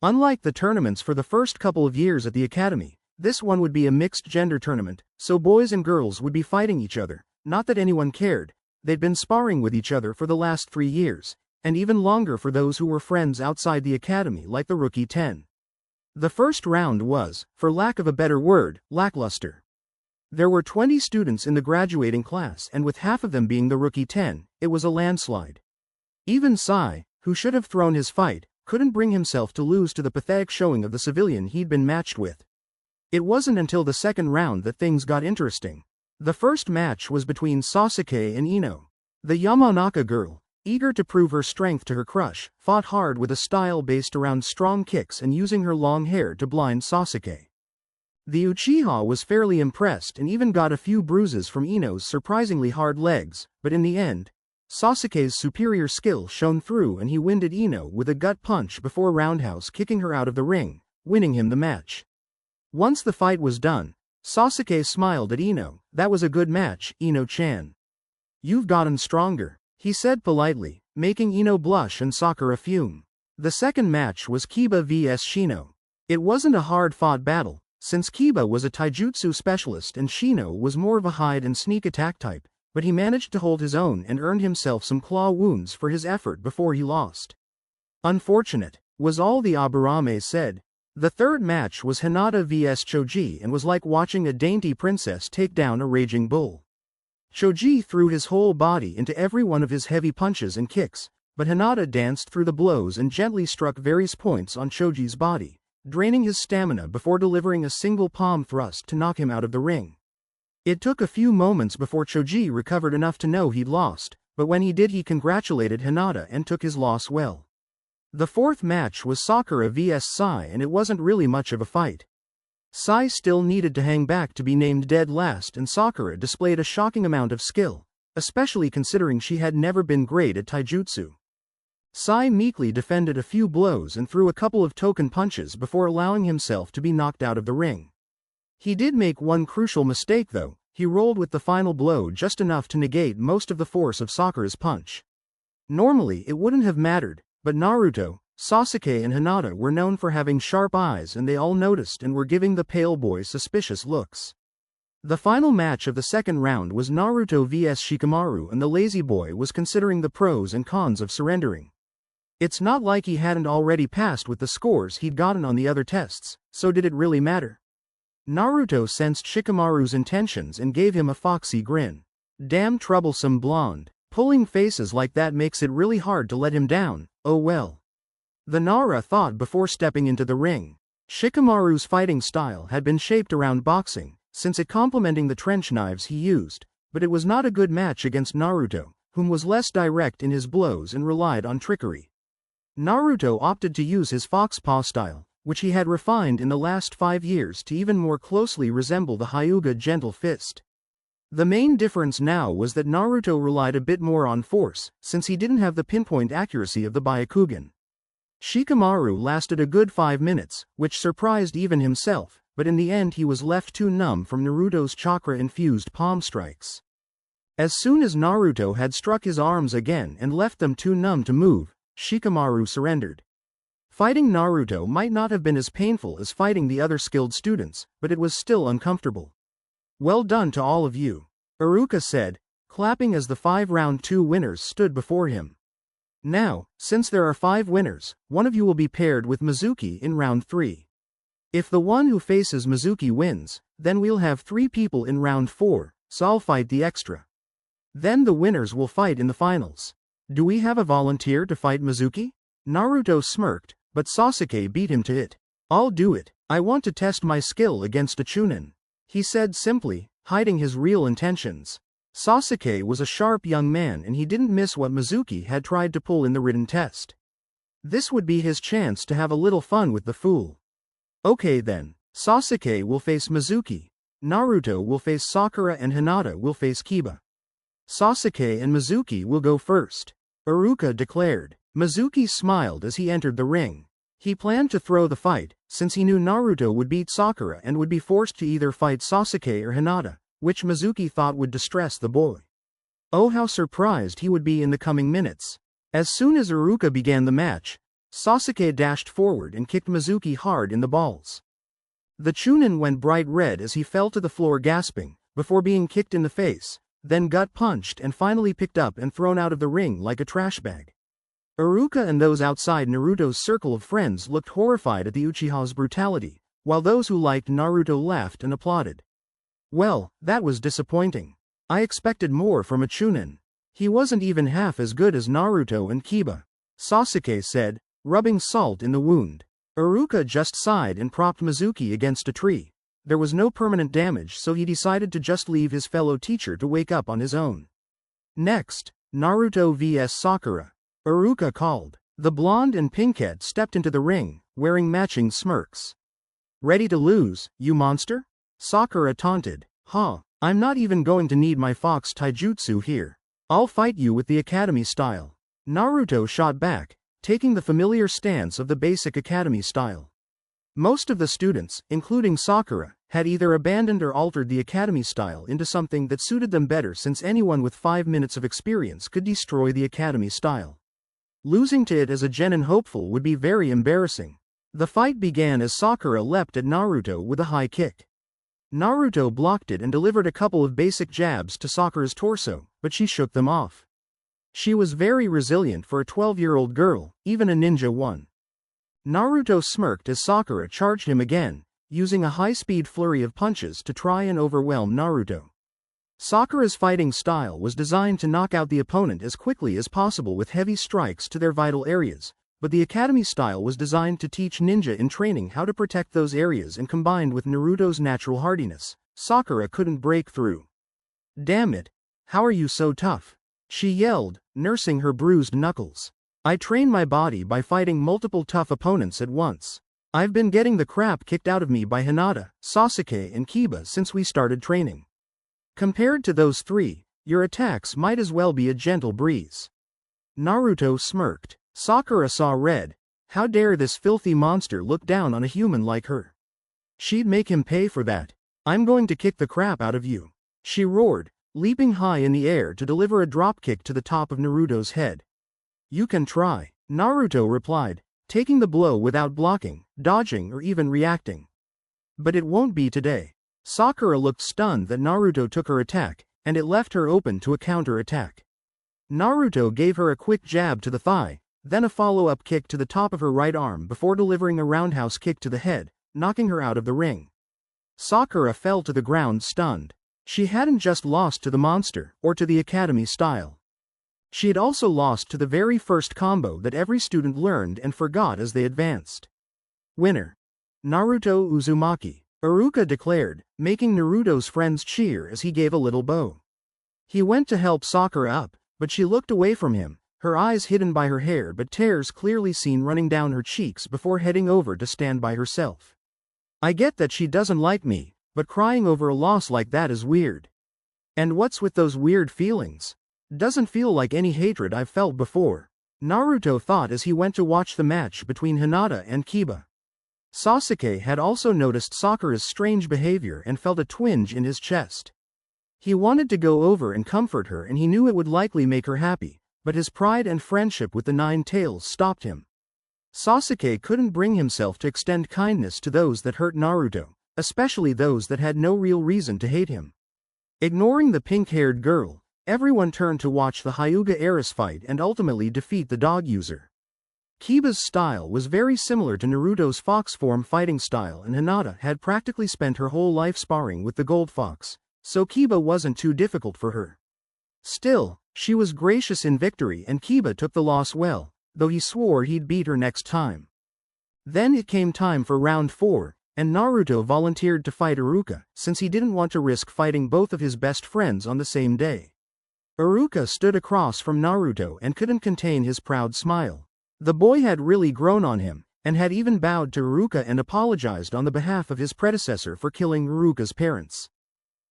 Unlike the tournaments for the first couple of years at the academy, this one would be a mixed-gender tournament, so boys and girls would be fighting each other. Not that anyone cared, they'd been sparring with each other for the last 3 years, and even longer for those who were friends outside the academy like the Rookie 10. The first round was, for lack of a better word, lackluster. There were 20 students in the graduating class and with half of them being the Rookie 10, it was a landslide. Even Sai, who should have thrown his fight, couldn't bring himself to lose to the pathetic showing of the civilian he'd been matched with. It wasn't until the second round that things got interesting. The first match was between Sasuke and Ino. The Yamanaka girl, eager to prove her strength to her crush, fought hard with a style based around strong kicks and using her long hair to blind Sasuke. The Uchiha was fairly impressed and even got a few bruises from Ino's surprisingly hard legs, but in the end, Sasuke's superior skill shone through and he winded Ino with a gut punch before roundhouse kicking her out of the ring, winning him the match. Once the fight was done, Sasuke smiled at Ino. That was a good match, Ino-chan. You've gotten stronger, he said politely, making Ino blush and Sakura fume. The second match was Kiba vs Shino. It wasn't a hard-fought battle, since Kiba was a taijutsu specialist and Shino was more of a hide and sneak attack type, but he managed to hold his own and earned himself some claw wounds for his effort before he lost. Unfortunate, was all the Aburame said. The third match was Hinata vs Choji and was like watching a dainty princess take down a raging bull. Choji threw his whole body into every one of his heavy punches and kicks, but Hinata danced through the blows and gently struck various points on Choji's body, draining his stamina before delivering a single palm thrust to knock him out of the ring. It took a few moments before Choji recovered enough to know he'd lost, but when he did he congratulated Hinata and took his loss well. The fourth match was Sakura vs Sai and it wasn't really much of a fight. Sai still needed to hang back to be named dead last and Sakura displayed a shocking amount of skill, especially considering she had never been great at taijutsu. Sai meekly defended a few blows and threw a couple of token punches before allowing himself to be knocked out of the ring. He did make one crucial mistake though. He rolled with the final blow just enough to negate most of the force of Sakura's punch. Normally it wouldn't have mattered, but Naruto, Sasuke and Hinata were known for having sharp eyes, and they all noticed and were giving the pale boy suspicious looks. The final match of the second round was Naruto vs Shikamaru, and the lazy boy was considering the pros and cons of surrendering. It's not like he hadn't already passed with the scores he'd gotten on the other tests, so did it really matter? Naruto sensed Shikamaru's intentions and gave him a foxy grin. Damn troublesome blonde. Pulling faces like that makes it really hard to let him down, oh well. The Nara thought before stepping into the ring. Shikamaru's fighting style had been shaped around boxing, since it complementing the trench knives he used, but it was not a good match against Naruto, whom was less direct in his blows and relied on trickery. Naruto opted to use his fox paw style, which he had refined in the last 5 years to even more closely resemble the Hyuga gentle fist. The main difference now was that Naruto relied a bit more on force, since he didn't have the pinpoint accuracy of the Byakugan. Shikamaru lasted a good 5 minutes, which surprised even himself, but in the end he was left too numb from Naruto's chakra-infused palm strikes. As soon as Naruto had struck his arms again and left them too numb to move, Shikamaru surrendered. Fighting Naruto might not have been as painful as fighting the other skilled students, but it was still uncomfortable. Well done to all of you, Iruka said, clapping as the 5 round 2 winners stood before him. Now, since there are 5 winners, one of you will be paired with Mizuki in round 3. If the one who faces Mizuki wins, then we'll have 3 people in round 4, so I'll fight the extra. Then the winners will fight in the finals. Do we have a volunteer to fight Mizuki? Naruto smirked, but Sasuke beat him to it. I'll do it. I want to test my skill against a Chunin, he said simply, hiding his real intentions. Sasuke was a sharp young man and he didn't miss what Mizuki had tried to pull in the written test. This would be his chance to have a little fun with the fool. Okay then, Sasuke will face Mizuki, Naruto will face Sakura and Hinata will face Kiba. Sasuke and Mizuki will go first, Iruka declared. Mizuki smiled as he entered the ring. He planned to throw the fight, since he knew Naruto would beat Sakura and would be forced to either fight Sasuke or Hinata, which Mizuki thought would distress the boy. Oh, how surprised he would be in the coming minutes. As soon as Iruka began the match, Sasuke dashed forward and kicked Mizuki hard in the balls. The Chunin went bright red as he fell to the floor gasping, before being kicked in the face, then gut punched and finally picked up and thrown out of the ring like a trash bag. Iruka and those outside Naruto's circle of friends looked horrified at the Uchiha's brutality, while those who liked Naruto laughed and applauded. Well, that was disappointing. I expected more from a Chunin. He wasn't even half as good as Naruto and Kiba, Sasuke said, rubbing salt in the wound. Iruka just sighed and propped Mizuki against a tree. There was no permanent damage, so he decided to just leave his fellow teacher to wake up on his own. Next, Naruto vs Sakura, Iruka called. The blonde and pinkette stepped into the ring, wearing matching smirks. Ready to lose, you monster? Sakura taunted. Huh, I'm not even going to need my fox taijutsu here. I'll fight you with the academy style. Naruto shot back, taking the familiar stance of the basic academy style. Most of the students, including Sakura, had either abandoned or altered the academy style into something that suited them better, since anyone with 5 minutes of experience could destroy the academy style. Losing to it as a genin hopeful would be very embarrassing. The fight began as Sakura leapt at Naruto with a high kick. Naruto blocked it and delivered a couple of basic jabs to Sakura's torso, but she shook them off. She was very resilient for a 12-year-old girl, even a ninja won. Naruto smirked as Sakura charged him again, using a high-speed flurry of punches to try and overwhelm Naruto. Sakura's fighting style was designed to knock out the opponent as quickly as possible with heavy strikes to their vital areas, but the academy style was designed to teach ninja in training how to protect those areas, and combined with Naruto's natural hardiness, Sakura couldn't break through. Damn it! How are you so tough? She yelled, nursing her bruised knuckles. I train my body by fighting multiple tough opponents at once. I've been getting the crap kicked out of me by Hinata, Sasuke and Kiba since we started training. Compared to those 3, Your attacks might as well be a gentle breeze. Naruto smirked. Sakura saw red. How dare this filthy monster look down on a human like her? She'd make him pay for that. I'm going to kick the crap out of you. She roared, leaping high in the air to deliver a dropkick to the top of Naruto's head. You can try, Naruto replied, taking the blow without blocking, dodging or even reacting. But it won't be today. Sakura looked stunned that Naruto took her attack, and it left her open to a counter-attack. Naruto gave her a quick jab to the thigh, then a follow-up kick to the top of her right arm before delivering a roundhouse kick to the head, knocking her out of the ring. Sakura fell to the ground stunned. She hadn't just lost to the monster, or to the academy style. She had also lost to the very first combo that every student learned and forgot as they advanced. Winner. Naruto Uzumaki, Iruka declared, making Naruto's friends cheer as he gave a little bow. He went to help Sakura up, but she looked away from him, her eyes hidden by her hair but tears clearly seen running down her cheeks before heading over to stand by herself. I get that she doesn't like me, but crying over a loss like that is weird. And what's with those weird feelings? Doesn't feel like any hatred I've felt before, Naruto thought as he went to watch the match between Hinata and Kiba. Sasuke had also noticed Sakura's strange behavior and felt a twinge in his chest. He wanted to go over and comfort her and he knew it would likely make her happy, but his pride and friendship with the Nine Tails stopped him. Sasuke couldn't bring himself to extend kindness to those that hurt Naruto, especially those that had no real reason to hate him. Ignoring the pink-haired girl, everyone turned to watch the Hyuga Eris fight and ultimately defeat the dog user. Kiba's style was very similar to Naruto's fox form fighting style and Hinata had practically spent her whole life sparring with the Gold Fox, so Kiba wasn't too difficult for her. Still, she was gracious in victory and Kiba took the loss well, though he swore he'd beat her next time. Then it came time for round 4, and Naruto volunteered to fight Iruka, since he didn't want to risk fighting both of his best friends on the same day. Iruka stood across from Naruto and couldn't contain his proud smile. The boy had really grown on him, and had even bowed to Iruka and apologized on the behalf of his predecessor for killing Iruka's parents.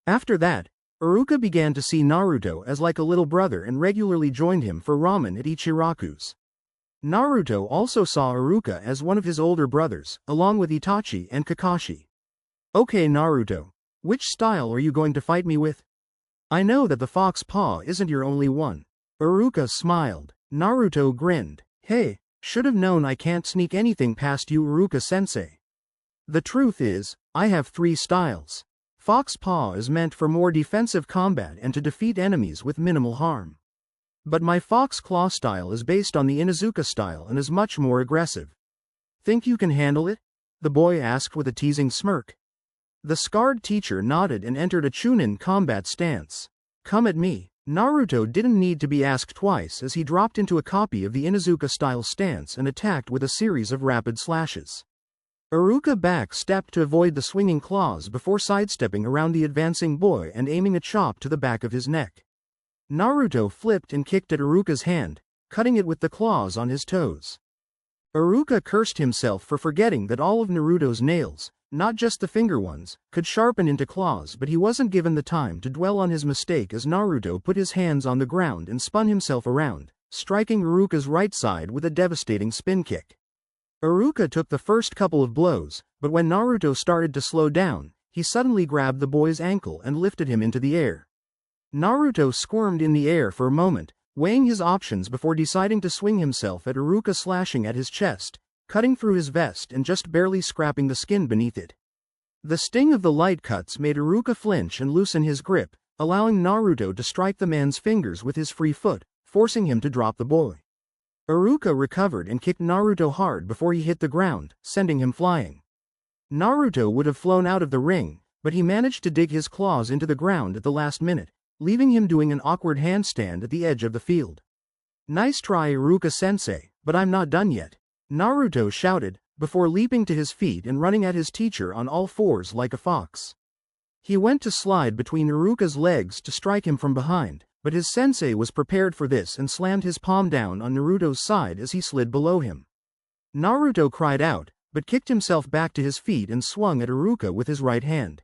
After that, Iruka began to see Naruto as like a little brother and regularly joined him for ramen at Ichiraku's. Naruto also saw Iruka as one of his older brothers, along with Itachi and Kakashi. Okay Naruto, which style are you going to fight me with? I know that the fox paw isn't your only one. Iruka smiled. Naruto grinned. Hey, should have known I can't sneak anything past you Iruka-sensei. The truth is, I have 3 styles. Fox paw is meant for more defensive combat and to defeat enemies with minimal harm. But my fox claw style is based on the Inuzuka style and is much more aggressive. Think you can handle it? The boy asked with a teasing smirk. The scarred teacher nodded and entered a Chunin combat stance. Come at me. Naruto didn't need to be asked twice as he dropped into a copy of the Inuzuka-style stance and attacked with a series of rapid slashes. Iruka back-stepped to avoid the swinging claws before sidestepping around the advancing boy and aiming a chop to the back of his neck. Naruto flipped and kicked at Iruka's hand, cutting it with the claws on his toes. Iruka cursed himself for forgetting that all of Naruto's nails, not just the finger ones, could sharpen into claws, but he wasn't given the time to dwell on his mistake as Naruto put his hands on the ground and spun himself around, striking Iruka's right side with a devastating spin kick. Iruka took the first couple of blows, but when Naruto started to slow down, he suddenly grabbed the boy's ankle and lifted him into the air. Naruto squirmed in the air for a moment, weighing his options before deciding to swing himself at Iruka, slashing at his chest, cutting through his vest and just barely scraping the skin beneath it. The sting of the light cuts made Iruka flinch and loosen his grip, allowing Naruto to strike the man's fingers with his free foot, forcing him to drop the boy. Iruka recovered and kicked Naruto hard before he hit the ground, sending him flying. Naruto would have flown out of the ring, but he managed to dig his claws into the ground at the last minute, leaving him doing an awkward handstand at the edge of the field. Nice try Iruka-sensei, but I'm not done yet, Naruto shouted, before leaping to his feet and running at his teacher on all fours like a fox. He went to slide between Iruka's legs to strike him from behind, but his sensei was prepared for this and slammed his palm down on Naruto's side as he slid below him. Naruto cried out, but kicked himself back to his feet and swung at Iruka with his right hand.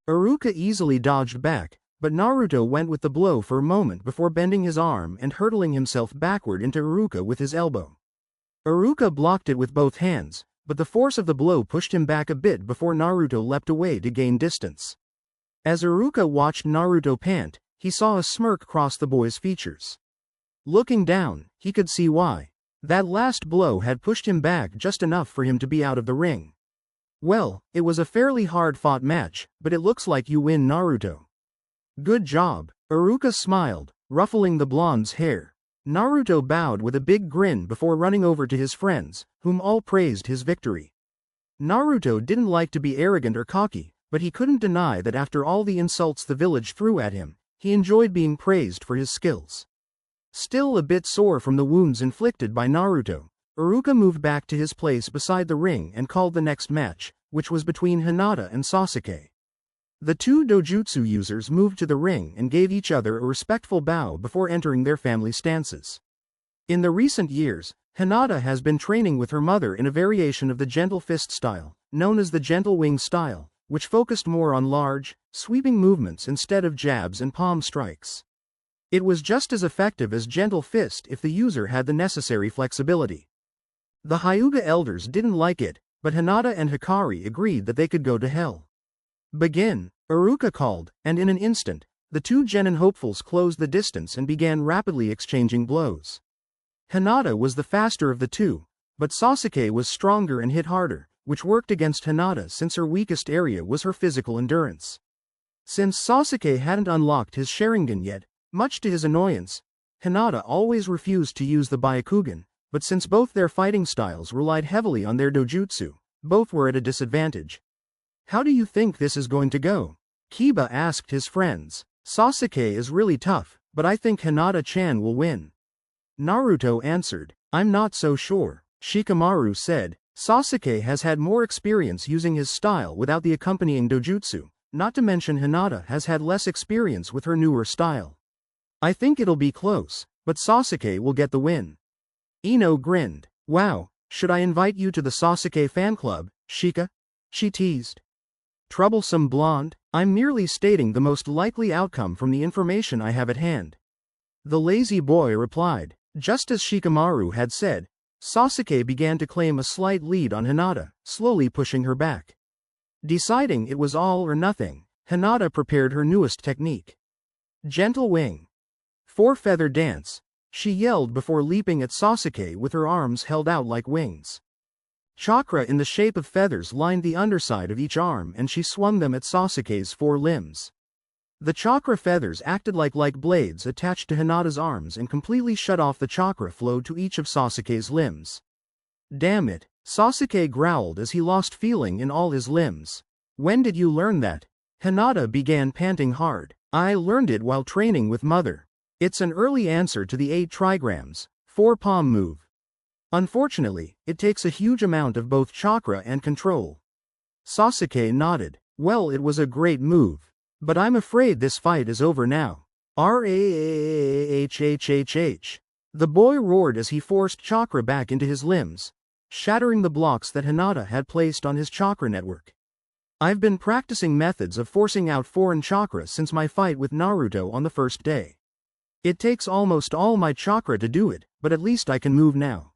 Iruka easily dodged back, but Naruto went with the blow for a moment before bending his arm and hurtling himself backward into Iruka with his elbow. Iruka blocked it with both hands, but the force of the blow pushed him back a bit before Naruto leapt away to gain distance. As Iruka watched Naruto pant, he saw a smirk cross the boy's features. Looking down, he could see why. That last blow had pushed him back just enough for him to be out of the ring. Well, it was a fairly hard-fought match, but it looks like you win, Naruto. Good job. Iruka smiled, ruffling the blonde's hair. Naruto bowed with a big grin before running over to his friends, whom all praised his victory. Naruto didn't like to be arrogant or cocky, but he couldn't deny that after all the insults the village threw at him, he enjoyed being praised for his skills. Still a bit sore from the wounds inflicted by Naruto, Iruka moved back to his place beside the ring and called the next match, which was between Hinata and Sasuke. The two dojutsu users moved to the ring and gave each other a respectful bow before entering their family stances. In the recent years, Hinata has been training with her mother in a variation of the gentle fist style, known as the gentle wing style, which focused more on large, sweeping movements instead of jabs and palm strikes. It was just as effective as gentle fist if the user had the necessary flexibility. The Hyuga elders didn't like it, but Hinata and Hikari agreed that they could go to hell. Begin, Iruka called, and in an instant, the two genin hopefuls closed the distance and began rapidly exchanging blows. Hinata was the faster of the two, but Sasuke was stronger and hit harder, which worked against Hinata since her weakest area was her physical endurance. Since Sasuke hadn't unlocked his Sharingan yet, much to his annoyance, Hinata always refused to use the Byakugan, but since both their fighting styles relied heavily on their dojutsu, both were at a disadvantage. How do you think this is going to go? Kiba asked his friends. Sasuke is really tough, but I think Hinata-chan will win. Naruto answered. I'm not so sure. Shikamaru said. Sasuke has had more experience using his style without the accompanying dojutsu, not to mention Hinata has had less experience with her newer style. I think it'll be close, but Sasuke will get the win. Ino grinned. Wow, should I invite you to the Sasuke fan club, Shika? She teased. Troublesome blonde, I'm merely stating the most likely outcome from the information I have at hand. The lazy boy replied. Just as Shikamaru had said, Sasuke began to claim a slight lead on Hinata, slowly pushing her back. Deciding it was all or nothing, Hinata prepared her newest technique. Gentle wing. Four-feather dance, she yelled before leaping at Sasuke with her arms held out like wings. Chakra in the shape of feathers lined the underside of each arm and she swung them at Sasuke's four limbs. The chakra feathers acted like blades attached to Hinata's arms and completely shut off the chakra flow to each of Sasuke's limbs. Damn it, Sasuke growled as he lost feeling in all his limbs. When did you learn that? Hinata began panting hard. I learned it while training with Mother. It's an early answer to the 8 trigrams, 4-palm move. Unfortunately, it takes a huge amount of both chakra and control. Sasuke nodded. Well, it was a great move. But I'm afraid this fight is over now. Rahhhhh. The boy roared as he forced chakra back into his limbs, shattering the blocks that Hinata had placed on his chakra network. I've been practicing methods of forcing out foreign chakra since my fight with Naruto on the first day. It takes almost all my chakra to do it, but at least I can move now.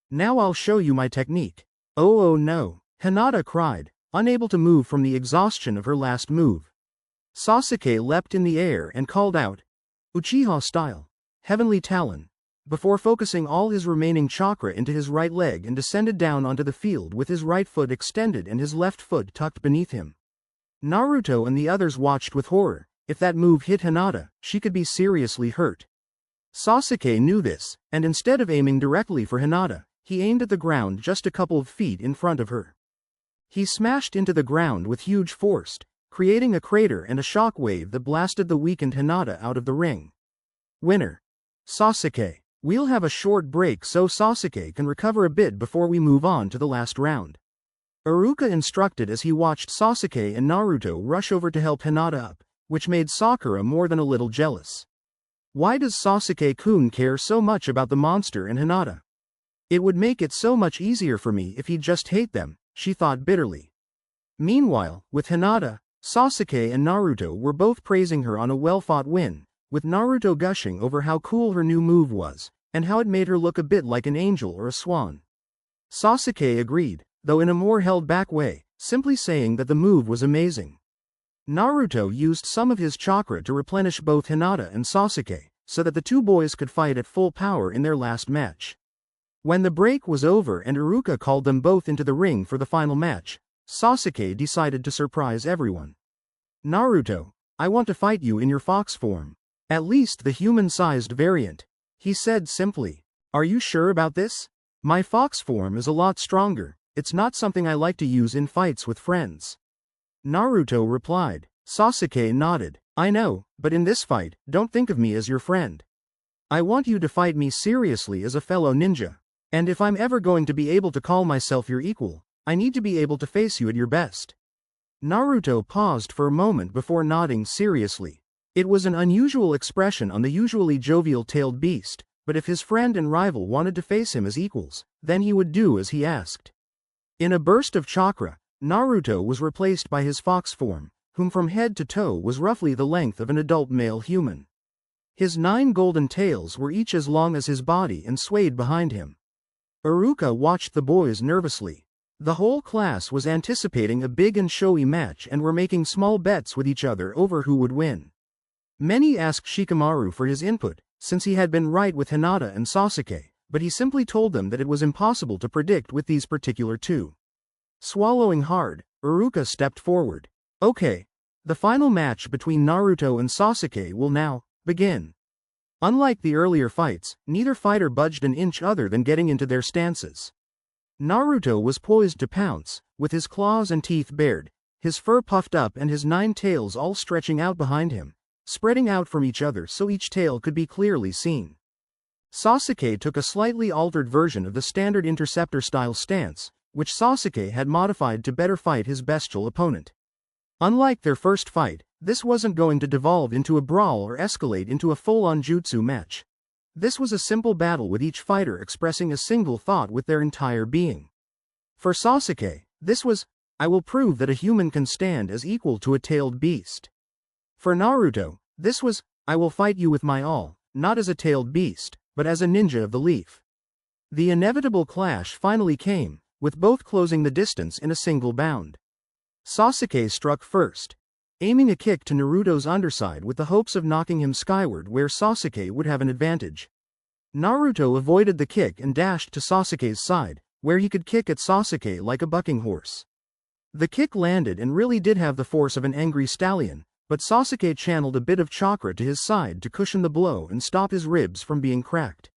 Now I'll show you my technique. Oh no, Hinata cried, unable to move from the exhaustion of her last move. Sasuke leapt in the air and called out, Uchiha style, Heavenly Talon, before focusing all his remaining chakra into his right leg and descended down onto the field with his right foot extended and his left foot tucked beneath him. Naruto and the others watched with horror. If that move hit Hinata, she could be seriously hurt. Sasuke knew this, and instead of aiming directly for Hinata, he aimed at the ground just a couple of feet in front of her. He smashed into the ground with huge force, creating a crater and a shock wave that blasted the weakened Hinata out of the ring. Winner. Sasuke. We'll have a short break so Sasuke can recover a bit before we move on to the last round. Iruka instructed as he watched Sasuke and Naruto rush over to help Hinata up, which made Sakura more than a little jealous. Why does Sasuke-kun care so much about the monster and Hinata? It would make it so much easier for me if he'd just hate them, she thought bitterly. Meanwhile, with Hinata, Sasuke and Naruto were both praising her on a well-fought win, with Naruto gushing over how cool her new move was, and how it made her look a bit like an angel or a swan. Sasuke agreed, though in a more held-back way, simply saying that the move was amazing. Naruto used some of his chakra to replenish both Hinata and Sasuke, so that the two boys could fight at full power in their last match. When the break was over and Iruka called them both into the ring for the final match, Sasuke decided to surprise everyone. "Naruto, I want to fight you in your fox form. At least the human-sized variant," he said simply. "Are you sure about this? My fox form is a lot stronger, it's not something I like to use in fights with friends." Naruto replied. Sasuke nodded. "I know, but in this fight, don't think of me as your friend. I want you to fight me seriously as a fellow ninja. And if I'm ever going to be able to call myself your equal, I need to be able to face you at your best." Naruto paused for a moment before nodding seriously. It was an unusual expression on the usually jovial-tailed beast, but if his friend and rival wanted to face him as equals, then he would do as he asked. In a burst of chakra, Naruto was replaced by his fox form, whom from head to toe was roughly the length of an adult male human. His 9 golden tails were each as long as his body and swayed behind him. Iruka watched the boys nervously. The whole class was anticipating a big and showy match and were making small bets with each other over who would win. Many asked Shikamaru for his input, since he had been right with Hinata and Sasuke, but he simply told them that it was impossible to predict with these particular two. Swallowing hard, Iruka stepped forward. "Okay. The final match between Naruto and Sasuke will now begin." Unlike the earlier fights, neither fighter budged an inch other than getting into their stances. Naruto was poised to pounce, with his claws and teeth bared, his fur puffed up and his 9 tails all stretching out behind him, spreading out from each other so each tail could be clearly seen. Sasuke took a slightly altered version of the standard interceptor-style stance, which Sasuke had modified to better fight his bestial opponent. Unlike their first fight, this wasn't going to devolve into a brawl or escalate into a full-on jutsu match. This was a simple battle with each fighter expressing a single thought with their entire being. For Sasuke, this was, "I will prove that a human can stand as equal to a tailed beast." For Naruto, this was, "I will fight you with my all, not as a tailed beast, but as a ninja of the leaf." The inevitable clash finally came, with both closing the distance in a single bound. Sasuke struck first, aiming a kick to Naruto's underside with the hopes of knocking him skyward where Sasuke would have an advantage. Naruto avoided the kick and dashed to Sasuke's side, where he could kick at Sasuke like a bucking horse. The kick landed and really did have the force of an angry stallion, but Sasuke channeled a bit of chakra to his side to cushion the blow and stop his ribs from being cracked.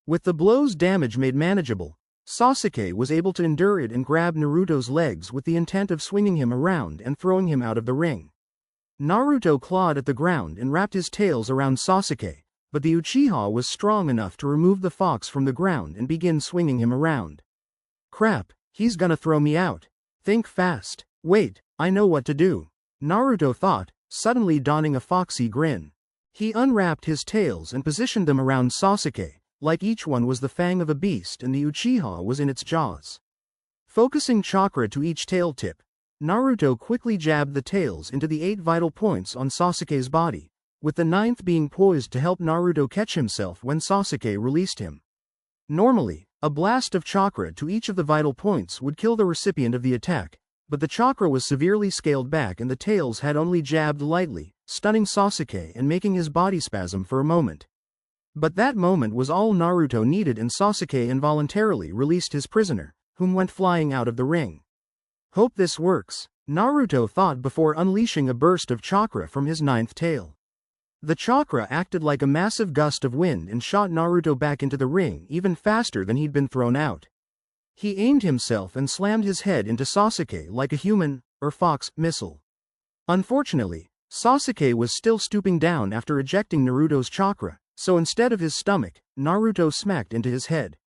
With the blow's damage made manageable, Sasuke was able to endure it and grab Naruto's legs with the intent of swinging him around and throwing him out of the ring. Naruto clawed at the ground and wrapped his tails around Sasuke, but the Uchiha was strong enough to remove the fox from the ground and begin swinging him around. "Crap, he's gonna throw me out. Think fast. Wait, I know what to do," Naruto thought, suddenly donning a foxy grin. He unwrapped his tails and positioned them around Sasuke, like each one was the fang of a beast and the Uchiha was in its jaws. Focusing chakra to each tail tip, Naruto quickly jabbed the tails into the 8 vital points on Sasuke's body, with the 9th being poised to help Naruto catch himself when Sasuke released him. Normally, a blast of chakra to each of the vital points would kill the recipient of the attack, but the chakra was severely scaled back and the tails had only jabbed lightly, stunning Sasuke and making his body spasm for a moment. But that moment was all Naruto needed and Sasuke involuntarily released his prisoner, whom went flying out of the ring. "Hope this works," Naruto thought before unleashing a burst of chakra from his 9th tail. The chakra acted like a massive gust of wind and shot Naruto back into the ring even faster than he'd been thrown out. He aimed himself and slammed his head into Sasuke like a human, or fox, missile. Unfortunately, Sasuke was still stooping down after ejecting Naruto's chakra, so instead of his stomach, Naruto smacked into his head.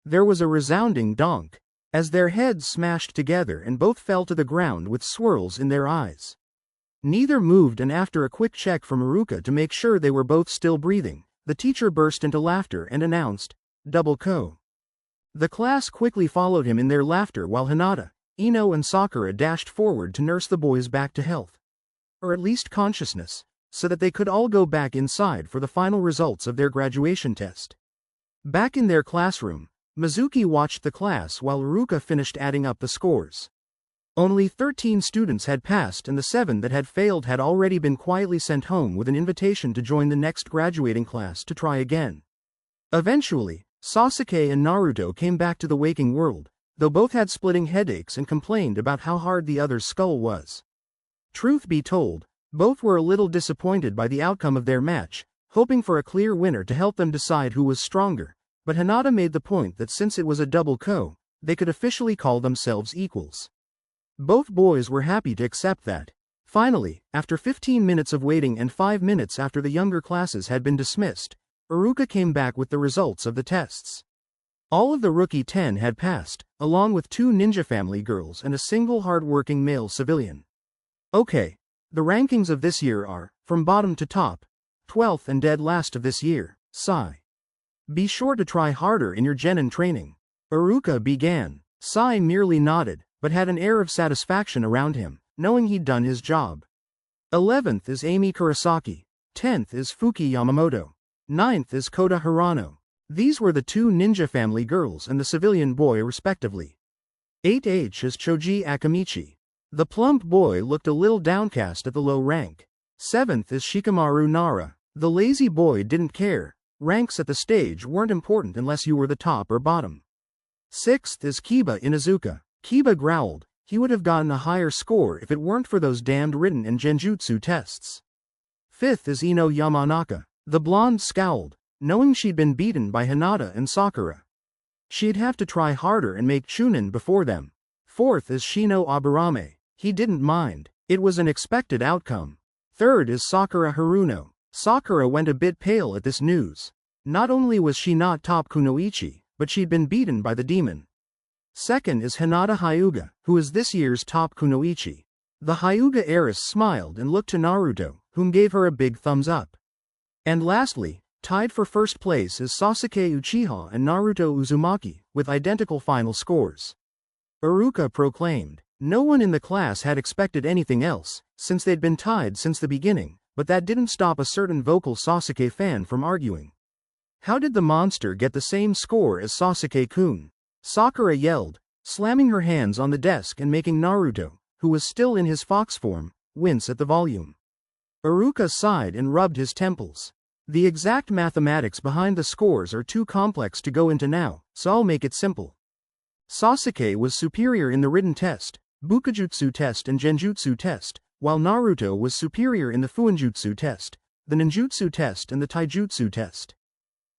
There was a resounding donk, as their heads smashed together and both fell to the ground with swirls in their eyes. Neither moved and after a quick check from Iruka to make sure they were both still breathing, the teacher burst into laughter and announced, "Double ko." The class quickly followed him in their laughter while Hinata, Ino and Sakura dashed forward to nurse the boys back to health. or at least consciousness, so that they could all go back inside for the final results of their graduation test. Back in their classroom, Mizuki watched the class while Iruka finished adding up the scores. Only 13 students had passed, and the 7 that had failed had already been quietly sent home with an invitation to join the next graduating class to try again. Eventually, Sasuke and Naruto came back to the waking world, though both had splitting headaches and complained about how hard the other's skull was. Truth be told, both were a little disappointed by the outcome of their match, hoping for a clear winner to help them decide who was stronger, but Hinata made the point that since it was a double KO, they could officially call themselves equals. Both boys were happy to accept that. Finally, after 15 minutes of waiting and 5 minutes after the younger classes had been dismissed, Iruka came back with the results of the tests. All of the rookie 10 had passed, along with 2 ninja family girls and a single hard-working male civilian. Okay, the rankings of this year are, from bottom to top, 12th and dead last of this year, Sai. Be sure to try harder in your genin training. Iruka began. Sai merely nodded, but had an air of satisfaction around him, knowing he'd done his job. 11th is Amy Kurosaki. 10th is Fuki Yamamoto. 9th is Kota Hirano. These were the 2 ninja family girls and the civilian boy respectively. 8th is Choji Akamichi. The plump boy looked a little downcast at the low rank. 7th is Shikamaru Nara. The lazy boy didn't care. Ranks at the stage weren't important unless you were the top or bottom. 6th is Kiba Inuzuka. Kiba growled. He would have gotten a higher score if it weren't for those damned written and genjutsu tests. 5th is Ino Yamanaka. The blonde scowled, knowing she'd been beaten by Hinata and Sakura. She'd have to try harder and make Chunin before them. 4th is Shino Aburame. He didn't mind. It was an expected outcome. 3rd is Sakura Haruno. Sakura went a bit pale at this news. Not only was she not top kunoichi, but she'd been beaten by the demon. 2nd is Hinata Hyuga, who is this year's top kunoichi. The Hyuga heiress smiled and looked to Naruto, whom gave her a big thumbs up. And lastly, tied for first place is Sasuke Uchiha and Naruto Uzumaki, with identical final scores. Iruka proclaimed. No one in the class had expected anything else, since they'd been tied since the beginning, but that didn't stop a certain vocal Sasuke fan from arguing. How did the monster get the same score as Sasuke-kun? Sakura yelled, slamming her hands on the desk and making Naruto, who was still in his fox form, wince at the volume. Iruka sighed and rubbed his temples. The exact mathematics behind the scores are too complex to go into now, so I'll make it simple. Sasuke was superior in the written test, Bukujutsu test and Genjutsu test, while Naruto was superior in the Fuinjutsu test, the Ninjutsu test and the Taijutsu test.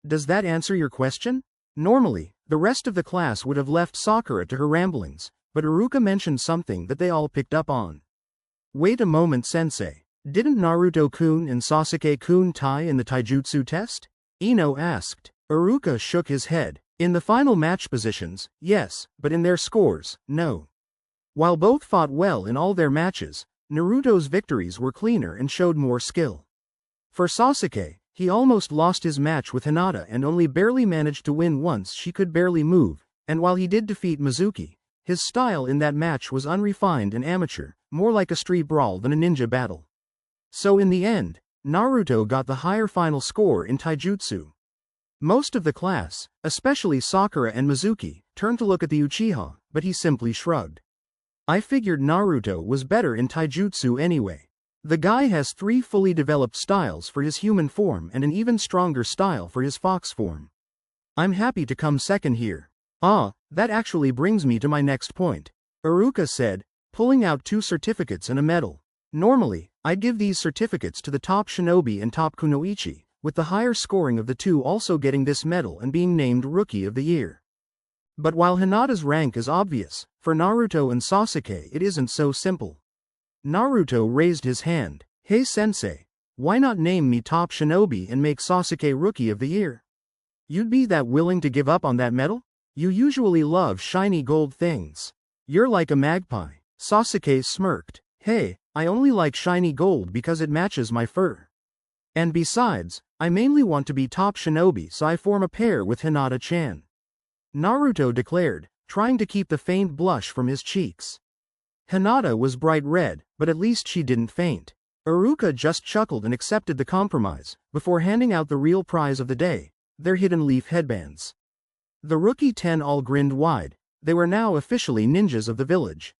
Does that answer your question? Normally, the rest of the class would have left Sakura to her ramblings, but Iruka mentioned something that they all picked up on. Wait a moment, sensei. Didn't Naruto-kun and Sasuke-kun tie in the Taijutsu test? Ino asked. Iruka shook his head. In the final match positions, yes, but in their scores, no. While both fought well in all their matches, Naruto's victories were cleaner and showed more skill. For Sasuke, he almost lost his match with Hinata and only barely managed to win once she could barely move, and while he did defeat Mizuki, his style in that match was unrefined and amateur, more like a street brawl than a ninja battle. So in the end, Naruto got the higher final score in Taijutsu. Most of the class, especially Sakura and Mizuki, turned to look at the Uchiha, but he simply shrugged. I figured Naruto was better in Taijutsu anyway. The guy has 3 fully developed styles for his human form and an even stronger style for his fox form. I'm happy to come second here. That actually brings me to my next point, Iruka said, pulling out 2 certificates and a medal. Normally, I'd give these certificates to the top shinobi and top kunoichi, with the higher scoring of the 2 also getting this medal and being named Rookie of the Year. But while Hinata's rank is obvious, for Naruto and Sasuke it isn't so simple. Naruto raised his hand. Hey sensei, why not name me top shinobi and make Sasuke Rookie of the Year? You'd be that willing to give up on that medal? You usually love shiny gold things. You're like a magpie. Sasuke smirked. Hey, I only like shiny gold because it matches my fur. And besides, I mainly want to be top shinobi so I form a pair with Hinata-chan. Naruto declared, trying to keep the faint blush from his cheeks. Hinata was bright red, but at least she didn't faint. Uruka just chuckled and accepted the compromise, before handing out the real prize of the day, their hidden leaf headbands. The rookie 10 all grinned wide, they were now officially ninjas of the village.